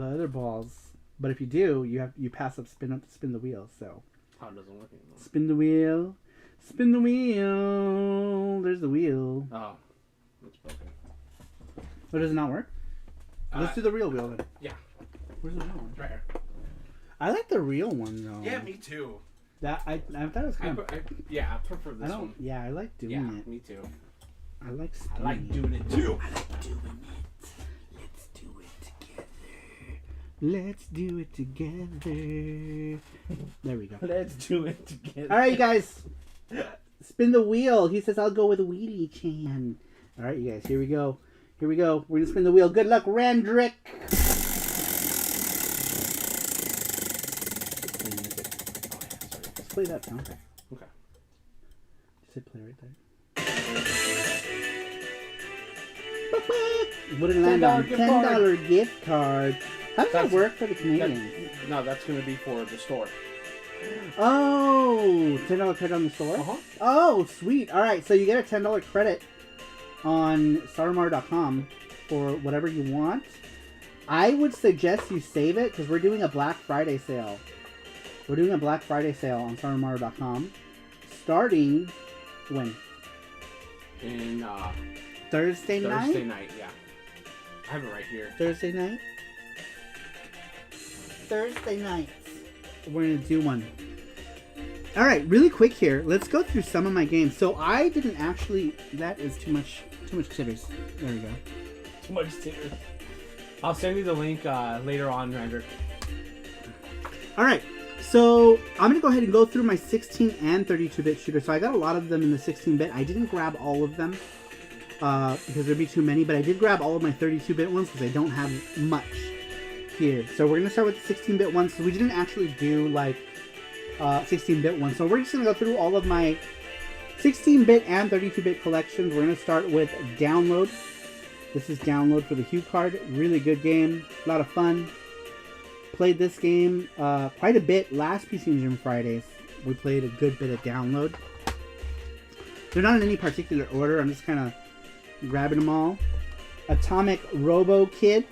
other balls. But if you do, you pass up spin the wheel. So how does it work anymore? Spin the wheel. Spin the wheel. There's the wheel. Oh, it's broken. But does it not work? Let's do the real wheel then. Yeah. Where's the real one? Right here. I like the real one though. Yeah, me too. That I thought it was kind of. I prefer this one. Yeah, I like doing it. Yeah, me too. I like doing it too. I like doing it. Let's do it together. Let's do it together. There we go. Let's do it together. All right, you guys. Spin the wheel. He says I'll go with Wheelie Chan. All right, you guys. Here we go. We're gonna spin the wheel. Good luck, Randrick. Let's play that soundtrack. Okay. Just hit play right there. What did it land on? $10 gift card. How does that work for the Canadians? No, that's going to be for the store. Oh, $10 credit on the store? Uh-huh. Oh, sweet. All right, so you get a $10 credit on sarumar.com for whatever you want. I would suggest you save it because we're doing a Black Friday sale. We're doing a Black Friday sale on sarumar.com starting when? In Thursday night? Thursday night, yeah. I have it right here. Thursday night? Thursday night. We're going to do one. Alright, really quick here. Let's go through some of my games. So I didn't actually... That is too much titters. There we go. Too much titters. I'll send you the link later on, Rander. Alright, so I'm going to go ahead and go through my 16 and 32-bit shooter. So I got a lot of them in the 16-bit. I didn't grab all of them because there'd be too many. But I did grab all of my 32-bit ones because I don't have much here. So we're going to start with the 16-bit ones. So we didn't actually do like 16-bit one. So we're just going to go through all of my 16-bit and 32-bit collections. We're going to start with Download. This is Download for the Hue card. Really good game. A lot of fun. Played this game quite a bit last PC Engine Fridays. We played a good bit of Download. They're not in any particular order. I'm just kind of grabbing them all. Atomic Robo Kid.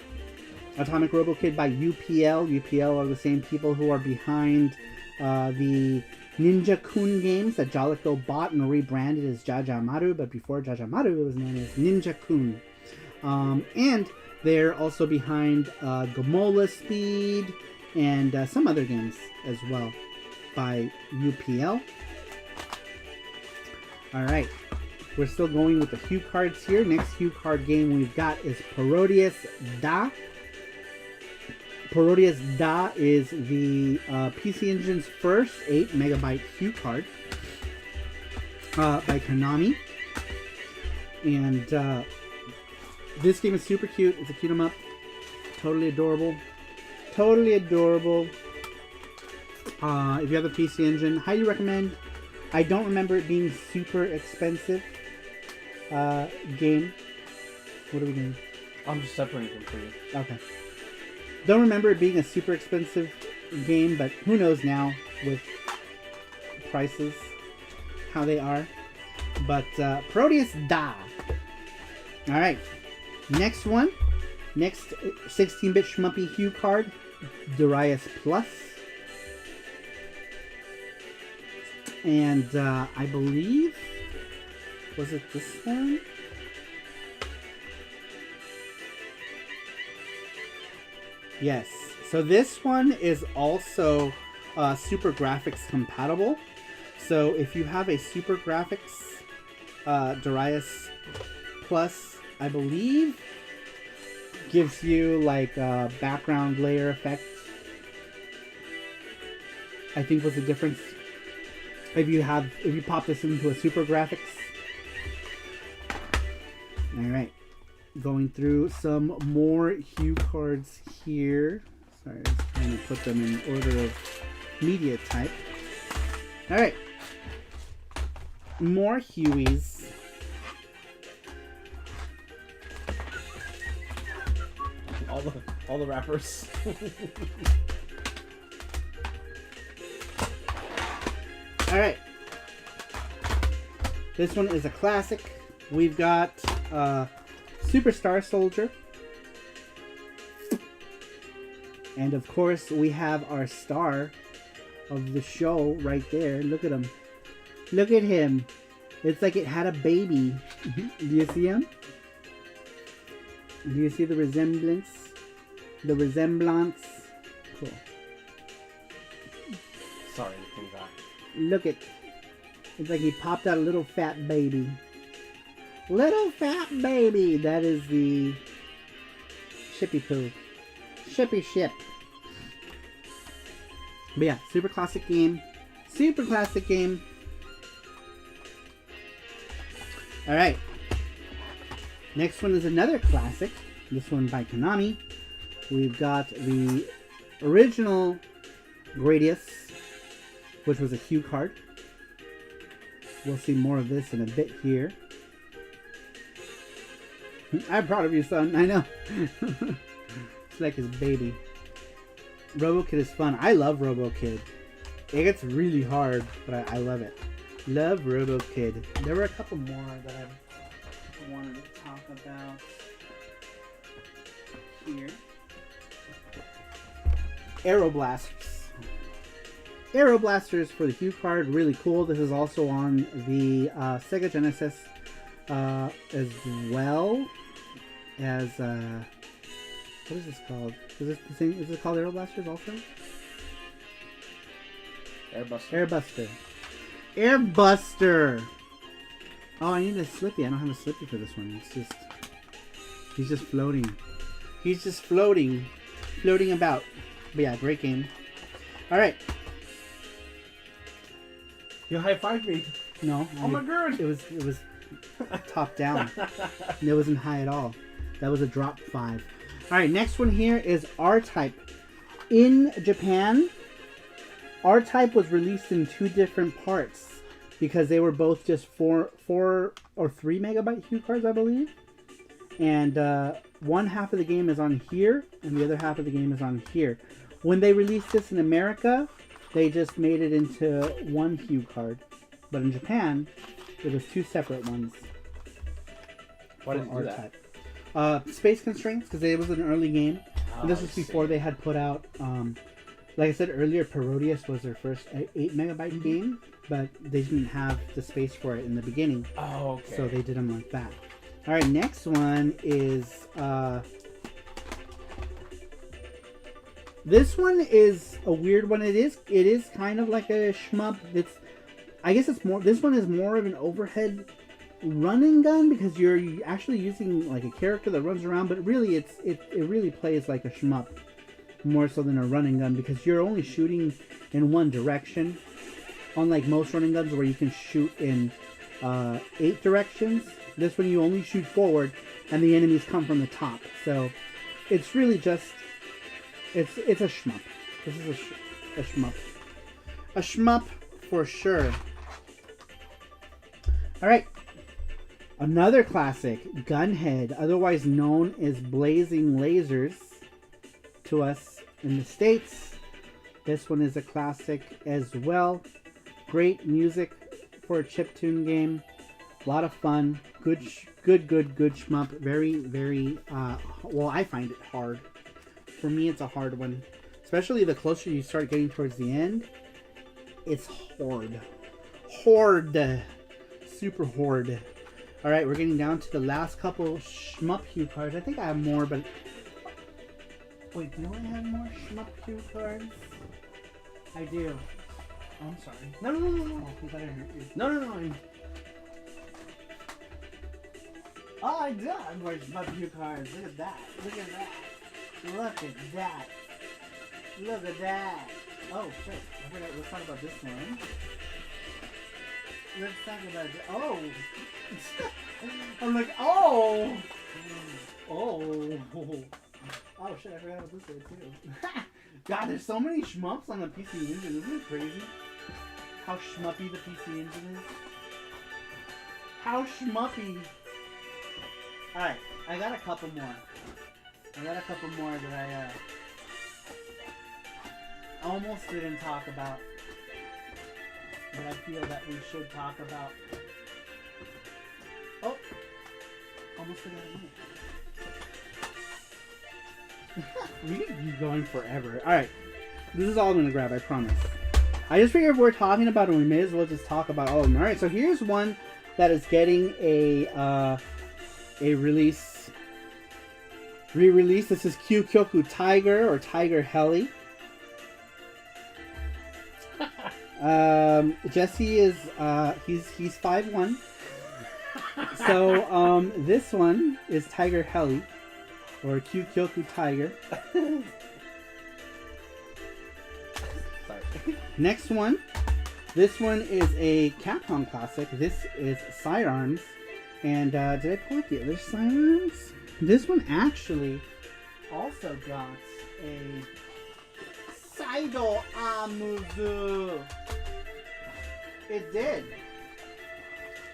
Atomic Robo Kid by UPL. UPL are the same people who are behind the Ninja Kun games that Jolico bought and rebranded as Jajamaru, but before Jajamaru it was known as Ninja Kun. And they're also behind Gomola Speed and some other games as well by UPL. Alright, we're still going with the Hue cards here. Next Hue card game we've got is Parodius Da. Parodius Da is the PC Engine's first 8MB Hue card by Konami. And this game is super cute. It's a cute 'em up. Totally adorable. Totally adorable. If you have a PC Engine, highly recommend. I don't remember it being super expensive. Game. What are we doing? I'm just separating them for you. Okay. Don't remember it being a super expensive game, but who knows now with prices, how they are. But Parodius Da. Alright. Next one. Next 16-bit Shmuppy Hue card. Darius Plus. And I believe... Was it this one? Yes. So this one is also Super Graphics compatible. So if you have a Super Graphics Darius Plus, I believe, gives you like a background layer effect. I think was the difference. If you pop this into a Super Graphics. Alright. Going through some more Hue cards here. Sorry, I was trying to put them in order of media type. Alright. More Hueys. All the rappers. Alright. This one is a classic. We've got Superstar Soldier. And of course, we have our star of the show right there. Look at him. Look at him. It's like it had a baby. Do you see him? Do you see the resemblance? The resemblance? Cool. Sorry, I forgot. Look at... It's like he popped out a little fat baby. Little fat baby! That is the... Shippy poo. Shippy ship. But yeah, super classic game. Super classic game. Alright. Next one is another classic. This one by Konami. We've got the original Gradius, which was a Hue card. We'll see more of this in a bit here. I'm proud of you, son. I know. It's like his baby. RoboKid is fun. I love RoboKid. It gets really hard, but I love it. Love RoboKid. There were a couple more that I wanted to talk about here. Aeroblasters. Aeroblasters for the Hue card, really cool. This is also on the Sega Genesis as well as what is this called? Is this the same? Is it called Aeroblasters also? Airbuster. Airbuster. Oh, I need a Slippy. I don't have a Slippy for this one. He's just floating. He's just floating about. But yeah, great game. All right. You high-fived me. No. Oh my god. It was top down. It wasn't high at all. That was a drop 5. All right, next one here is R-Type. In Japan, R-Type was released in 2 different parts because they were both just 4 or 3 megabyte hue cards, I believe. And one half of the game is on here, and the other half of the game is on here. When they released this in America, they just made it into 1 hue card. But in Japan, it was 2 separate ones. Why did you do that? Space constraints, because it was an early game. And this was before they had put out, like I said earlier, Parodius was their first 8 megabyte game, but they didn't have the space for it in the beginning. Oh, okay. So they did them like that. All right, next one is this one is a weird one. It is kind of like a shmup. I guess it's more. This one is more of an overhead running gun because you're actually using like a character that runs around, but really it really plays like a shmup more so than a running gun because you're only shooting in one direction. Unlike most running guns where you can shoot in 8 directions, this one you only shoot forward and the enemies come from the top. So it's really just it's a shmup. This is a shmup. A shmup for sure. Alright. Another classic, Gunhead, otherwise known as Blazing Lasers to us in the States. This one is a classic as well. Great music for a chiptune game. A lot of fun. Good shmup. Very, very, well, I find it hard. For me, it's a hard one. Especially the closer you start getting towards the end. It's hard. Hard. Super hard. Alright, we're getting down to the last couple shmup hue cards. I think I have more, but... Wait, do I have more shmup hue cards? I do. Oh, I'm sorry. No. Oh, I thought I heard you. No. Oh, I do have more shmup hue cards. Look at that. Look at that. Look at that. Look at that. Oh, shit. I forgot. Let's talk about this one. Let's talk about it. Oh! I'm like, oh! Oh! Oh shit, I forgot about this one too. God, there's so many shmups on the PC Engine. Isn't it crazy? How shmuppy the PC Engine is? How shmuppy! Alright, I got a couple more. That I almost didn't talk about. But I feel that we should talk about. Oh! Almost forgot it. We could be going forever. Alright. This is all I'm going to grab, I promise. I just figured if we're talking about it, we may as well just talk about all of them. Alright, so here's one that is getting a release. Re-release. This is Kyoku Tiger or Tiger Heli. Jesse is he's 5'1". So this one is Tiger Heli or Kyoku Tiger. Sorry. Next one. This one is a Capcom classic. This is Sidearms. And did I pull up the other Sidearms? This one actually also got a Saido Amuzu. It did.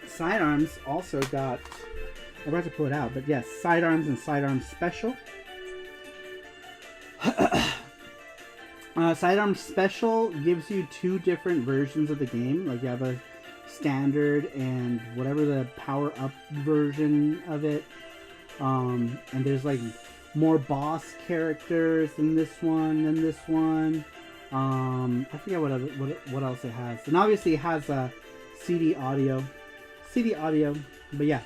Sidearms also got... I'm about to pull it out, but yes, Sidearms and Sidearms Special. Sidearms Special gives you 2 different versions of the game. Like you have a standard and whatever the power-up version of it. And there's like more boss characters in this one than this one. I forget what else it has. And obviously it has a CD audio. But yeah.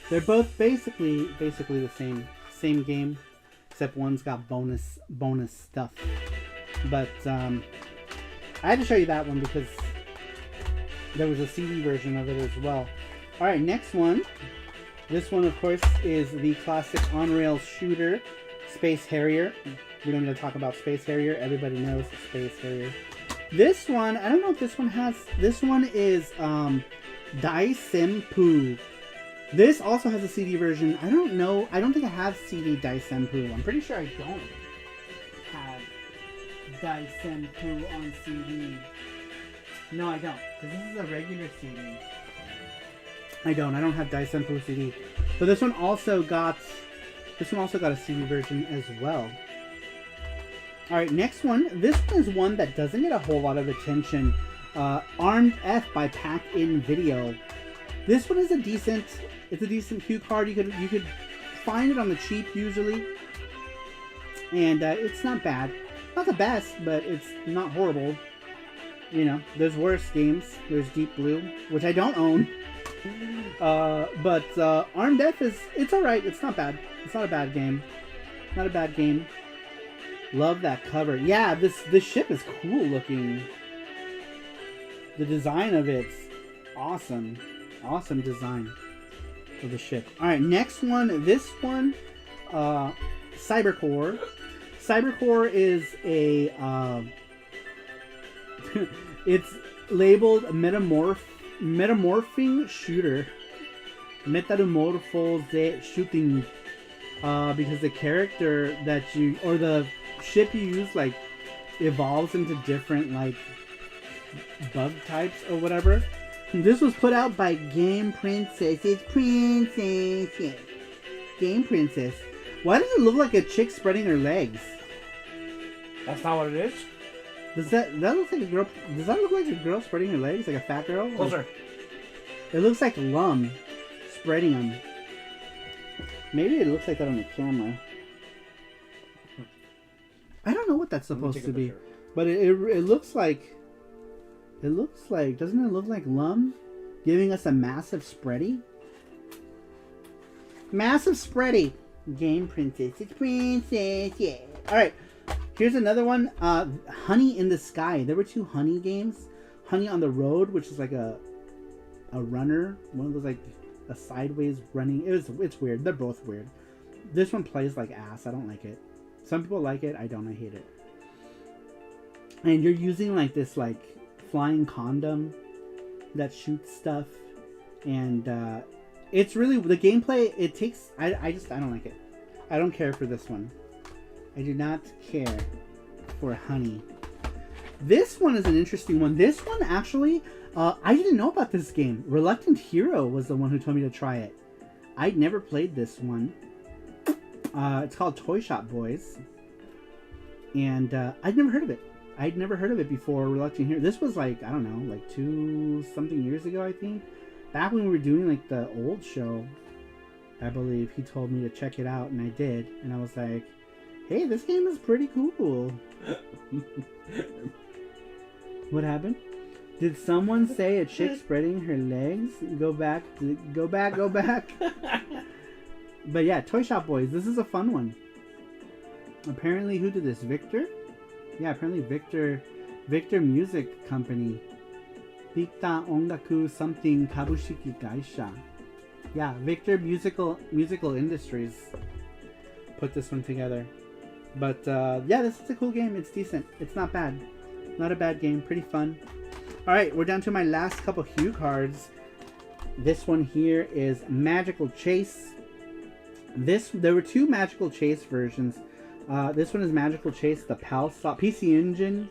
They're both basically the same game, except one's got bonus stuff. But I had to show you that one because there was a CD version of it as well. Alright, next one. This one, of course, is the classic on-rail shooter, Space Harrier. We don't need to talk about Space Harrier. Everybody knows Space Harrier. This one, I don't know if this one has... This one is Dai Senpu. This also has a CD version. I don't know. I don't think I have CD Dai Senpu. I'm pretty sure I don't have Dyson Poo on CD. No, I don't, because this is a regular CD. I don't have Dyson Poo CD. But this one also got a CD version as well. Alright, next one. This one is one that doesn't get a whole lot of attention. Armed F by Pack-In Video. This one is a decent cue card. You could find it on the cheap usually. And it's not bad. Not the best, but it's not horrible. You know, there's worse games. There's Deep Blue, which I don't own. But Armed F it's alright. It's not bad. It's not a bad game. Not a bad game. Love that cover. Yeah, this ship is cool looking. The design of it's awesome. Awesome design of the ship. Alright, next one. This one, Cybercore. Cybercore is a it's labeled metamorphing shooter. Metamorphose shooting. Because the character that you, or the ship you use, like, evolves into different, like, bug types or whatever. This was put out by Game Princess. It's Princess. Yeah. Game Princess. Why does it look like a chick spreading her legs? That's not what it is? Does that look like a girl? Does that look like a girl spreading her legs? Like a fat girl? Closer. It looks like Lum spreading them. Maybe it looks like that on the camera. I don't know what that's supposed to be. But it looks like... It looks like... Doesn't it look like Lum giving us a massive spready? Massive spready. Game Princess. It's Princess. Yeah. Alright. Here's another one. Honey in the Sky. There were two Honey games. Honey on the Road, which is like a runner. One of those like... a sideways running. It's weird. They're both weird. This one plays like ass. I don't like it. Some people like it. I don't. I hate it. And you're using like this like flying condom that shoots stuff, and it's really the gameplay. It takes. I don't like it. I don't care for this one. I do not care for Honey. This one is an interesting one. This one actually. I didn't know about this game. Reluctant Hero was the one who told me to try it. I'd never played this one. It's called Toy Shop Boys. And I'd never heard of it. I'd never heard of it before Reluctant Hero. This was like, I don't know, like 2-something years ago, I think. Back when we were doing like the old show, I believe, he told me to check it out, and I did. And I was like, hey, this game is pretty cool. What happened? Did someone say a chick spreading her legs? Go back. But yeah, Toy Shop Boys. This is a fun one. Apparently, who did this? Victor? Yeah, apparently Victor Music Company. Victor Ongaku something Kabushiki Gaisha. Yeah, Victor Musical Industries put this one together. But yeah, this is a cool game. It's decent. It's not bad. Not a bad game. Pretty fun. Alright, we're down to my last couple Hue cards. This one here is Magical Chase. There were two Magical Chase versions. This one is Magical Chase, the PC Engine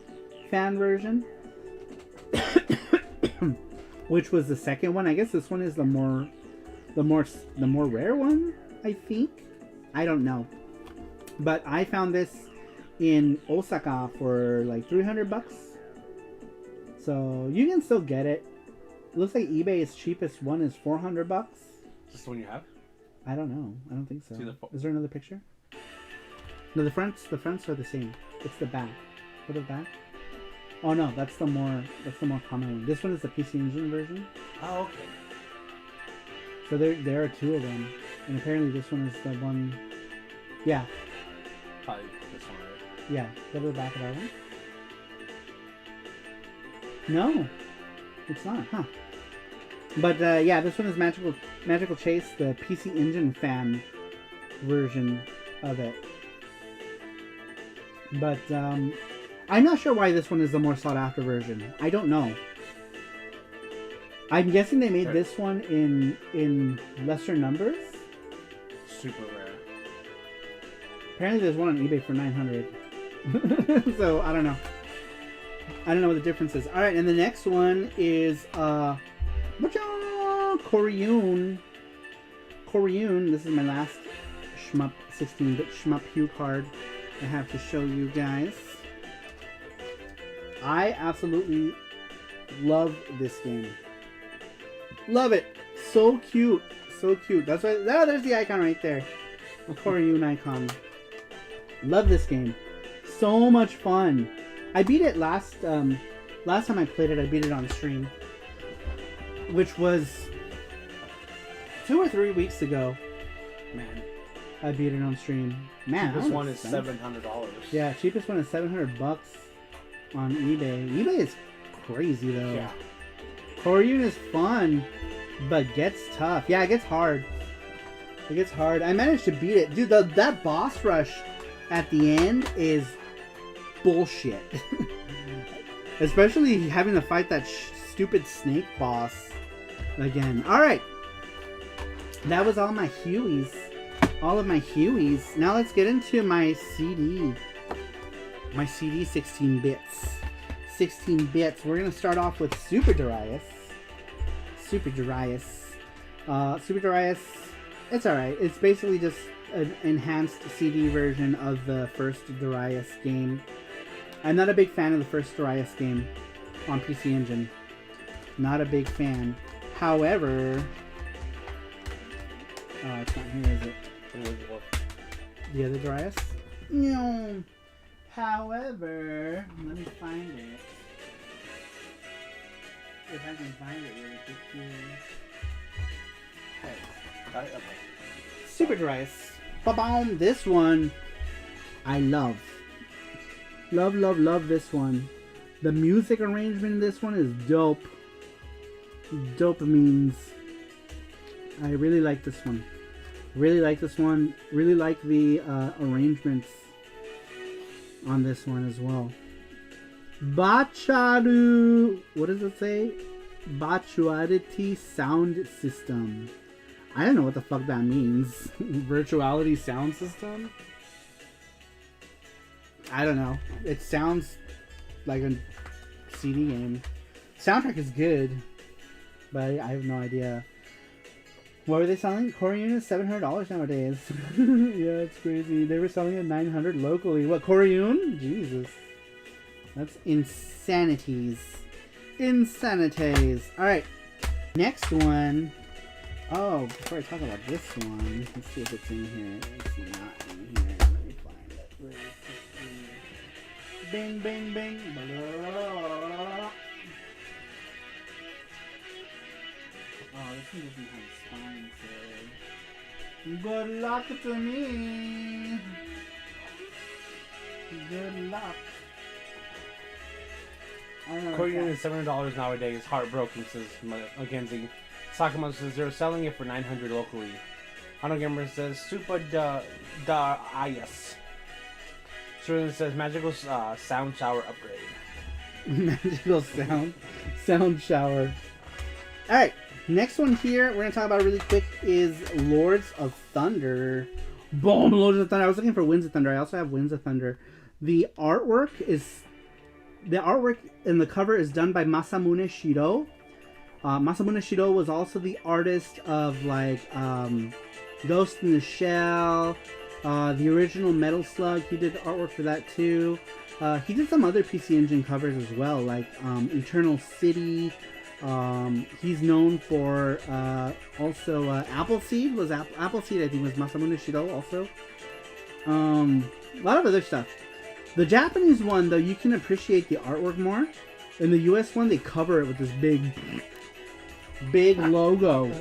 fan version. Which was the second one. I guess this one is the more rare one, I think. I don't know. But I found this in Osaka for like $300. So you can still get it. It looks like eBay's cheapest one is $400. Is this the one you have? I don't know. I don't think so. Is there another picture? No, the fronts are the same. It's the back. For the back. Oh no, that's the more common one. This one is the PC Engine version. Oh, okay. So there are two of them, and apparently this one is the one. Yeah. Probably this one, right? Yeah. Go to the back of that one. No, it's not, huh? But yeah, this one is Magical Chase, the PC Engine fan version of it. But I'm not sure why this one is the more sought after version. I don't know. I'm guessing they made this one in lesser numbers. Super rare. Apparently, there's one on eBay for $900. So I don't know. I don't know what the difference is. All right, and the next one is Koryun. Koryun. This is my last Shmup 16-bit Shmup Hue card I have to show you guys. I absolutely love this game. Love it. So cute. So cute. That's why. Oh, there's the icon right there. A Koryun icon. Love this game. So much fun. I beat it last time I played it. I beat it on stream, which was 2 or 3 weeks ago. Man, I beat it on stream. Man, this one is $700. Yeah, cheapest one is $700 on eBay. eBay is crazy though. Yeah. Koryun is fun, but gets tough. Yeah, it gets hard. It gets hard. I managed to beat it, dude. That boss rush at the end is bullshit. Especially having to fight that stupid snake boss again. Alright. That was all my Hueys. All of my Hueys. Now let's get into my CD. My CD 16 bits. 16 bits. We're going to start off with Super Darius. Super Darius. Super Darius, it's alright. It's basically just an enhanced CD version of the first Darius game. I'm not a big fan of the first Darius game on PC Engine. Not a big fan. However... Oh, it's not here, is it? The other Darius? No. However... Let me find it. If I can find it really quickly. Okay. Super Darius. Ba-boom! This one, I love. Love, love, love this one. The music arrangement in this one is dope. Dopamines. I really like this one. Really like this one. Really like the arrangements on this one as well. Bacharu. What does it say? Bachuarity sound system. I don't know what the fuck that means. Virtuality sound system? I don't know. It sounds like a CD game. Soundtrack is good, but I have no idea. What were they selling? Koryun is $700 nowadays. Yeah, it's crazy. They were selling it $900 locally. What, Koryun? Jesus. That's insanities. Insanities. Alright. Next one. Oh, before I talk about this one, let's see if it's in here. It's not in here. Let me find it. Where is it? Bing, bing, bing. Blah. Oh, this one doesn't have spines there. Good luck to me. Good luck. Koryun is $700 nowadays. Heartbroken, says Mackenzie. Sakamoto says they're selling it for $900 locally. Hano Gamer says Super Darius. Sterling says magical sound shower upgrade. Magical sound shower. Alright, next one here we're going to talk about really quick is Lords of Thunder. Boom, Lords of Thunder. I was looking for Winds of Thunder. I also have Winds of Thunder. The artwork in the cover is done by Masamune Shido. Masamune Shido was also the artist of like Ghost in the Shell, the original Metal Slug. He did artwork for that too. He did some other PC Engine covers as well, like Eternal City. He's known for also Appleseed. Appleseed, I think, was Masamune Shido also. A lot of other stuff. The Japanese one, though, you can appreciate the artwork more. In the US one, they cover it with this big logo.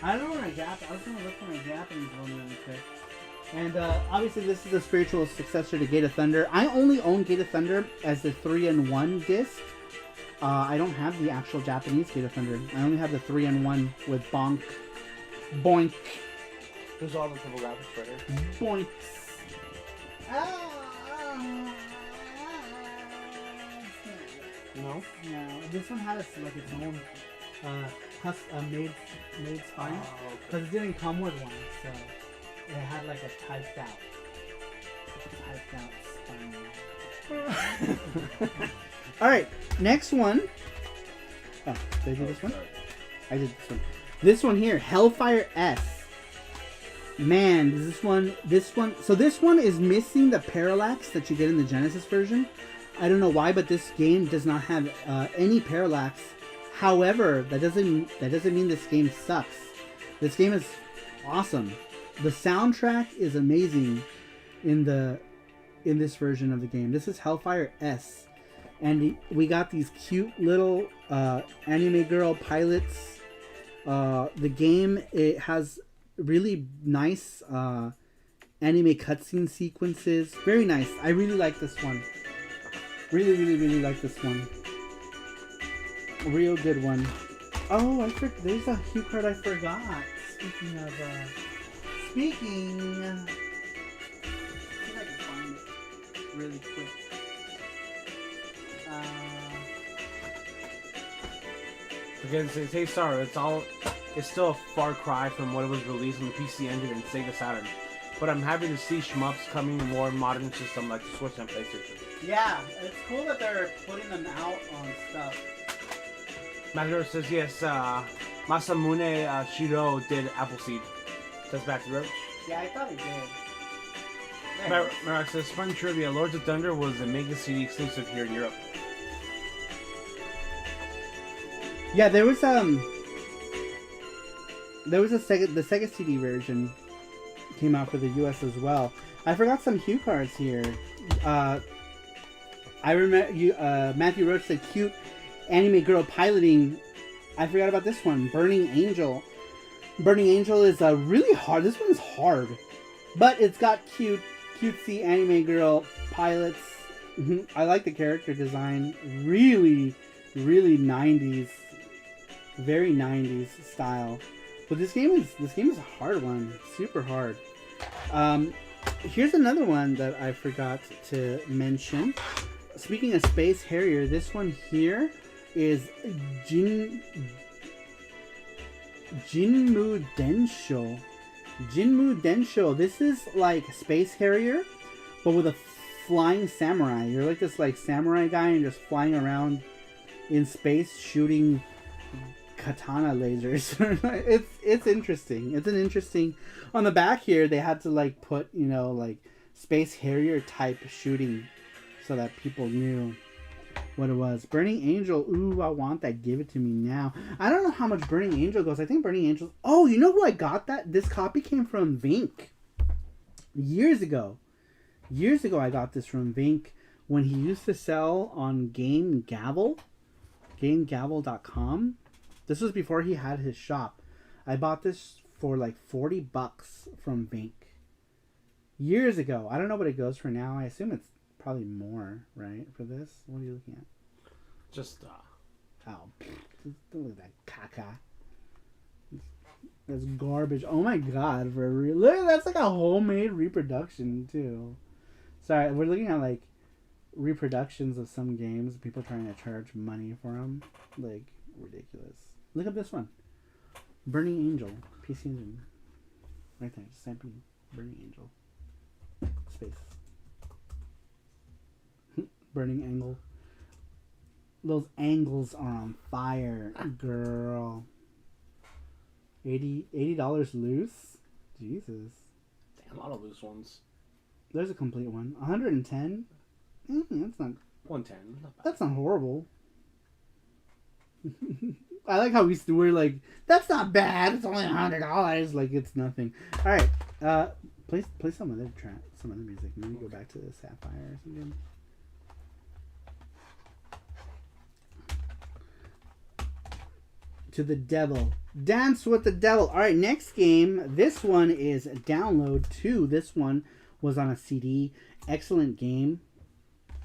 I don't know where I was going to look for my Japanese one really quick. And obviously this is a spiritual successor to Gate of Thunder. I only own Gate of Thunder as the 3-in-1 disc. I don't have the actual Japanese Gate of Thunder. I only have the 3-in-1 with bonk. Boink. There's all the triple graphics right here. Boinks. No? No. This one had like its own made spine. Because it didn't come with one, so it had like a typed out spine. All right, next one. Oh, did I do this one? Sorry. I did this one. This one here, Hellfire S. Man, does this one. So this one is missing the parallax that you get in the Genesis version. I don't know why, but this game does not have any parallax. However, that doesn't mean this game sucks. This game is awesome. The soundtrack is amazing in this version of the game. This is Hellfire S, and we got these cute little anime girl pilots. The game, it has really nice anime cutscene sequences. Very nice. I really like this one. Really like this one. A real good one. Oh, there's a hue card I forgot. Speaking. I think I can find it really quick. Because hey, sorry, it's still a far cry from what it was released on the PC Engine and Sega Saturn. But I'm happy to see shmups coming to more modern system like the Switch and PlayStation. Yeah, it's cool that they're putting them out on stuff. Matador says yes. Masamune Shiro did Appleseed. Says back to Roach. Yeah, I thought he did. Marak says fun trivia. Lords of Thunder was a Mega CD exclusive here in Europe. Yeah, there was the Sega CD version came out for the US as well. I forgot some cue cards here. I remember Matthew Roach said cute anime girl piloting. I forgot about this one, Burning Angel. Burning Angel is really hard. This one's hard, but it's got cutesy anime girl pilots. I like the character design. Really 90s, very 90s style. But this game is a hard one, super hard. Here's another one that I forgot to mention. Speaking of Space Harrier, this one here is Jinmu Densho. Jinmu Densho. This is like Space Harrier, but with a flying samurai. You're like this like samurai guy and just flying around in space shooting katana lasers. It's interesting. It's an interesting. On the back here, they had to like put like Space Harrier type shooting, so that people knew what it was. Burning Angel. Ooh, I want that. Give it to me now. I don't know how much Burning Angel goes. I think Burning Angel. Oh, you know who I got that? This copy came from Vink. Years ago, I got this from Vink when he used to sell on Game Gavel, GameGavel.com. This was before he had his shop. I bought this for like $40 from Vink. Years ago. I don't know what it goes for now. I assume it's probably more, right, for this? What are you looking at? Just, Oh, don't look at that caca. That's garbage. Oh my god, for real. Look, that's like a homemade reproduction, too. Sorry, we're looking at like reproductions of some games. People trying to charge money for them. Like, ridiculous. Look at this one. Burning Angel. PC Engine. Right there. Stamping. Burning Angel. Space. Burning Angle. Those angles are on fire, girl. $80 loose? Jesus. damn, a lot of loose ones. There's a complete one. 110? That's not... 110. Not bad. That's not horrible. I like how we're like, that's not bad. It's only $100. Like, it's nothing. All right. Play some other track, some other music. Maybe go back to the Sapphire or something. To the devil. Dance with the devil. All right, next game. This one is Download 2. This one was on a CD. Excellent game.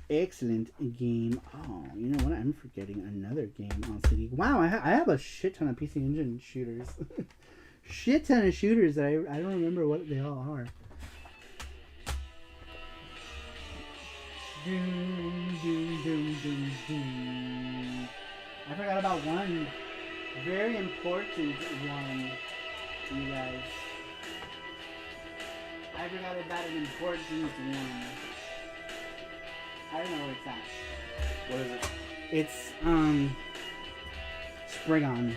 Excellent game. Oh, you know what? I'm forgetting another game on CD. Wow, I have a shit ton of PC Engine shooters. Shit ton of shooters that I don't remember what they all are. I forgot about one very important one, you guys. I forgot about an important one. I don't know where it's at. What is it? It's Spriggon.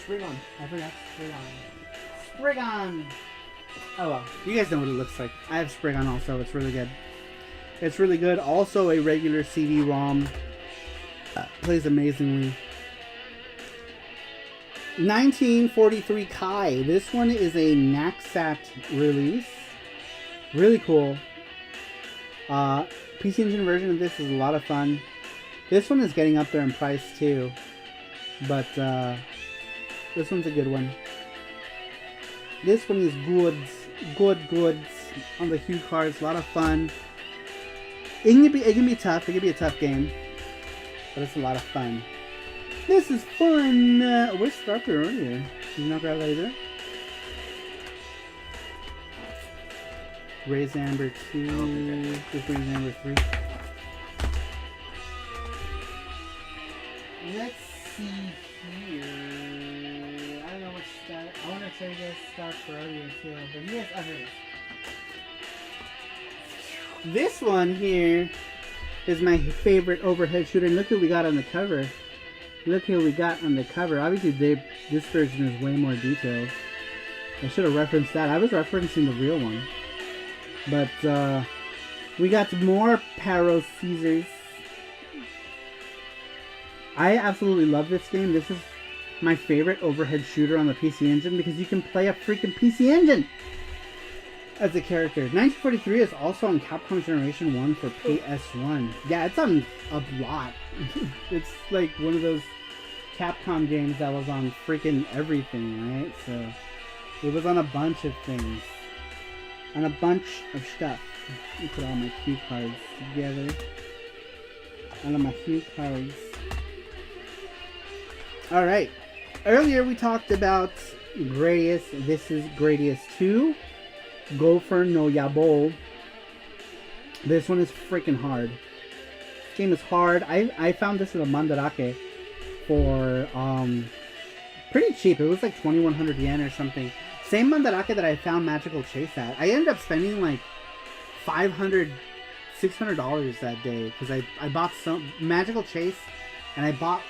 Spriggon. I forgot Spriggon. Oh well, you guys know what it looks like. I have Spriggon also. It's really good. It's really good. Also a regular CD-ROM. Plays amazingly. 1943 Kai. This one is a Naxat release. Really cool. PC Engine version of this is a lot of fun. This one is getting up there in price too. But this one's a good one. This one is goods on the Hue cards. A lot of fun. It can be tough. It can be a tough game, but it's a lot of fun. This is fun. Where's Sarupro earlier? Did you not grab that either? Raise Amber 2. Just Raise Amber 3. Let's see here. I don't know which start. I want to try to get start for earlier too. But yes, I heard it. This one here is my favorite overhead shooter. And look who we got on the cover. Look who we got on the cover. Obviously, this version is way more detailed. I should have referenced that. I was referencing the real one. But we got more Paro Caesars. I absolutely love this game. This is my favorite overhead shooter on the PC Engine because you can play a freaking PC Engine as a character. 1943 is also on Capcom Generation 1 for PS1. Yeah, it's on a lot. It's like one of those Capcom games that was on freaking everything, right? So it was on a bunch of things. On a bunch of stuff. Let me put all my cue cards together. All of my cue cards. Alright. Earlier we talked about Gradius. This is Gradius 2. Gopher no Yabo. This one is freaking hard. This game is hard. I found this at a Mandarake for pretty cheap. It was like 2,100 yen or something. Same Mandarake that I found Magical Chase at. I ended up spending like $500, $600 that day because I bought some Magical Chase and I bought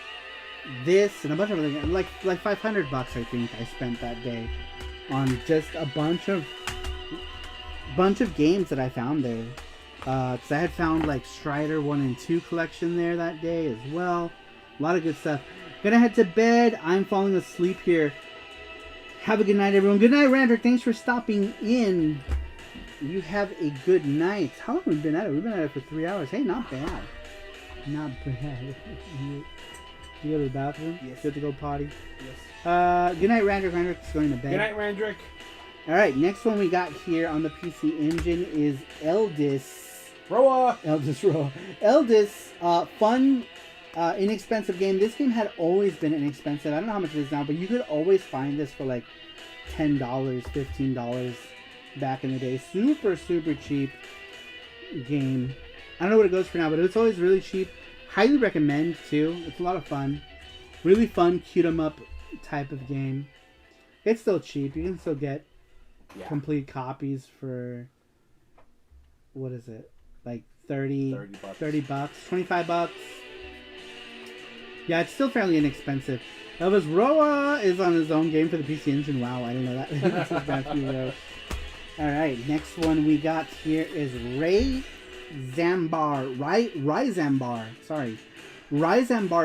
this and a bunch of other things. Like $500 I think I spent that day on just a bunch of games that I found there. Because I had found like Strider 1 and 2 collection there that day as well. A lot of good stuff. Gonna head to bed. I'm falling asleep here. Have a good night, everyone. Good night, Rander. Thanks for stopping in. You have a good night. How long have we been at it? We've been at it for 3 hours. Hey, not bad. Not bad. You go to the bathroom? Yes. Good to go potty? Yes. Good night, Randrick. Randrick's going to bed. Good night, Randrick. Alright, next one we got here on the PC Engine is Eldis. Roa! Eldis Roa. Eldis, fun, inexpensive game. This game had always been inexpensive. I don't know how much it is now, but you could always find this for like $10, $15 back in the day. Super, super cheap game. I don't know what it goes for now, but it's always really cheap. Highly recommend, too. It's a lot of fun. Really fun, cute 'em up type of game. It's still cheap. You can still get complete copies for, what is it? Like 30 bucks, 25 bucks. Yeah, it's still fairly inexpensive. Elvis Roa is on his own game for the PC Engine. Wow, I didn't know that. This is Matthew Rowe. Alright, next one we got here is Ryzambar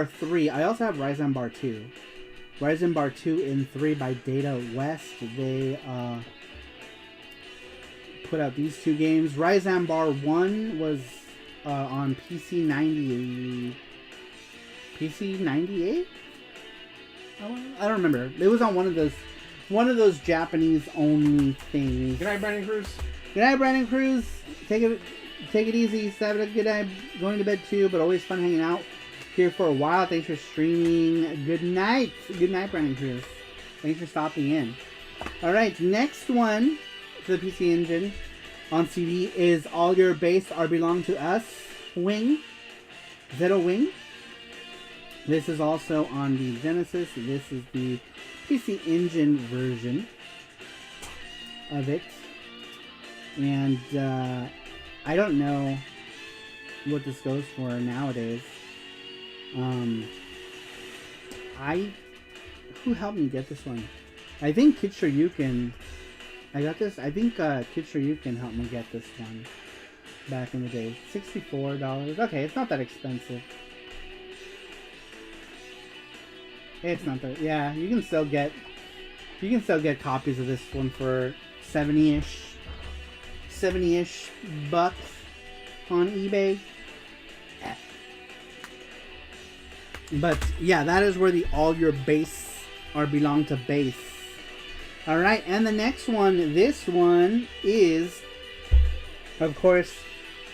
3. I also have Ryzambar 2. Ryzambar 2 and 3 by Data West. They put out these two games. Ryzambar 1 was on PC 98. PC 98? I don't remember. It was on one of those Japanese only things. Good night, Brandon Cruz. Good night, Brandon Cruz. Take it easy. Have a good night. Going to bed too, but always fun hanging out here for a while. Thanks for streaming. Good night. Good night, Brandon Cruz. Thanks for stopping in. Alright, next one for the PC Engine on CD is All Your Base Are Belong to Us Wing. Zero Wing. This is also on the Genesis. This is the PC Engine version of it. And I don't know what this goes for nowadays. Who helped me get this one? I think Kid Shoryuken. I got this. I think Kid Shoryuken helped me get this one back in the day. $64. Okay, it's not that expensive. It's not that. Yeah, you can still get copies of this one for 70-ish bucks on eBay. But yeah, that is where all your base belong to base. All right, and the next one, this one is, of course,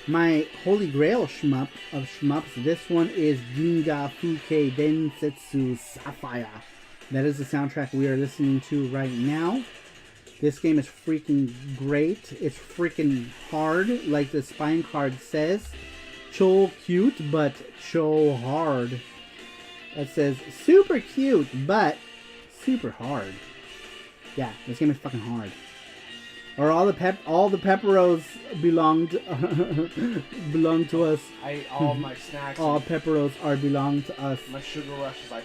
my holy grail shmup of shmups. This one is Ginga Fuke Densetsu Sapphire. That is the soundtrack we are listening to right now. This game is freaking great. It's freaking hard, like the spine card says. Cho cute, but cho hard. It says super cute, but super hard. Yeah, this game is fucking hard. Or all the pepperos belong to us. All my snacks. All pepperos belong to us. My sugar rush is like,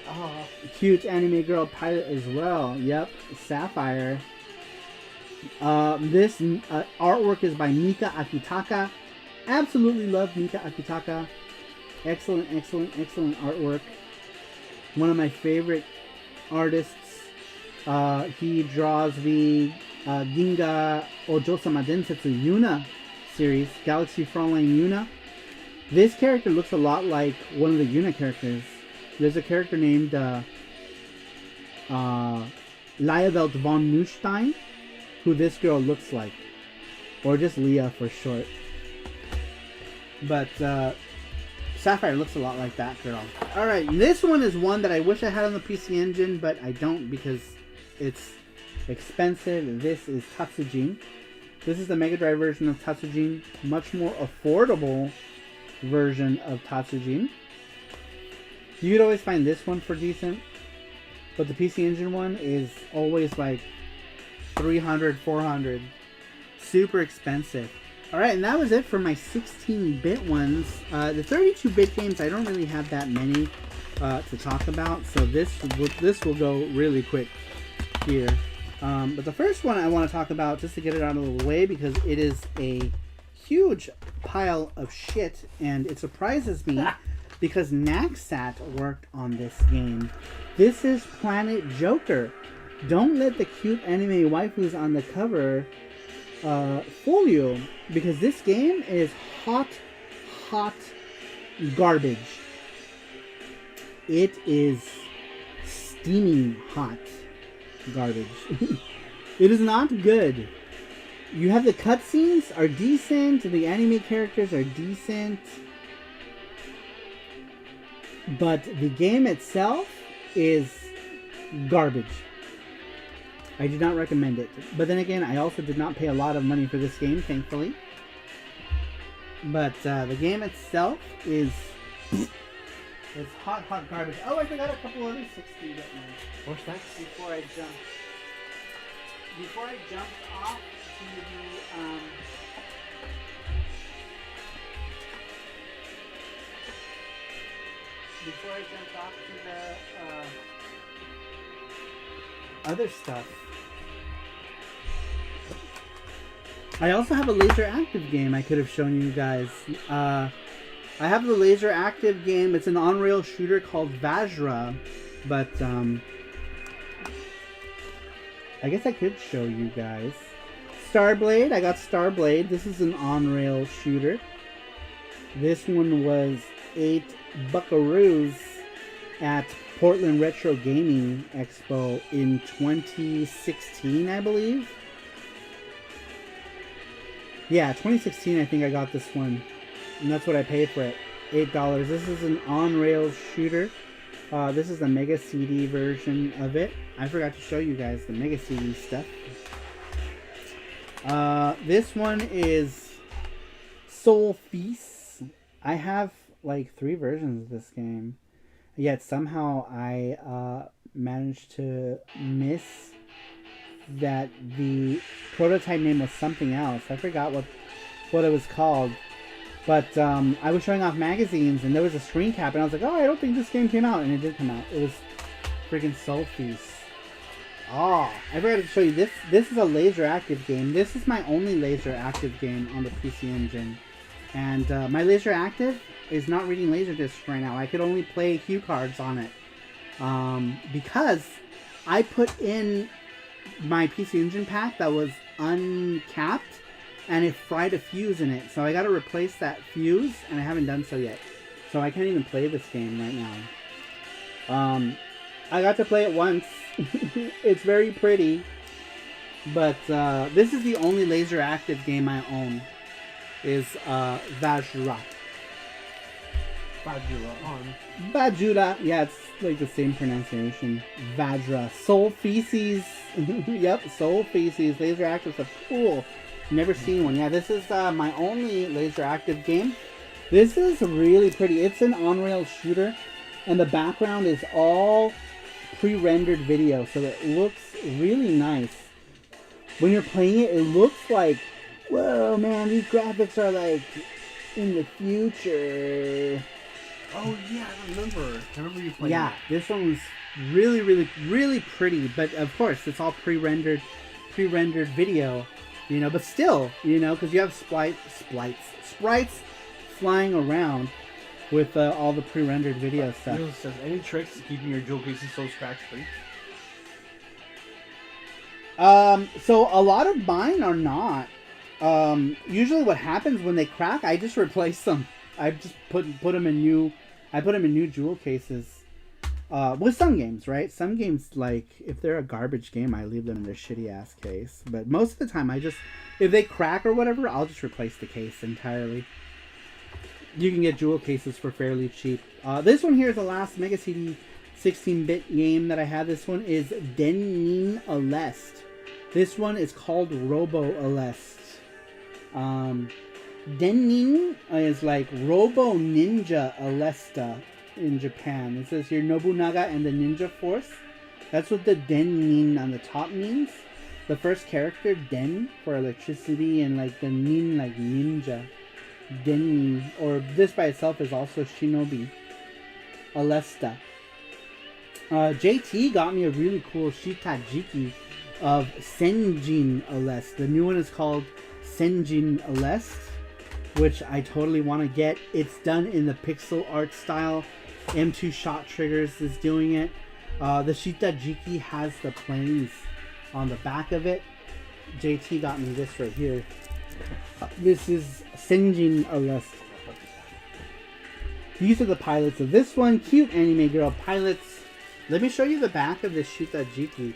Cute anime girl pilot as well. Yep, Sapphire. This artwork is by Mika Akitaka. Absolutely love Mika Akitaka. Excellent artwork. One of my favorite artists. He draws the Ginga Ojo-sama Densetsu Yuna series, Galaxy Frontline Yuna. This character looks a lot like one of the Yuna characters. There's a character named Liavelt von Neustein, who this girl looks like. Or just Leah for short. But Sapphire looks a lot like that girl. Alright, this one is one that I wish I had on the PC Engine, but I don't because it's expensive. This is Tatsujin. This is the Mega Drive version of Tatsujin. Much more affordable version of Tatsujin. You could always find this one for decent, but the PC Engine one is always like $300, $400. Super expensive. Alright, and that was it for my 16-bit ones. The 32-bit games, I don't really have that many to talk about, so this will go really quick here. But the first one I want to talk about, just to get it out of the way, because it is a huge pile of shit, and it surprises me because Naxat worked on this game. This is Planet Joker. Don't let the cute anime waifus on the cover fool you, because this game is hot garbage. It is steaming hot garbage. It is not good. You have the cutscenes are decent, the anime characters are decent, but the game itself is garbage. I do not recommend it. But then again, I also did not pay a lot of money for this game, thankfully. But the game itself is it's hot garbage. Oh, I forgot a couple other 16-bit ones. what's that? Before I jumped off to the other stuff. I also have a laser active game I could have shown you guys. I have the laser active game. It's an on-rail shooter called Vajra, but I guess I could show you guys. Starblade, I got Starblade. This is an on-rail shooter. This one was 8 buckaroos at Portland Retro Gaming Expo in 2016, I believe. Yeah, 2016, I think I got this one. And that's what I paid for it. $8. This is an on-rail shooter. This is the Mega CD version of it. I forgot to show you guys the Mega CD stuff. This one is Soul Feast. I have like 3 versions of this game. Yet somehow I managed to miss that the prototype name was something else. I forgot what it was called. But I was showing off magazines, and there was a screen cap, and I was like, oh, I don't think this game came out. And it did come out. It was freaking Soul Feast. Oh, I forgot to show you this. This is a laser active game. This is my only laser active game on the PC Engine. And my laser active is not reading laser discs right now. I could only play cue cards on it. Because I put in my PC Engine pack that was uncapped, and it fried a fuse in it. So I got to replace that fuse, and I haven't done so yet. So I can't even play this game right now. I got to play it once. It's very pretty. But this is the only laser active game I own. Is Vajra. Vajra. Yeah, it's like the same pronunciation. Vajra. Soul Feces. Yep, Soul Feces. Laser active stuff. Cool. Never seen one. Yeah, this is my only laser active game. This is really pretty. It's an on-rail shooter, and the background is all pre-rendered video, so it looks really nice. When you're playing it, it looks like, whoa, man, these graphics are like in the future. Oh yeah, I remember you playing. Yeah, this one was really, really, really pretty. But of course, it's all pre-rendered video, you know. But still, you know, because you have sprites flying around with all the pre-rendered video stuff. Says, any tricks to keeping your jewel cases so scratch free? So a lot of mine are not. Usually, what happens when they crack, I just replace them. I just put them in new. I put them in new jewel cases. With some games, right? Some games, like if they're a garbage game, I leave them in their shitty ass case. But most of the time, if they crack or whatever, I'll just replace the case entirely. You can get jewel cases for fairly cheap. This one here is the last Mega CD 16-bit game that I had. This one is Dennin Aleste. This one is called Robo Aleste. Dennin is like Robo Ninja Alesta in Japan. It says here Nobunaga and the Ninja Force. That's what the Dennin on the top means. The first character, Den, for electricity, and like the Nin, like ninja. Dennin, or this by itself is also Shinobi Alesta. JT got me a really cool Shitajiki of Senjin Aleste. The new one is called Senjin Aleste, which I totally want to get. It's done in the pixel art style. M2 Shot Triggers is doing it. The Shitajiki has the planes on the back of it. JT got me this right here. This is Senjin Aleste. These are the pilots of this one. Cute anime girl pilots. Let me show you the back of the Shitajiki.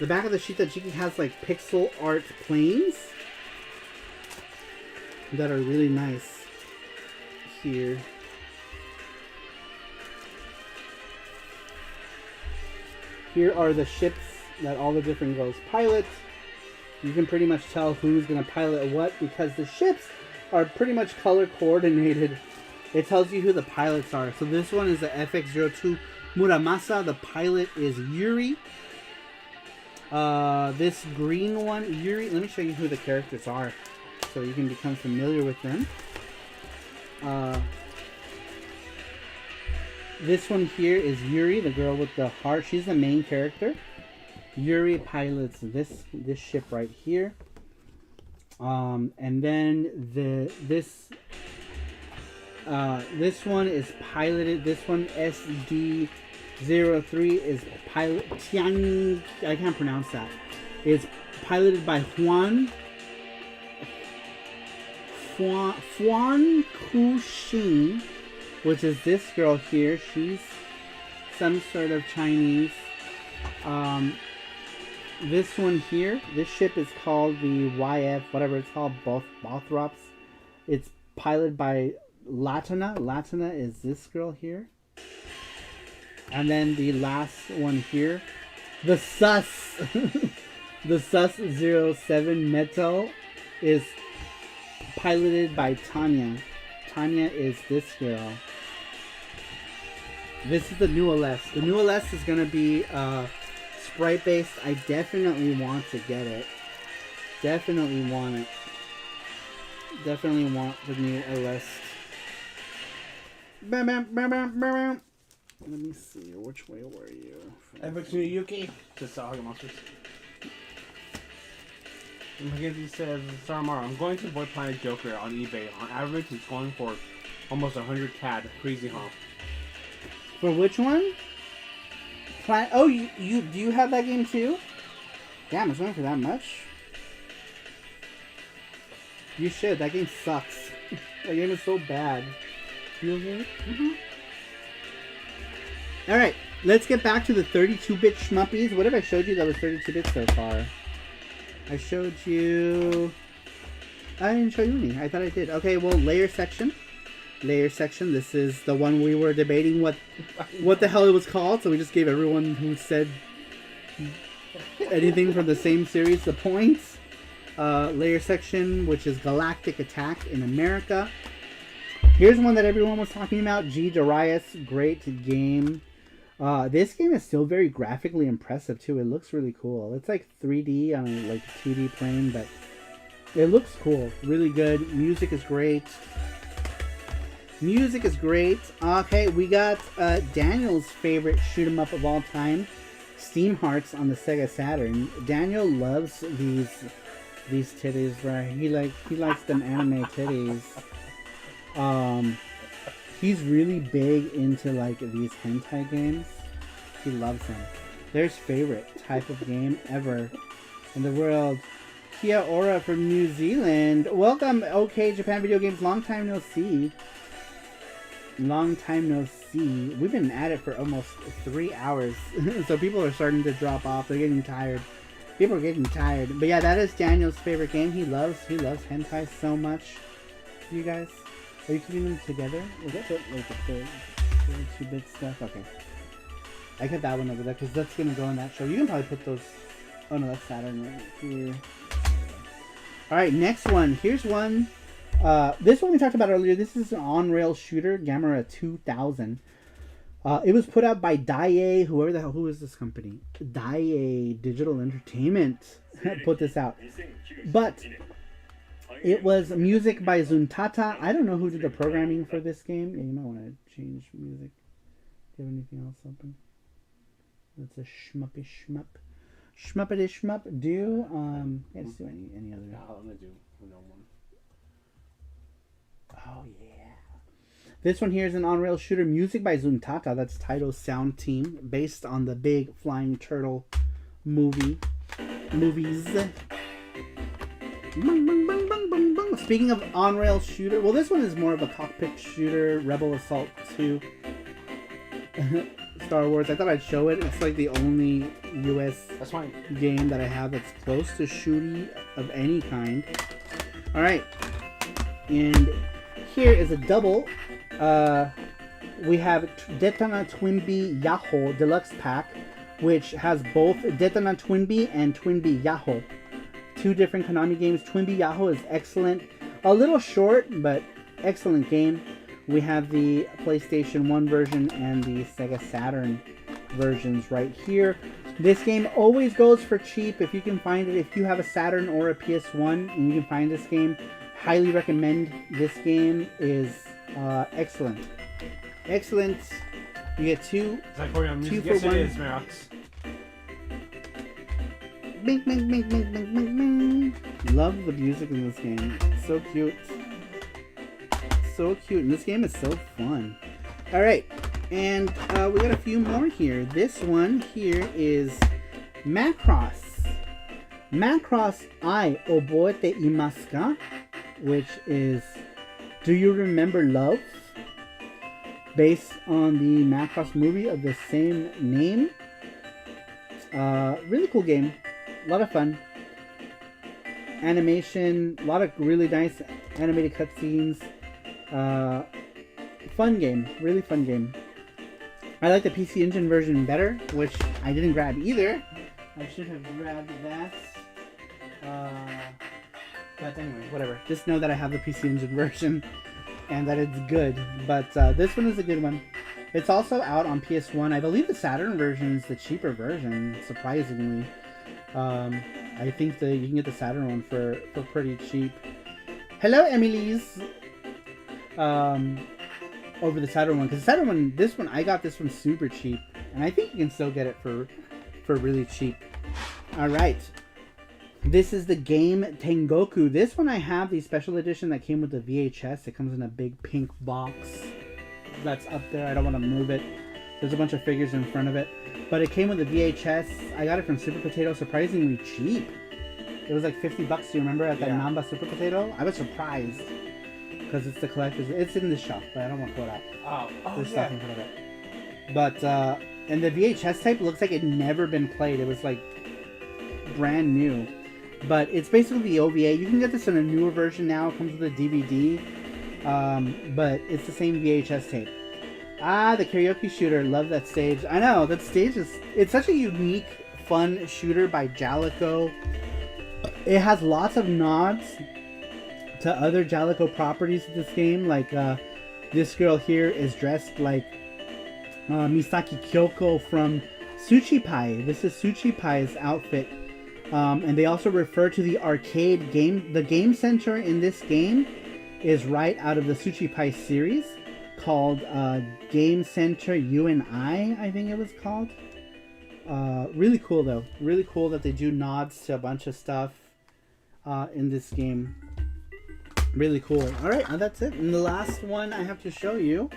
The back of the Shitajiki has like pixel art planes that are really nice here. Here are the ships that all the different girls pilot. You can pretty much tell who's going to pilot what because the ships are pretty much color coordinated. It tells you who the pilots are. So this one is the FX-02 Muramasa. The pilot is Yuri. This green one, Yuri. Let me show you who the characters are so you can become familiar with them. This one here is Yuri, the girl with the heart. She's the main character. Yuri pilots this ship right here. And then this one is piloted. This one SD03 is pilot Tiang. I can't pronounce that. It's piloted by Huan Kuxin, which is this girl here. She's some sort of Chinese. This one here, this ship is called the YF, whatever it's called, Bothrops. It's piloted by Latina. Latina is this girl here. And then the last one here, the Sus, the Sus-07 Metal is piloted by Tanya. Tanya is this girl. This is the new Aleste. The new Aleste is going to be sprite based. I definitely want to get it. Definitely want it. Definitely want the new Aleste. Bam, bam, bam, bam, bam, bam. Let me see. Which way were you? Epic New Yuki. Just Saga Monsters. Mackenzie says, Saramaro, I'm going to avoid Planet Joker on eBay. On average, it's going for almost 100 CAD. Crazy, huh? For which one? Oh, you do you have that game too? Damn, it's going for that much? You should. That game sucks. That game is so bad. You okay? Mm-hmm. Alright, let's get back to the 32-bit shmuppies. What have I showed you that was 32-bit so far? I showed you... I didn't show you any. I thought I did. Okay, well, layer section. Layer section. This is the one we were debating what the hell it was called. So we just gave everyone who said anything from the same series the points. Layer section, which is Galactic Attack in America. Here's one that everyone was talking about. G. Darius. Great game. This game is still very graphically impressive too. It looks really cool. It's like 3D on like 2D plane, but it looks cool. Really good. Music is great. Music is great. Okay, we got Daniel's favorite shoot 'em up of all time, Steam Hearts on the Sega Saturn. Daniel loves these titties, right? He likes them anime titties. He's really big into like these hentai games. He loves them. Their favorite type of game ever in the world. Kia ora from New Zealand. Welcome, OK Japan Video Games. Long time no see. Long time no see. We've been at it for almost 3 hours. So people are starting to drop off. They're getting tired. People are getting tired. But yeah, that is Daniel's favorite game. He loves hentai so much. You guys? Are you keeping them together? Is that like the 2-bit stuff? Okay. I kept that one over there because that's going to go on that show. You can probably put those... Oh no, that's Saturn right here. Alright, next one. Here's one. This one we talked about earlier. This is an on-rail shooter, Gamera 2000. It was put out by Daiei. Who is this company? Daiei Digital Entertainment put this out. But... it was music by Zuntata. I don't know who did the programming for this game. Yeah, you might want to change music. Do you have anything else open? That's a shmuppy shmup. Shmuppity shmup. Yeah, just do any other. Yeah, I'm going to do no one. Oh, yeah. This one here is an on-rail shooter. Music by Zuntata. That's Taito's sound team. Based on the big flying turtle movies. Speaking of on-rail shooter, well, this one is more of a cockpit shooter, Rebel Assault 2, Star Wars. I thought I'd show it. It's like the only U.S. game that I have that's close to shooty of any kind. All right, and here is a double. We have Detana Twinbee Yahoo Deluxe Pack, which has both Detana Twinbee and Twinbee Yahoo. Two different Konami games. Twinbee Yahoo is excellent. A little short, but excellent game. We have the PlayStation 1 version and the Sega Saturn versions right here. This game always goes for cheap if you can find it. If you have a Saturn or a PS1 and you can find this game, highly recommend. This game is excellent. Excellent. You get two for one. Yes, it is, Marox. Bing, bing, bing, bing, bing, bing, bing. Love the music in this game. So cute. So cute. And this game is so fun. Alright. And we got a few more here. This one here is Macross. Macross I Oboete Imasu ka? Which is Do You Remember Love? Based on the Macross movie of the same name. Really cool game. A lot of fun. Animation, a lot of really nice animated cutscenes. Fun game, really fun game. I like the PC Engine version better, which I didn't grab either. I should have grabbed that. But anyway, whatever. Just know that I have the PC Engine version and that it's good. But this one is a good one. It's also out on PS1. I believe the Saturn version is the cheaper version, surprisingly. I think you can get the Saturn one for pretty cheap. Hello, Emily's. over the Saturn one, because the Saturn one, I got this one super cheap, and I think you can still get it for really cheap. All right, this is the game Tengoku. This one I have the special edition that came with the VHS. It comes in a big pink box that's up there. I don't want to move it. There's a bunch of figures in front of it, but it came with the VHS. I got it from Super Potato, surprisingly cheap. It was like $50. Do you remember at that Namba Super Potato? I was surprised because it's the collector's. It's in the shop, but I don't want to pull it out. There's stuff in front of it. But and the VHS tape looks like it never been played. It was like brand new. But it's basically the OVA. You can get this in a newer version now. It comes with a DVD. But it's the same VHS tape. The karaoke shooter. Love that stage. I know that stage it's such a unique, fun shooter by Jalico. It has lots of nods to other Jalico properties of this game. Like this girl here is dressed like Misaki Kyoko from Tsuchipai. This is Tsuchipai's outfit. And they also refer to the arcade game. The game center in this game is right out of the Tsuchipai series called Game Center UNI, I think it was called. Really cool though. Really cool that they do nods to a bunch of stuff in this game. Really cool. Alright, that's it. And the last one I have to show you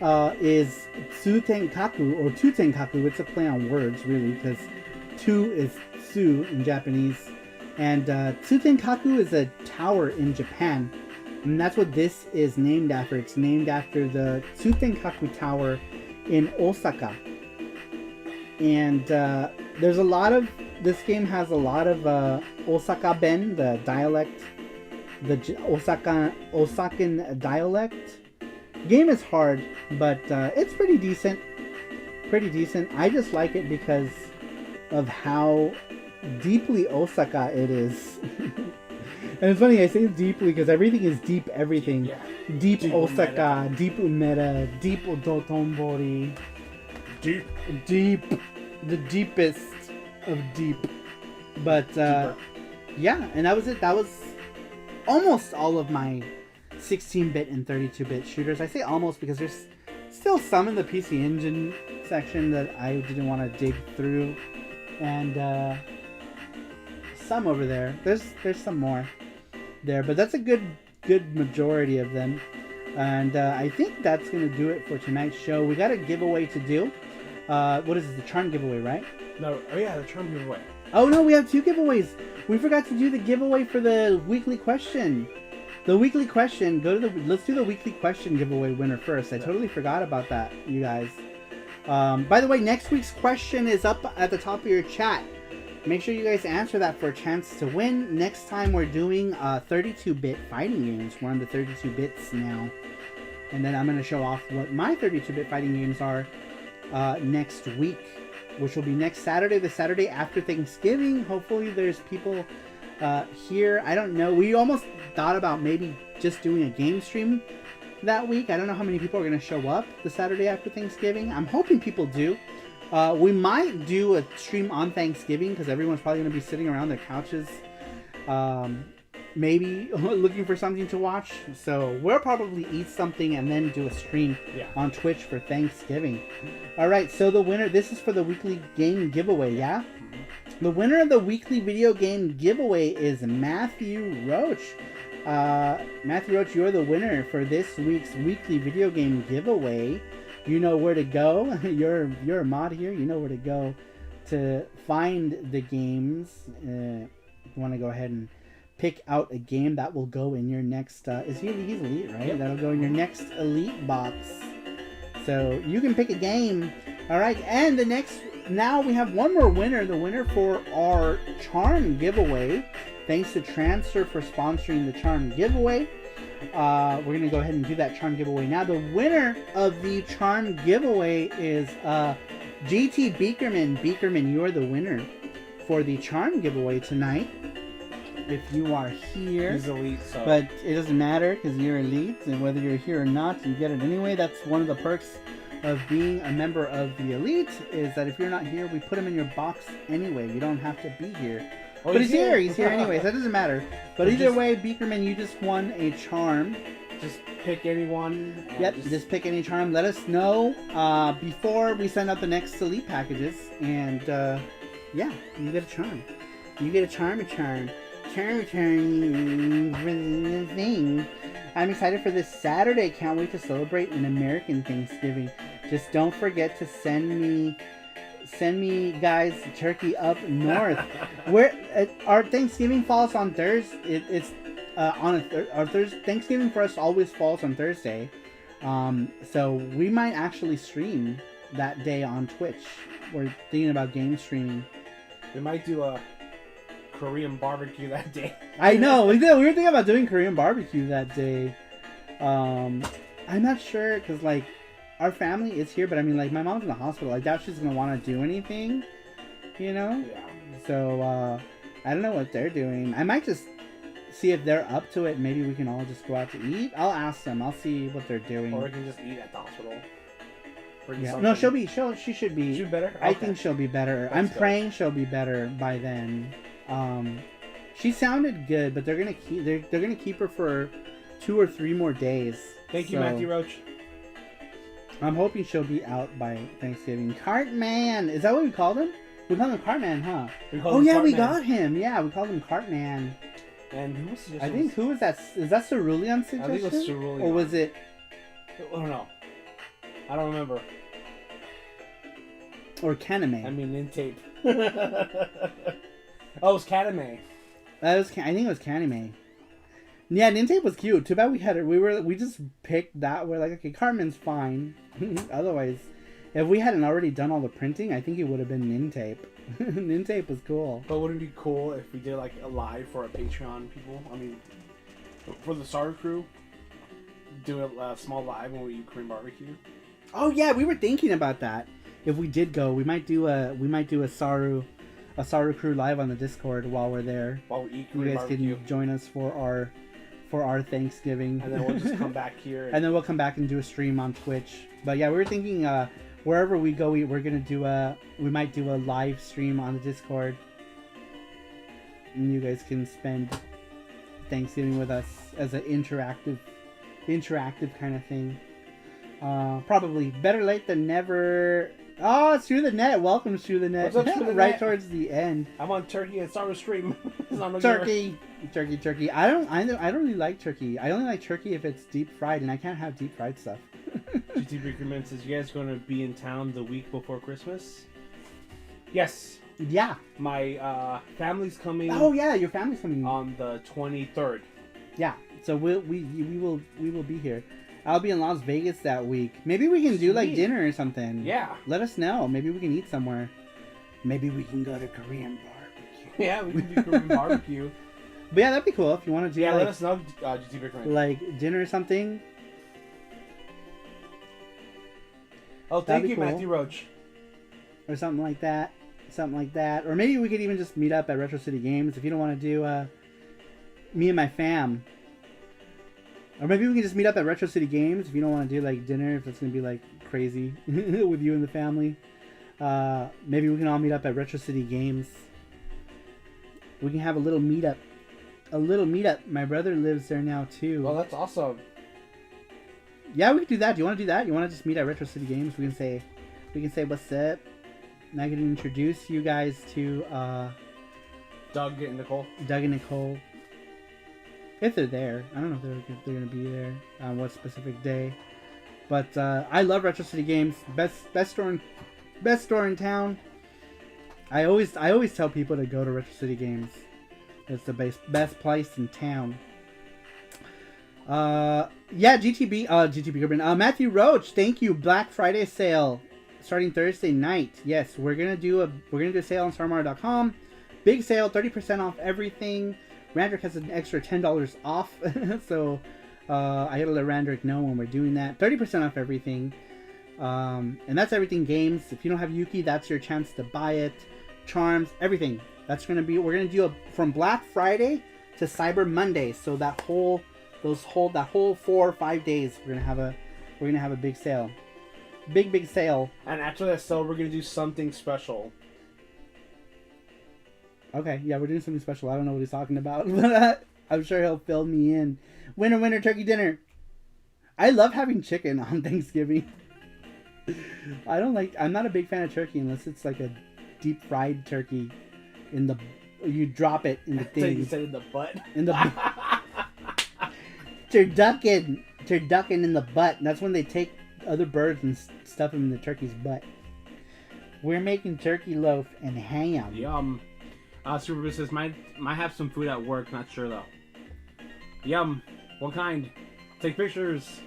is Tsutenkaku, or Tutenkaku. It's a play on words, really, because Tu is Tsu in Japanese. And Tsutenkaku is a tower in Japan. And that's what this is named after. It's named after the Tsutenkaku Tower in Osaka. And there's a lot of... This game has a lot of Osaka Ben, the dialect. The Osakan dialect. Game is hard, but it's pretty decent. Pretty decent. I just like it because of how deeply Osaka it is. And it's funny, I say deeply because everything is deep everything. Yeah. Deep Osaka, deep Umeda, deep Odotonbori. Deep. The deepest of deep. But, yeah, and that was it. That was almost all of my 16-bit and 32-bit shooters. I say almost because there's still some in the PC Engine section that I didn't want to dig through. And, some over there. There's some more there, but that's a good majority of them. And I think that's gonna do it for tonight's show. We got a giveaway to do. What is it? The charm giveaway, right? No. Oh yeah, the charm giveaway. Oh no, we have two giveaways. We forgot to do the giveaway for the weekly question. The weekly question. Let's do the weekly question giveaway winner first. I totally forgot about that, you guys. By the way, next week's question is up at the top of your chat. Make sure you guys answer that for a chance to win. Next time we're doing 32-bit fighting games. We're on the 32 bits now. And then I'm going to show off what my 32-bit fighting games are next week, which will be next Saturday, the Saturday after Thanksgiving. Hopefully there's people here. I don't know. We almost thought about maybe just doing a game stream that week. I don't know how many people are going to show up the Saturday after Thanksgiving. I'm hoping people do. We might do a stream on Thanksgiving because everyone's probably going to be sitting around their couches, maybe looking for something to watch. So we'll probably eat something and then do a stream on Twitch for Thanksgiving. Alright, so the winner, this is for the weekly game giveaway, yeah? The winner of the weekly video game giveaway is Matthew Roach. Matthew Roach, you're the winner for this week's weekly video game giveaway. You know where to go. You're a mod here. You know where to go to find the games. You want to go ahead and pick out a game that will go in your next... he's Elite, right? Yep. That'll go in your next Elite box. So you can pick a game. All right, and now we have one more winner. The winner for our Charm giveaway. Thanks to Transfer for sponsoring the Charm giveaway. We're going to go ahead and do that Charm giveaway now. The winner of the Charm giveaway is GT Beakerman. Beakerman, you're the winner for the Charm giveaway tonight. If you are here. He's Elite, so. But it doesn't matter because you're Elite, and whether you're here or not, you get it anyway. That's one of the perks of being a member of the Elite, is that if you're not here, we put them in your box anyway. You don't have to be here. Oh, but he's here. He's here anyways. That doesn't matter. But either way, Beakerman, you just won a Charm Just pick anyone. Yep, just pick any charm. Let us know before we send out the next Elite packages. And yeah, you get a charm. You get a charm. Charm thing. I'm excited for this Saturday. Can't wait to celebrate an American Thanksgiving. Just don't forget to send me guys turkey up north. Where our Thanksgiving falls on Thursday. It's our Thanksgiving for us always falls on Thursday. So we might actually stream that day on Twitch. We're thinking about game streaming. We might do a Korean barbecue that day. I know, we did. We were thinking about doing Korean barbecue that day. I'm not sure because like our family is here, but I mean like my mom's in the hospital. I doubt she's gonna want to do anything, you know. Yeah. So I don't know what they're doing. I might just see if they're up to it. Maybe we can all just go out to eat. I'll ask them. I'll see what they're doing. Or we can just eat at the hospital. Yeah. No, she should be. She's better. I think she'll be better. I'm good. praying she'll be better by then. She sounded good, but they're gonna keep her for 2 or 3 more days. Thank you, Matthew Roach. I'm hoping she'll be out by Thanksgiving. Cartman, is that what we called him? We called him Cartman, huh? We got him. Yeah, we called him Cartman. And who was suggestion? I think who was that? Is that Cerulean's suggestion? I think it was Cerulean. Or was it? I don't know. I don't remember. Or Kaname. I mean, in tape. Oh, it was Kaname. I think it was Kaname. Yeah, Nintape was cute. Too bad we just picked that. We're like, okay, Carmen's fine. Otherwise, if we hadn't already done all the printing, I think it would have been Nintape. Nintape was cool. But wouldn't it be cool if we did like a live for our Patreon people? I mean, for the Sarupro crew, do a small live when we eat Korean barbecue. Oh yeah, we were thinking about that. If we did go, we might do a Saru crew live on the Discord while we're there. While we eat Korean you guys barbecue. can join us for our Thanksgiving. And then we'll just come back here. And then we'll come back and do a stream on Twitch. But yeah, we were thinking wherever we go eat, we're gonna we might do a live stream on the Discord. And you guys can spend Thanksgiving with us as an interactive kind of thing. Probably better late than never. Oh, it's Through the Net. Welcome, Through the Net. What's up, Through the right Net? Towards the end. I'm on Turkey and Saru stream. Turkey. I don't really like turkey. I only like turkey if it's deep fried, and I can't have deep fried stuff. GT Recruitment says, you guys going to be in town the week before Christmas? Yes. Yeah. My family's coming. Oh yeah, your family's coming on the 23rd. Yeah. So we will be here. I'll be in Las Vegas that week. Maybe we can do like dinner or something. Yeah. Let us know. Maybe we can eat somewhere. Maybe we can go to Korean barbecue. Yeah, we can do Korean barbecue. But yeah, that'd be cool if you want to do. Yeah, like, let us know, GT Recruitment. Like dinner or something. Oh, thank you, cool. Matthew Roach. Or something like that. Or maybe we could even just meet up at Retro City Games if you don't want to do me and my fam. Or maybe we can just meet up at Retro City Games if you don't want to do like dinner, if it's going to be like crazy with you and the family. Maybe we can all meet up at Retro City Games. We can have a little meetup. My brother lives there now too. Oh, that's awesome. Yeah, we could do that. Do you want to do that? You want to just meet at Retro City Games? We can say what's up. And I can introduce you guys to Doug and Nicole. If they're there. I don't know if they're going to be there on what specific day. But I love Retro City Games. Best store in town. I always tell people to go to Retro City Games. It's the best place in town. Yeah, GTB Urban. Matthew Roach, thank you. Black Friday sale starting Thursday night. Yes, we're gonna do a sale on StarMar.com. Big sale, 30% off everything. Randrick has an extra $10 off, so I gotta let Randrick know when we're doing that. 30% off everything, and that's everything games. If you don't have Yuki, that's your chance to buy it. Charms, everything. We're gonna do from Black Friday to Cyber Monday. So that whole 4 or 5 days, we're gonna have a big sale. Big sale. And after that sale, we're gonna do something special. Okay, yeah, we're doing something special. I don't know what he's talking about, but I'm sure he'll fill me in. Winner, turkey dinner. I love having chicken on Thanksgiving. I'm not a big fan of turkey unless it's like a deep fried turkey you drop it in the thing. You said in the butt. In the turducken in the butt. That's when they take other birds and stuff them in the turkey's butt. We're making turkey loaf and ham. Yum. Sarupro says, might have some food at work. Not sure though. Yum. What kind? Take pictures.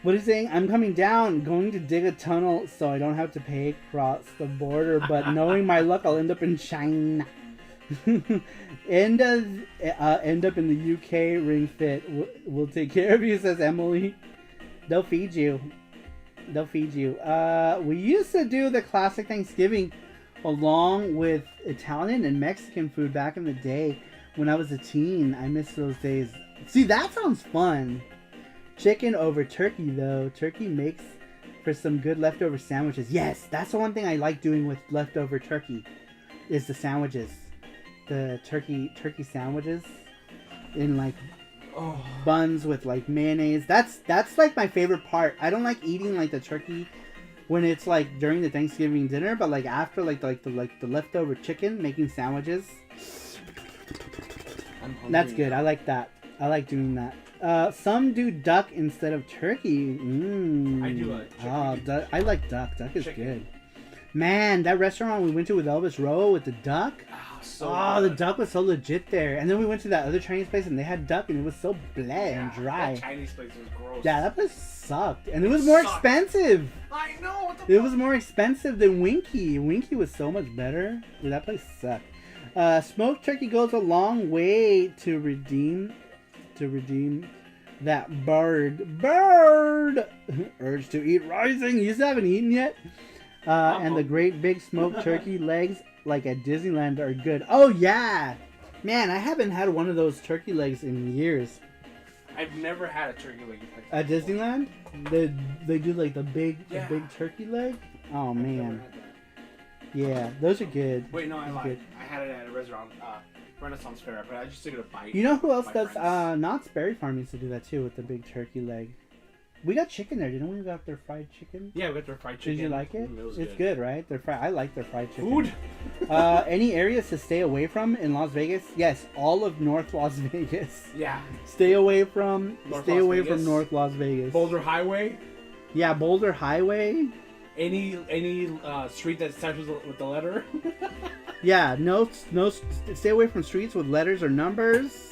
What is he saying? I'm coming down, going to dig a tunnel so I don't have to pay across the border, but knowing my luck, I'll end up in China. end up in the UK ring fit. We'll take care of you, says Emily. They'll feed you. We used to do the classic Thanksgiving along with Italian and Mexican food back in the day when I was a teen. I miss those days. See, that sounds fun. Chicken over turkey, though. Turkey makes for some good leftover sandwiches. Yes, that's the one thing I like doing with leftover turkey is the sandwiches. The turkey sandwiches in like buns with like mayonnaise. That's like my favorite part. I don't like eating like the turkey when it's like during the Thanksgiving dinner, but like after like the leftover chicken, making sandwiches. That's good. I like that. I like doing that. Some do duck instead of turkey. I do like chicken. I like duck. Duck is good. Man, that restaurant we went to with Elvis Rowe with the duck. The duck was so legit there. And then we went to that other Chinese place and they had duck and it was so bland and dry. That Chinese place was gross. Yeah, that place sucked. And it was more expensive. I know. It was more expensive than Winky. Winky was so much better. Dude, that place sucked. Smoked turkey goes a long way to redeem that bird urge to eat rising. You still haven't eaten yet. And the great big smoked turkey legs like at Disneyland are good. Oh yeah, man, I haven't had one of those turkey legs in years. I've never had a turkey leg at Disneyland. They do like the big turkey leg. Oh man, yeah, those are good. Wait, no, I lied. I had it at a restaurant, Renaissance Fair, but I just took it a bite. You know who else does? Knott's Berry Farm used to do that too with the big turkey leg. We got chicken there, didn't we? We got their fried chicken. Yeah, we got their fried chicken. Did you like it? It's good, right? I like their fried chicken. Food. Any areas to stay away from in Las Vegas? Yes, all of North Las Vegas. Yeah. Stay away from North Las Vegas. Boulder Highway. Yeah, Boulder Highway. Any street that starts with the letter. Yeah, no. Stay away from streets with letters or numbers.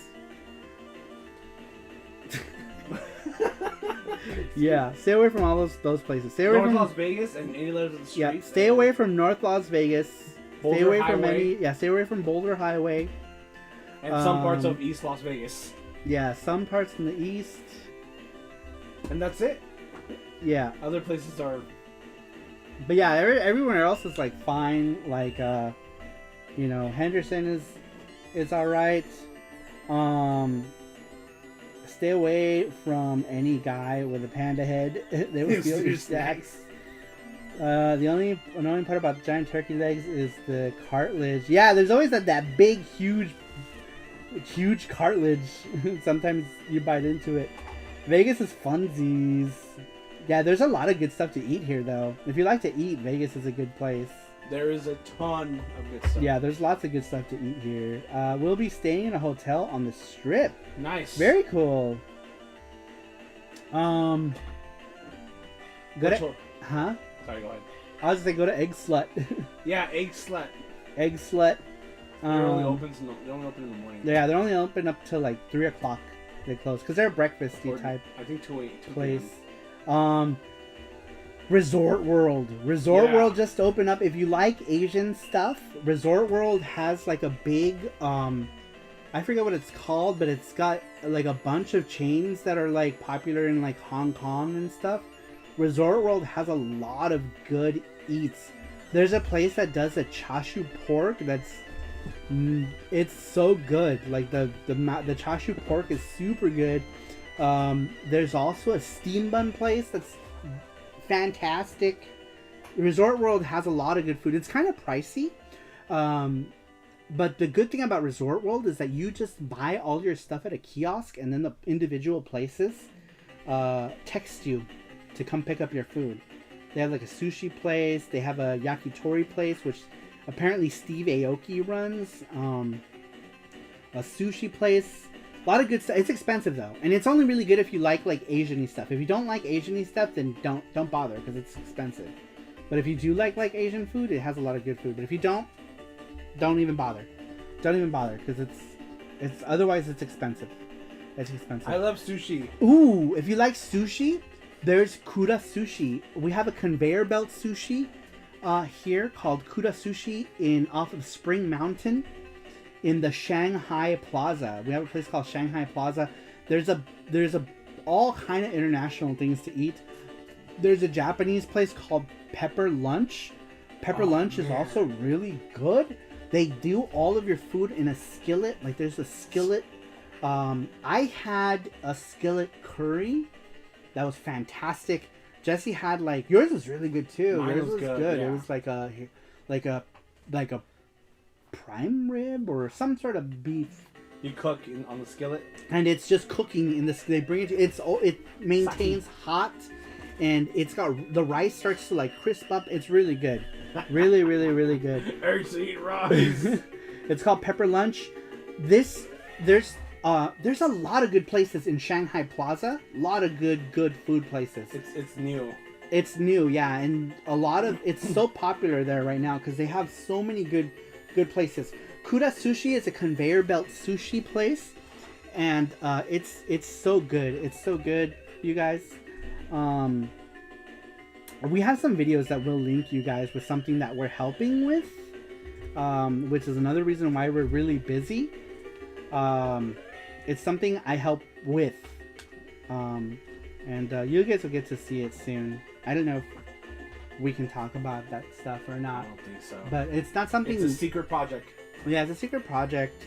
Yeah, stay away from all those places. Stay away North from Las Vegas and any letters of the street. Yeah, stay away from North Las Vegas. Boulder stay away Highway. from stay away from Boulder Highway. And some parts of East Las Vegas. Yeah, some parts in the east. And that's it. Yeah. Other places are. But yeah, everywhere else is like fine. Like, Henderson is all right. Stay away from any guy with a panda head. They will steal your stacks. The only annoying part about giant turkey legs is the cartilage. Yeah, there's always that big, huge cartilage. Sometimes you bite into it. Vegas is funsies. Yeah, there's a lot of good stuff to eat here, though. If you like to eat, Vegas is a good place. There is a ton of good stuff. Yeah, there's lots of good stuff to eat here. We'll be staying in a hotel on the Strip. Nice. Very cool. Huh? Sorry, go ahead. I was just go to Egg Slut. Yeah, Egg Slut. Egg Slut. They only open in the morning. Yeah, they're only open up to like 3 o'clock. They close because they're a breakfasty type. I think 2 place. Resort World. World just opened up. If you like Asian stuff, Resort World has like a big I forget what it's called, but it's got like a bunch of chains that are like popular in like Hong Kong and stuff. Resort World has a lot of good eats. There's a place that does a chashu pork it's so good. Like the chashu pork is super good. There's also a steam bun place that's fantastic. Resort World has a lot of good food. It's kind of pricey. But the good thing about Resort World is that you just buy all your stuff at a kiosk, and then the individual places text you to come pick up your food. They have like a sushi place. They have a yakitori place, which apparently Steve Aoki runs. A sushi place. A lot of good stuff. It's expensive though, and it's only really good if you like Asian-y stuff. If you don't like Asian-y stuff, then don't bother because it's expensive. But if you do like Asian food, it has a lot of good food. But if you don't even bother. Don't even bother because it's otherwise it's expensive. It's expensive. I love sushi. Ooh, if you like sushi, there's Kura Sushi. We have a conveyor belt sushi here called Kura Sushi off of Spring Mountain in the Shanghai Plaza. We have a place called Shanghai Plaza. There's a all kind of international things to eat. There's a Japanese place called Pepper Lunch. Pepper Lunch is also really good. They do all of your food in a skillet. Like there's a skillet. I had a skillet curry. That was fantastic. Jesse had yours was really good too. Mine yours was good. Yeah. It was like a prime rib or some sort of beef. You cook on the skillet, and it's just cooking in this. They bring it. It maintains hot, and it's got the rice starts to crisp up. It's really good, really, really, really good. Eric's eat rice. It's called Pepper Lunch. There's a lot of good places in Shanghai Plaza. A lot of good food places. It's new. It's new, yeah, and it's so popular there right now because they have so many good places. Kura Sushi is a conveyor belt sushi place, and it's so good. It's so good, you guys. We have some videos that will link you guys with something that we're helping with, which is another reason why we're really busy. It's something I help with, and you guys will get to see it soon. I don't know if we can talk about that stuff or not. I don't think so. But it's not something... It's a secret project. Yeah, it's a secret project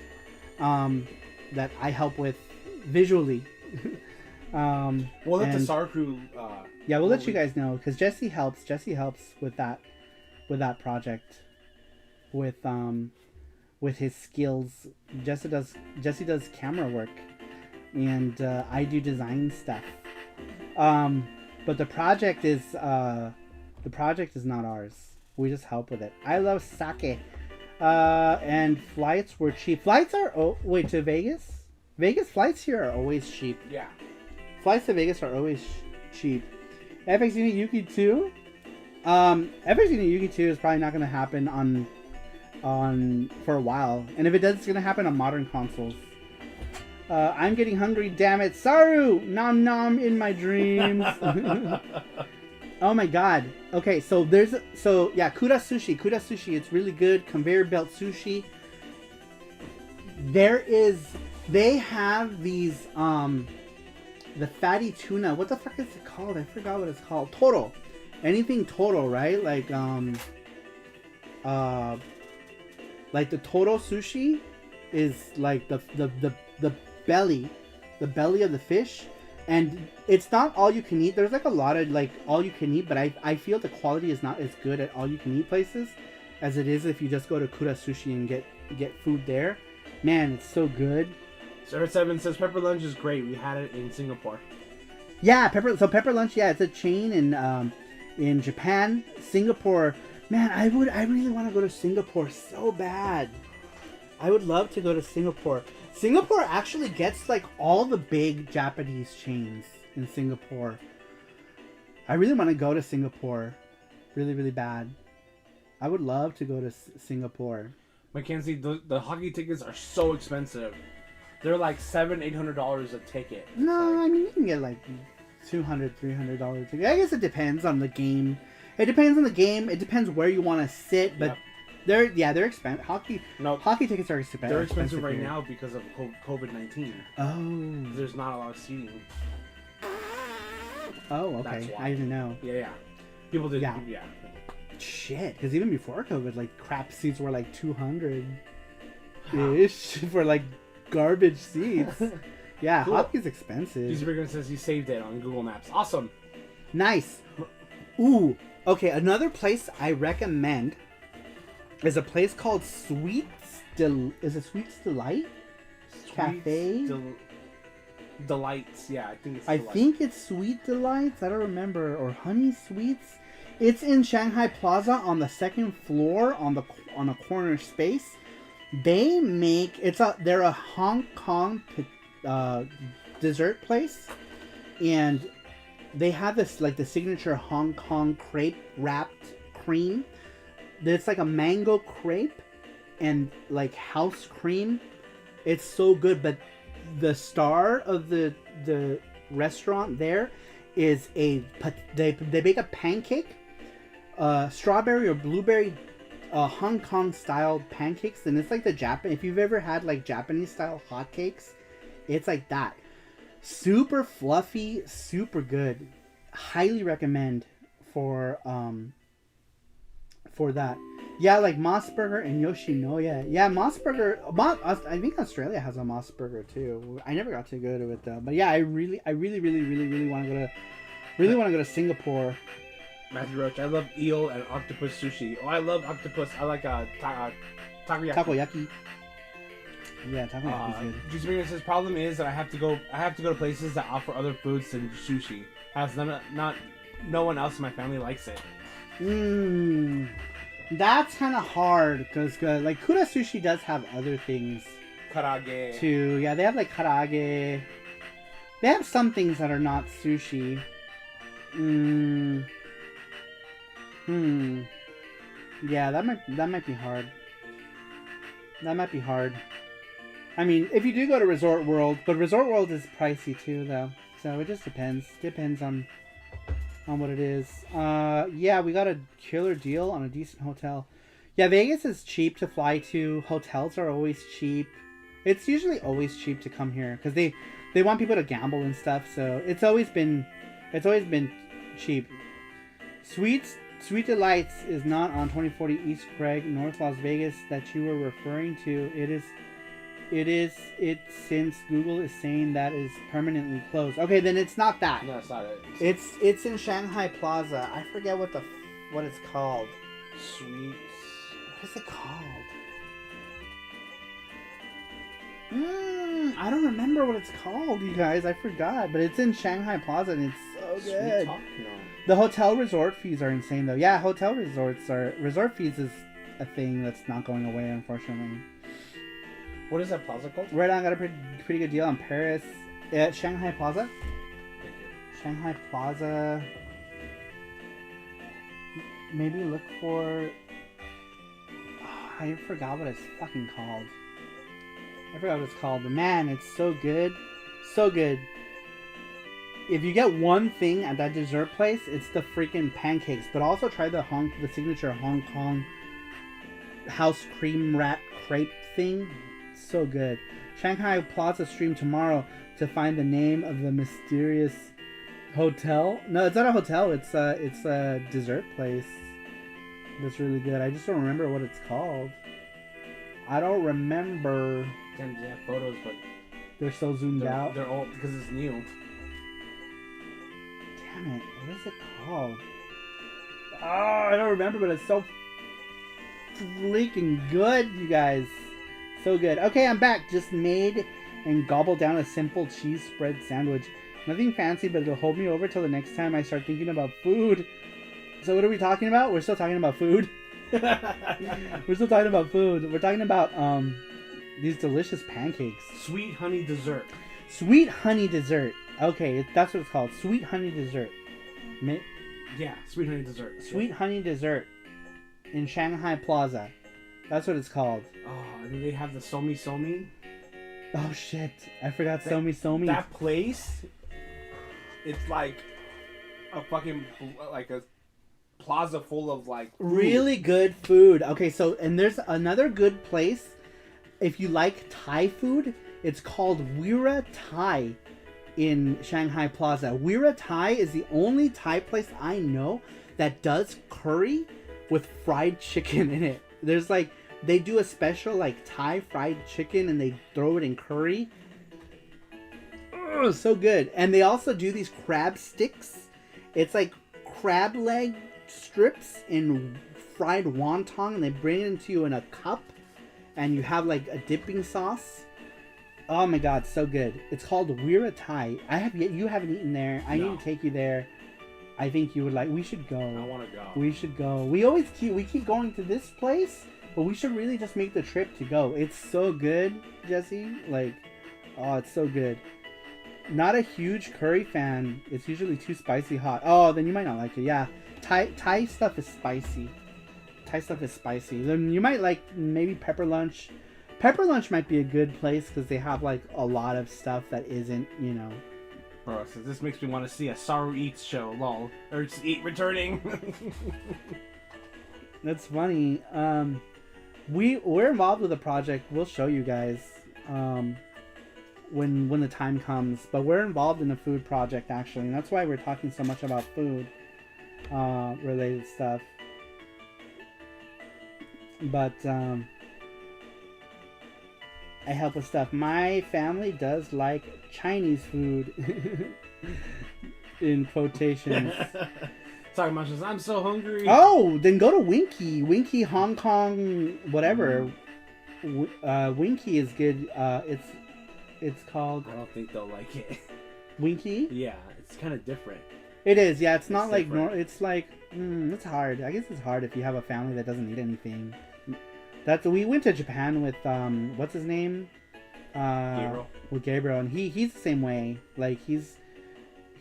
that I help with visually. We'll let the Sarupro... yeah, we'll let you guys know, because Jesse helps. Jesse helps with that project. With his skills. Jesse does camera work. And I do design stuff. But the project is not ours. We just help with it. I love sake. And flights were cheap. Flights are to Vegas? Vegas flights here are always cheap. Yeah. Flights to Vegas are always cheap. FX Unit Yuki 2? FX Unit Yuki 2 is probably not gonna happen on for a while. And if it does, it's gonna happen on modern consoles. I'm getting hungry, damn it. Saru! Nom nom in my dreams. Oh my god. Okay, so Kura Sushi. It's really good. Conveyor belt sushi. They have these, the fatty tuna. What the fuck is it called? I forgot what it's called. Toro. Anything Toro, right? Like the Toro sushi is like the belly of the fish, and it's not all you can eat. There's a lot of all you can eat, but I feel the quality is not as good at all you can eat places as it is if you just go to Kura Sushi and get food there. Man, it's so good. Sarah 7 says Pepper Lunch is great. We had it in Singapore. Yeah, Pepper Lunch. Yeah, it's a chain in Japan, Singapore. Man, I really want to go to Singapore so bad. I would love to go to Singapore. Singapore actually gets all the big Japanese chains in Singapore. I really want to go to Singapore, really, really bad. I would love to go to Singapore. Mackenzie, the hockey tickets are so expensive. They're $700-800 a ticket. No, I mean you can get $200-300 ticket. I guess it depends on the game. It depends on the game. It depends where you want to sit, but. Yep. They're expensive. Hockey tickets are expensive. They're expensive right now because of COVID-19. Oh. There's not a lot of seating. Oh, okay. I didn't know. Yeah. People did. Yeah. Shit, because even before COVID, crap seats were $200-ish for garbage seats. Yeah, cool. Hockey's expensive. Cheeseburger says he saved it on Google Maps. Awesome. Nice. Ooh. Okay, another place I recommend is a place called Sweets Is it Sweets Delight Cafe? Delights, yeah, I think it's I Delights. think it's Sweet Delights. I don't remember, or Honey Sweets. It's in Shanghai Plaza on the second floor on a corner space. They're a Hong Kong dessert place, and they have this like the signature Hong Kong crepe wrapped cream. It's like a mango crepe and like house cream. It's so good, but the star of the restaurant there is they bake a pancake, strawberry or blueberry, Hong Kong style pancakes, and it's like the Japan. If you've ever had like Japanese style hotcakes, it's like that. Super fluffy, super good. Highly recommend for that. Yeah, like Mossburger and Yoshinoya. Yeah, Mossburger. I think Australia has a Mossburger too. I never got to go to it though. But yeah, I really want to go to Singapore. Matthew Roach, I love eel and octopus sushi. Oh, I love octopus. I like takoyaki. Takoyaki. Yeah, takoyaki's good. Juice Finger says problem is that I have to go to places that offer other foods than sushi. No one else in my family likes it. That's kind of hard because like Kura Sushi does have other things. Karaage. Too. Yeah, they have like karaage. They have some things that are not sushi. Yeah, that might be hard. That might be hard. I mean, if you do go to Resort World, but Resort World is pricey too, though. So it just depends. Depends on what it is. Yeah, we got a killer deal on a decent hotel. Yeah, Vegas is cheap to fly to. Hotels are always cheap. It's usually always cheap to come here because they want people to gamble and stuff. So it's always been cheap. Sweet Delights is not on 2040 East Craig, North Las Vegas that you were referring to. It since Google is saying that is permanently closed. Okay, then it's not that. No, it's not it. It's in Shanghai Plaza. I forget what it's called. Sweets. What is it called? I don't remember what it's called, you guys. I forgot, but it's in Shanghai Plaza and it's so good. Sweet Talk? No. The hotel resort fees are insane though. Yeah, resort fees is a thing that's not going away, unfortunately. What is that plaza called? Right on, got a pretty good deal on Paris. At Shanghai Plaza. Shanghai Plaza. Maybe look for... Oh, I forgot what it's fucking called. I forgot what it's called. But man, it's so good. So good. If you get one thing at that dessert place, it's the freaking pancakes. But also try the signature Hong Kong house cream wrap crepe thing. So good. Shanghai Plaza stream tomorrow to find the name of the mysterious hotel. No, it's not a hotel. It's a dessert place. That's really good. I just don't remember what it's called. I don't remember. Damn, they have photos, but they're so zoomed out. They're old because it's new. Damn it! What is it called? Oh, I don't remember, but it's so freaking good, you guys. So good. Okay, I'm back. Just made and gobbled down a simple cheese spread sandwich. Nothing fancy, but it'll hold me over till the next time I start thinking about food. So what are we talking about? We're still talking about food. We're still talking about food. We're talking about these delicious pancakes. Sweet honey dessert. Sweet honey dessert. Okay, that's what it's called. Sweet honey dessert. Yeah, sweet honey dessert. Sweet honey dessert in Shanghai Plaza. That's what it's called. Oh, and they have the Somi Somi. Oh shit! I forgot Somi Somi. That place, it's like a fucking like a plaza full of like food. Really good food. Okay, so and there's another good place. If you like Thai food, it's called Wira Thai in Shanghai Plaza. Wira Thai is the only Thai place I know that does curry with fried chicken in it. There's like they do a special like Thai fried chicken and they throw it in curry. Oh, so good. And they also do these crab sticks. It's like crab leg strips in fried wonton and they bring it into you in a cup. and you have like a dipping sauce. Oh my god, so good. It's called Weira Thai. You haven't eaten there. I need to take you there. I think you would like. We should go. I want to go. We should go. We keep going to this place, but we should really just make the trip to go. It's so good, Jesse. Like, oh, it's so good. Not a huge curry fan. It's usually too spicy hot. Oh, then you might not like it. Yeah, Thai stuff is spicy. Then you might like maybe Pepper Lunch. Pepper Lunch might be a good place because they have like a lot of stuff that isn't, you know. Bro, so this makes me want to see a Saru Eats show, lol. Or just Eat returning. That's funny. We're involved with a project. We'll show you guys when the time comes. But we're involved in a food project actually, and that's why we're talking so much about food related stuff. But I help with stuff. My family does like Chinese food. In quotations. Talking about just, I'm so hungry. Oh, then go to Winky Hong Kong, whatever. Winky is good. It's called. I don't think they'll like it. Winky? Yeah, it's kind of different. It is. Yeah, it's not like it's like it's hard. I guess it's hard if you have a family that doesn't eat anything. We went to Japan with what's his name? Gabriel. With Gabriel, and he's the same way. Like he's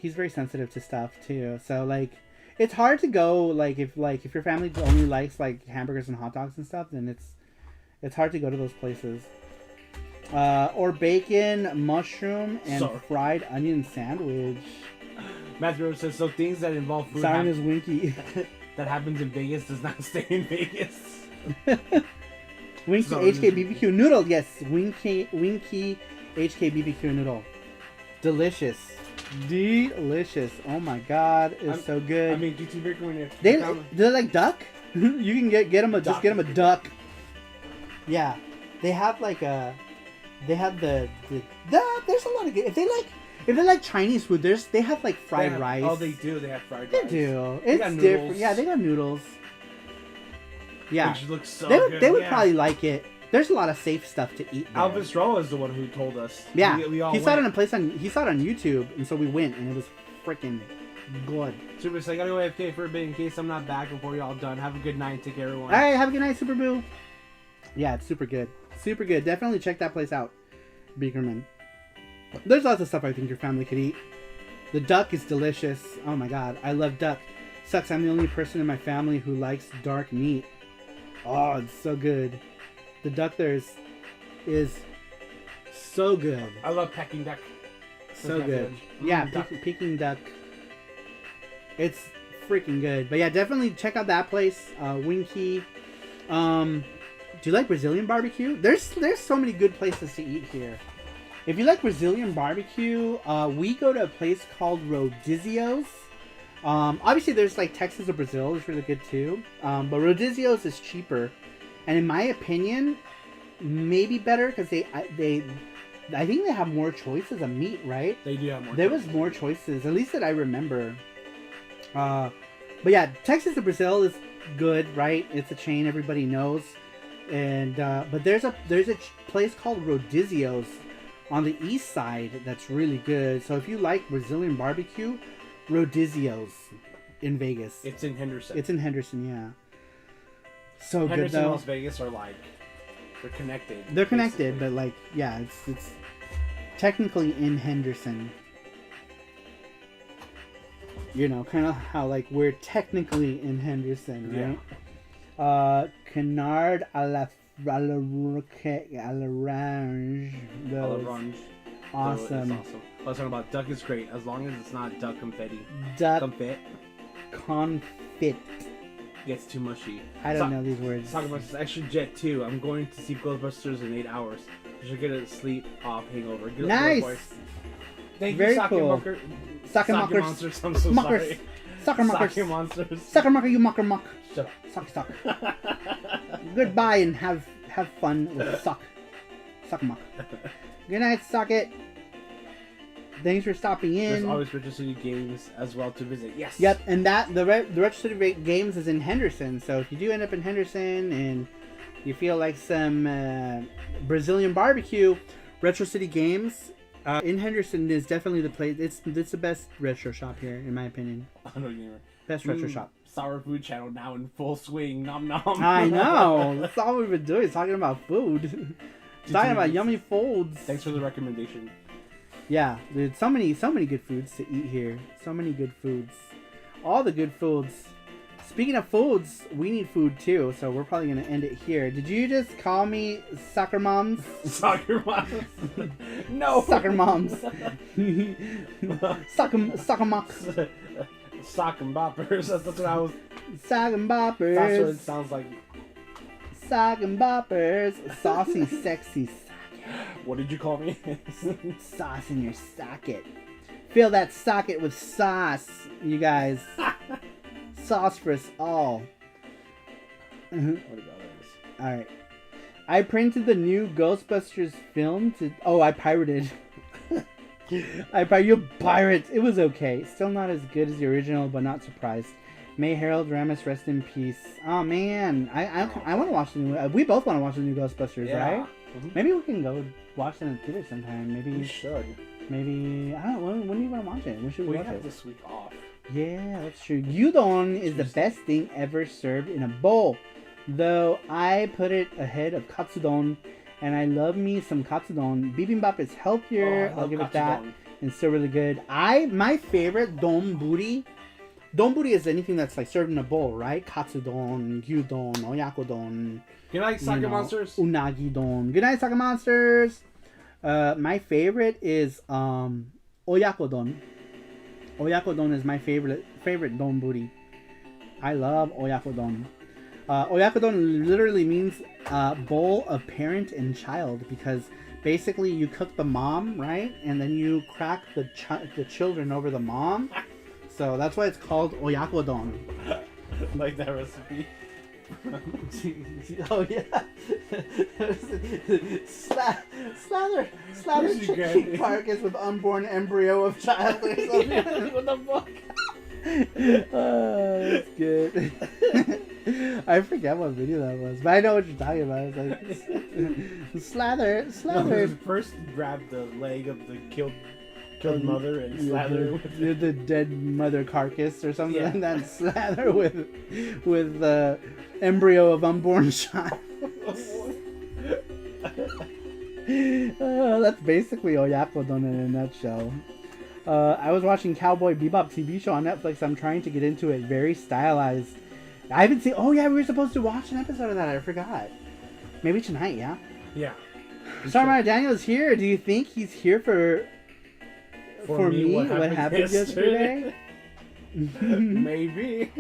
very sensitive to stuff too. So like it's hard to go like if your family only likes like hamburgers and hot dogs and stuff, then it's hard to go to those places. Or bacon, mushroom, and fried onion sandwich. Matthew says so. Things that involve food. Sound is Winky. That happens in Vegas does not stay in Vegas. Winky HK BBQ noodle, yes. Winky HK BBQ noodle. Delicious. Oh my god, it's so good. I mean, GT Baker when they're like duck. You can get them a duck. Yeah, they have like the there's a lot of good. If they like Chinese food, they have like fried rice. Oh, they do. They have fried rice. They do. It's different. Yeah, they got noodles. Yeah, which looks so good. They would probably like it. There's a lot of safe stuff to eat there. Alvis Roll is the one who told us. Yeah, we all he saw it on YouTube, and so we went, and it was freaking good. Super, so I gotta go AFK for a bit in case I'm not back before you're all done. Have a good night. Take care, everyone. All right, have a good night, Super Boo. Yeah, it's super good. Super good. Definitely check that place out, Beakerman. There's lots of stuff I think your family could eat. The duck is delicious. Oh my god, I love duck. Sucks I'm the only person in my family who likes dark meat. Oh, it's so good. The duck there is so good. I love Peking duck. So good. Yeah, Peking duck. It's freaking good. But yeah, definitely check out that place. Winky. Do you like Brazilian barbecue? There's so many good places to eat here. If you like Brazilian barbecue, we go to a place called Rodizio's. Obviously there's like Texas or Brazil is really good too. But Rodizio's is cheaper. And in my opinion, maybe better because I think they have more choices of meat, right? They do have more. There was more choices, at least that I remember. But yeah, Texas or Brazil is good, right? It's a chain everybody knows. And but there's a place called Rodizio's on the east side that's really good. So if you like Brazilian barbecue, Rodizio's in Vegas. It's in Henderson. It's in Henderson, yeah. So Henderson good though. and Las Vegas are like they're connected. They're connected, but like yeah, it's technically in Henderson. You know, kind of how like we're technically in Henderson, right? Yeah. Canard à la orange. Awesome. I was talking about duck is great as long as it's not duck confetti. Duck confit. Gets too mushy. I don't know these words. Talking about this extra jet too. I'm going to see Ghostbusters in 8 hours. You should get a sleep off hangover. Get nice. Thank Very you, cool. Sake monsters. I'm so mockers. sorry. Sucker mockers. Sake monsters. Sucker mocker, you mocker mock. Shut up. Suck. Goodbye and have fun with the suck. Suck mock. Good night, suck it. Thanks for stopping in. There's always Retro City Games as well to visit. Yes. Yep, and the Retro City Games is in Henderson. So if you do end up in Henderson and You feel like some Brazilian barbecue, Retro City Games in Henderson is definitely the place. It's the best retro shop here, in my opinion. I know you. Best retro shop. Sour Food Channel now in full swing. Nom nom. I know. That's all we've been doing. Is talking about food. Talking about yummy foods. Thanks for the recommendation. Yeah, dude. So many good foods to eat here. So many good foods. All the good foods. Speaking of foods, we need food too, so we're probably gonna end it here. Did you just call me soccer moms? Soccer moms? No. Soccer moms. Soccer moms. Sock and boppers. That's what I was. Sock and boppers. That's what it sounds like. Sock and boppers. Saucy, sexy socket. What did you call me? Sauce in your socket. Fill that socket with sauce, you guys. Sauce for us all. What about this? Alright. I printed the new Ghostbusters film to... Oh, I pirated. You pirate. It was okay. Still not as good as the original, but not surprised. May Harold Ramis rest in peace. Oh, man. I want to watch the new... we both want to watch the new Ghostbusters, right? Mm-hmm. Maybe we can go watch them in the theater sometime. Maybe we should. Maybe... I don't know. When do you want to watch it? When should we watch it? We have this week off. Yeah, that's true. Udon is the best thing ever served in a bowl. Though I put it ahead of katsudon, and I love me some katsudon. Bibimbap is healthier. I'll give it that. And still really good. My favorite donburi. Donburi is anything that's like served in a bowl, right? Katsudon, gyudon, oyakodon. Good night, soccer monsters. Unagi don. Good night, soccer monsters. My favorite is oyakodon. Oyakodon is my favorite donburi. I love oyakodon. Oyakodon literally means bowl of parent and child, because basically you cook the mom, right? And then you crack the children over the mom. So that's why it's called oyakodon. Like that recipe. Oh yeah. Slather chicken carcass with unborn embryo of child or something. What the fuck? Oh, that's good. I forget what video that was, but I know what you're talking about. It's like slather. No, first grab the leg of the killed mother and slather with the dead mother carcass or something, and then slather with the embryo of unborn child. That's basically oyakodon in a nutshell. I was watching Cowboy Bebop TV show on Netflix. I'm trying to get into it. Very stylized. I haven't seen... Oh, yeah, we were supposed to watch an episode of that. I forgot. Maybe tonight, yeah? Yeah. Sorry, Daniel's here. Do you think he's here for me? What happened yesterday? Maybe.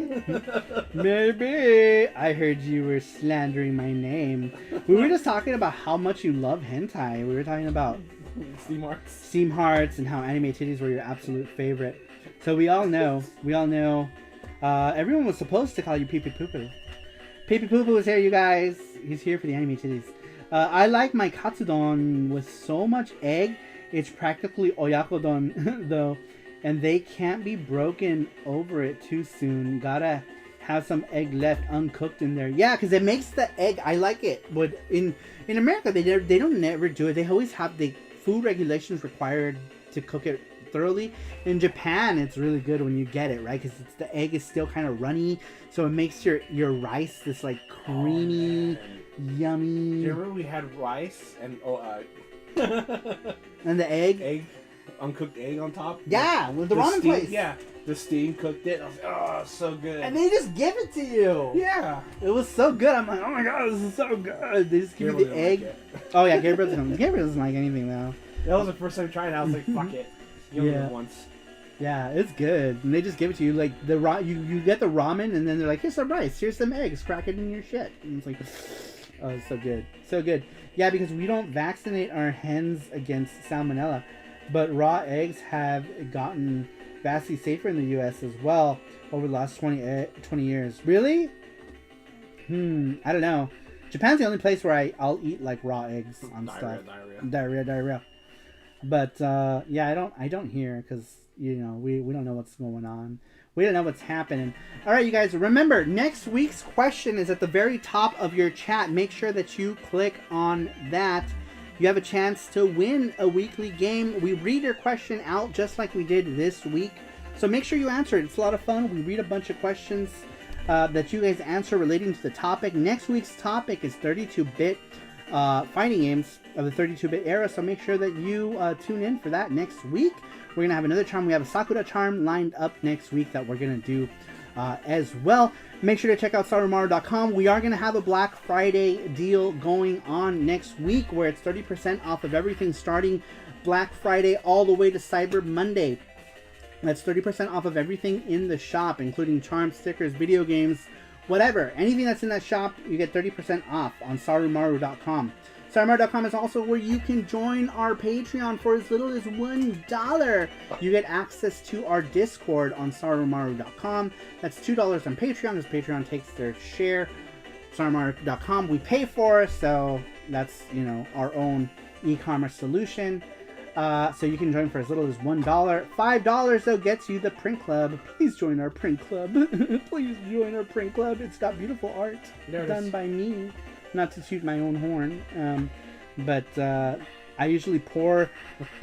Maybe. I heard you were slandering my name. We were just talking about how much you love hentai. We were talking about... Steam Hearts and how anime titties were your absolute favorite. So we all know. Everyone was supposed to call you Pee Pee Poo Poo. Pee Pee Poo Poo is here, you guys. He's here for the anime titties. I like my katsudon with so much egg. It's practically oyakodon, though. And they can't be broken over it too soon. Gotta have some egg left uncooked in there. Yeah, because it makes the egg... I like it. But in America, they don't never do it. They always have the food regulations required to cook it thoroughly. In Japan, it's really good when you get it, right? Because the egg is still kind of runny, so it makes your rice this like creamy, yummy. Do you remember we had rice and and the egg, uncooked egg on top? Yeah, with the ramen place. Yeah, the steam cooked it. I was like, oh, so good. And they just give it to you. Yeah, it was so good. I'm like, oh my god, this is so good. They just give you the egg. Oh yeah, Gabriel doesn't like anything though. That was the first time trying it. I was like, fuck it. You only live once. Yeah, it's good. And they just give it to you. Like, you get the ramen, and then they're like, here's some rice, here's some eggs, crack it in your shit. And it's like, oh, it's so good. So good. Yeah, because we don't vaccinate our hens against salmonella. But raw eggs have gotten vastly safer in the U.S. as well over the last 20 years. Really? I don't know. Japan's the only place where I'll eat, like, raw eggs on stuff. Diarrhea. But yeah, I don't hear, because we don't know what's going on. We don't know what's happening. All right, you guys, remember, next week's question is at the very top of your chat. Make sure that you click on that. You have a chance to win a weekly game. We read your question out just like we did this week. So make sure you answer it. It's a lot of fun. We read a bunch of questions that you guys answer relating to the topic. Next week's topic is 32-bit fighting games of the 32-bit era. So make sure that you tune in for that next week. We're going to have another charm. We have a Sakura charm lined up next week that we're going to do as well. Make sure to check out SARUMARO.com. We are going to have a Black Friday deal going on next week where it's 30% off of everything starting Black Friday all the way to Cyber Monday. That's 30% off of everything in the shop, including charms, stickers, video games, whatever. Anything that's in that shop, you get 30% off on SARUMARO.com. SARUMARO.com is also where you can join our Patreon for as little as $1. You get access to our Discord on SARUMARO.com. That's $2 on Patreon, as Patreon takes their share. SARUMARO.com we pay for, so that's, you know, our own e-commerce solution. So you can join for as little as $1. $5 though gets you the print club. Please join our print club. Please join our print club. It's got beautiful art done by me. Not to toot my own horn, but I usually pour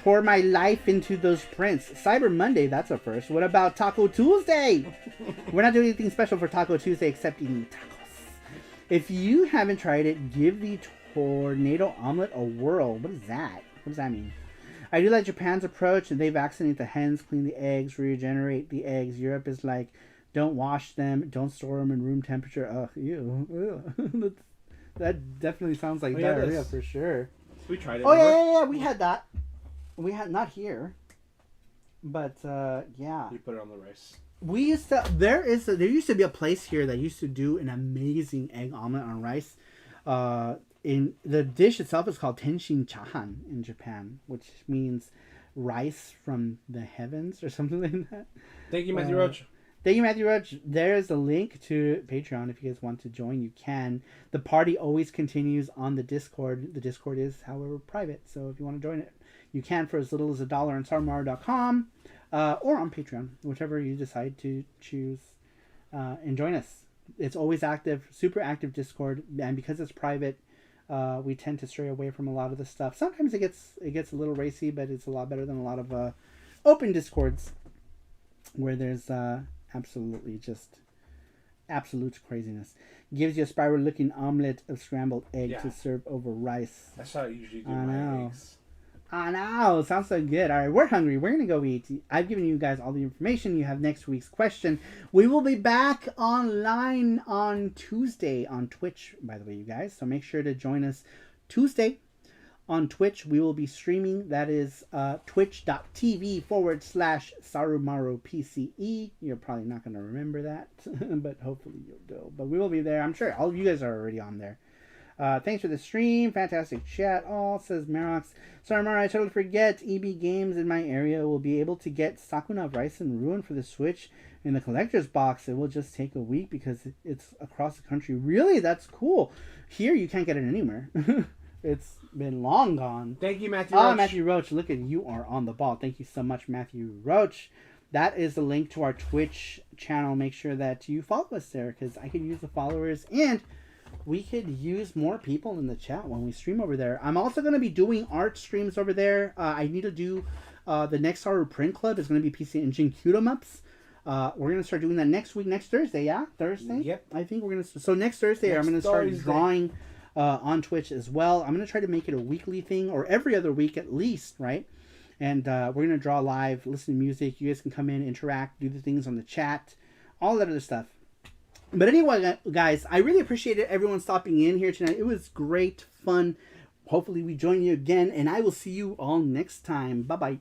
my life into those prints. Cyber Monday, that's a first. What about Taco Tuesday? We're not doing anything special for Taco Tuesday except eating tacos. If you haven't tried it, give the tornado omelet a whirl. What is that? What does that mean? I do like Japan's approach, and they vaccinate the hens, clean the eggs, regenerate the eggs. Europe is like, don't wash them, don't store them in room temperature. Ugh, ew. That definitely sounds like diarrhea for sure. We tried it. Oh, yeah. We had that. We had, not here. But, yeah. We put it on the rice. We used to, there used to be a place here that used to do an amazing egg omelet on rice. In the dish itself is called Tenshin Chahan in Japan, which means rice from the heavens or something like that. Thank you, Matthew Roach. Thank you, Matthew Roach. There's a link to Patreon. If you guys want to join, you can. The party always continues on the Discord. The Discord is, however, private. So if you want to join it, you can for as little as $1 on SARUMARO.com or on Patreon, whichever you decide to choose. And join us. It's always active, super active Discord. And because it's private, we tend to stray away from a lot of the stuff. Sometimes it gets a little racy, but it's a lot better than a lot of open Discords where there's absolutely just absolute craziness. Gives you a spiral looking omelet of scrambled egg to serve over rice. That's how I usually do my eggs. I know. Sounds so good. All right, we're hungry. We're going to go eat. I've given you guys all the information. You have next week's question. We will be back online on Tuesday on Twitch, by the way, you guys. So make sure to join us Tuesday on Twitch. We will be streaming. That is twitch.tv/SaruMaroPCE. You're probably not going to remember that, but hopefully you'll go. But we will be there. I'm sure all of you guys are already on there. Thanks for the stream. Fantastic chat. All says Marox. Sorry, Mara, I totally forget. EB Games in my area will be able to get Sakuna of Rice and Ruin for the Switch in the collector's box. It will just take a week because it's across the country. Really? That's cool. Here, you can't get it anywhere. It's been long gone. Thank you, Matthew Roach. Matthew Roach. Look at you are on the ball. Thank you so much, Matthew Roach. That is the link to our Twitch channel. Make sure that you follow us there because I could use the followers and we could use more people in the chat when we stream over there. I'm also going to be doing art streams over there. I need to do the next Saru Print Club is going to be PC Engine Cute-em-ups. We're going to start doing that next week, next Thursday, yeah? Thursday? Yep. I think we're going to... So next Thursday, I'm going to start drawing on Twitch as well. I'm going to try to make it a weekly thing or every other week at least, right? And we're going to draw live, listen to music. You guys can come in, interact, do the things on the chat, all that other stuff. But anyway, guys, I really appreciated everyone stopping in here tonight. It was great fun. Hopefully we join you again, and I will see you all next time. Bye-bye.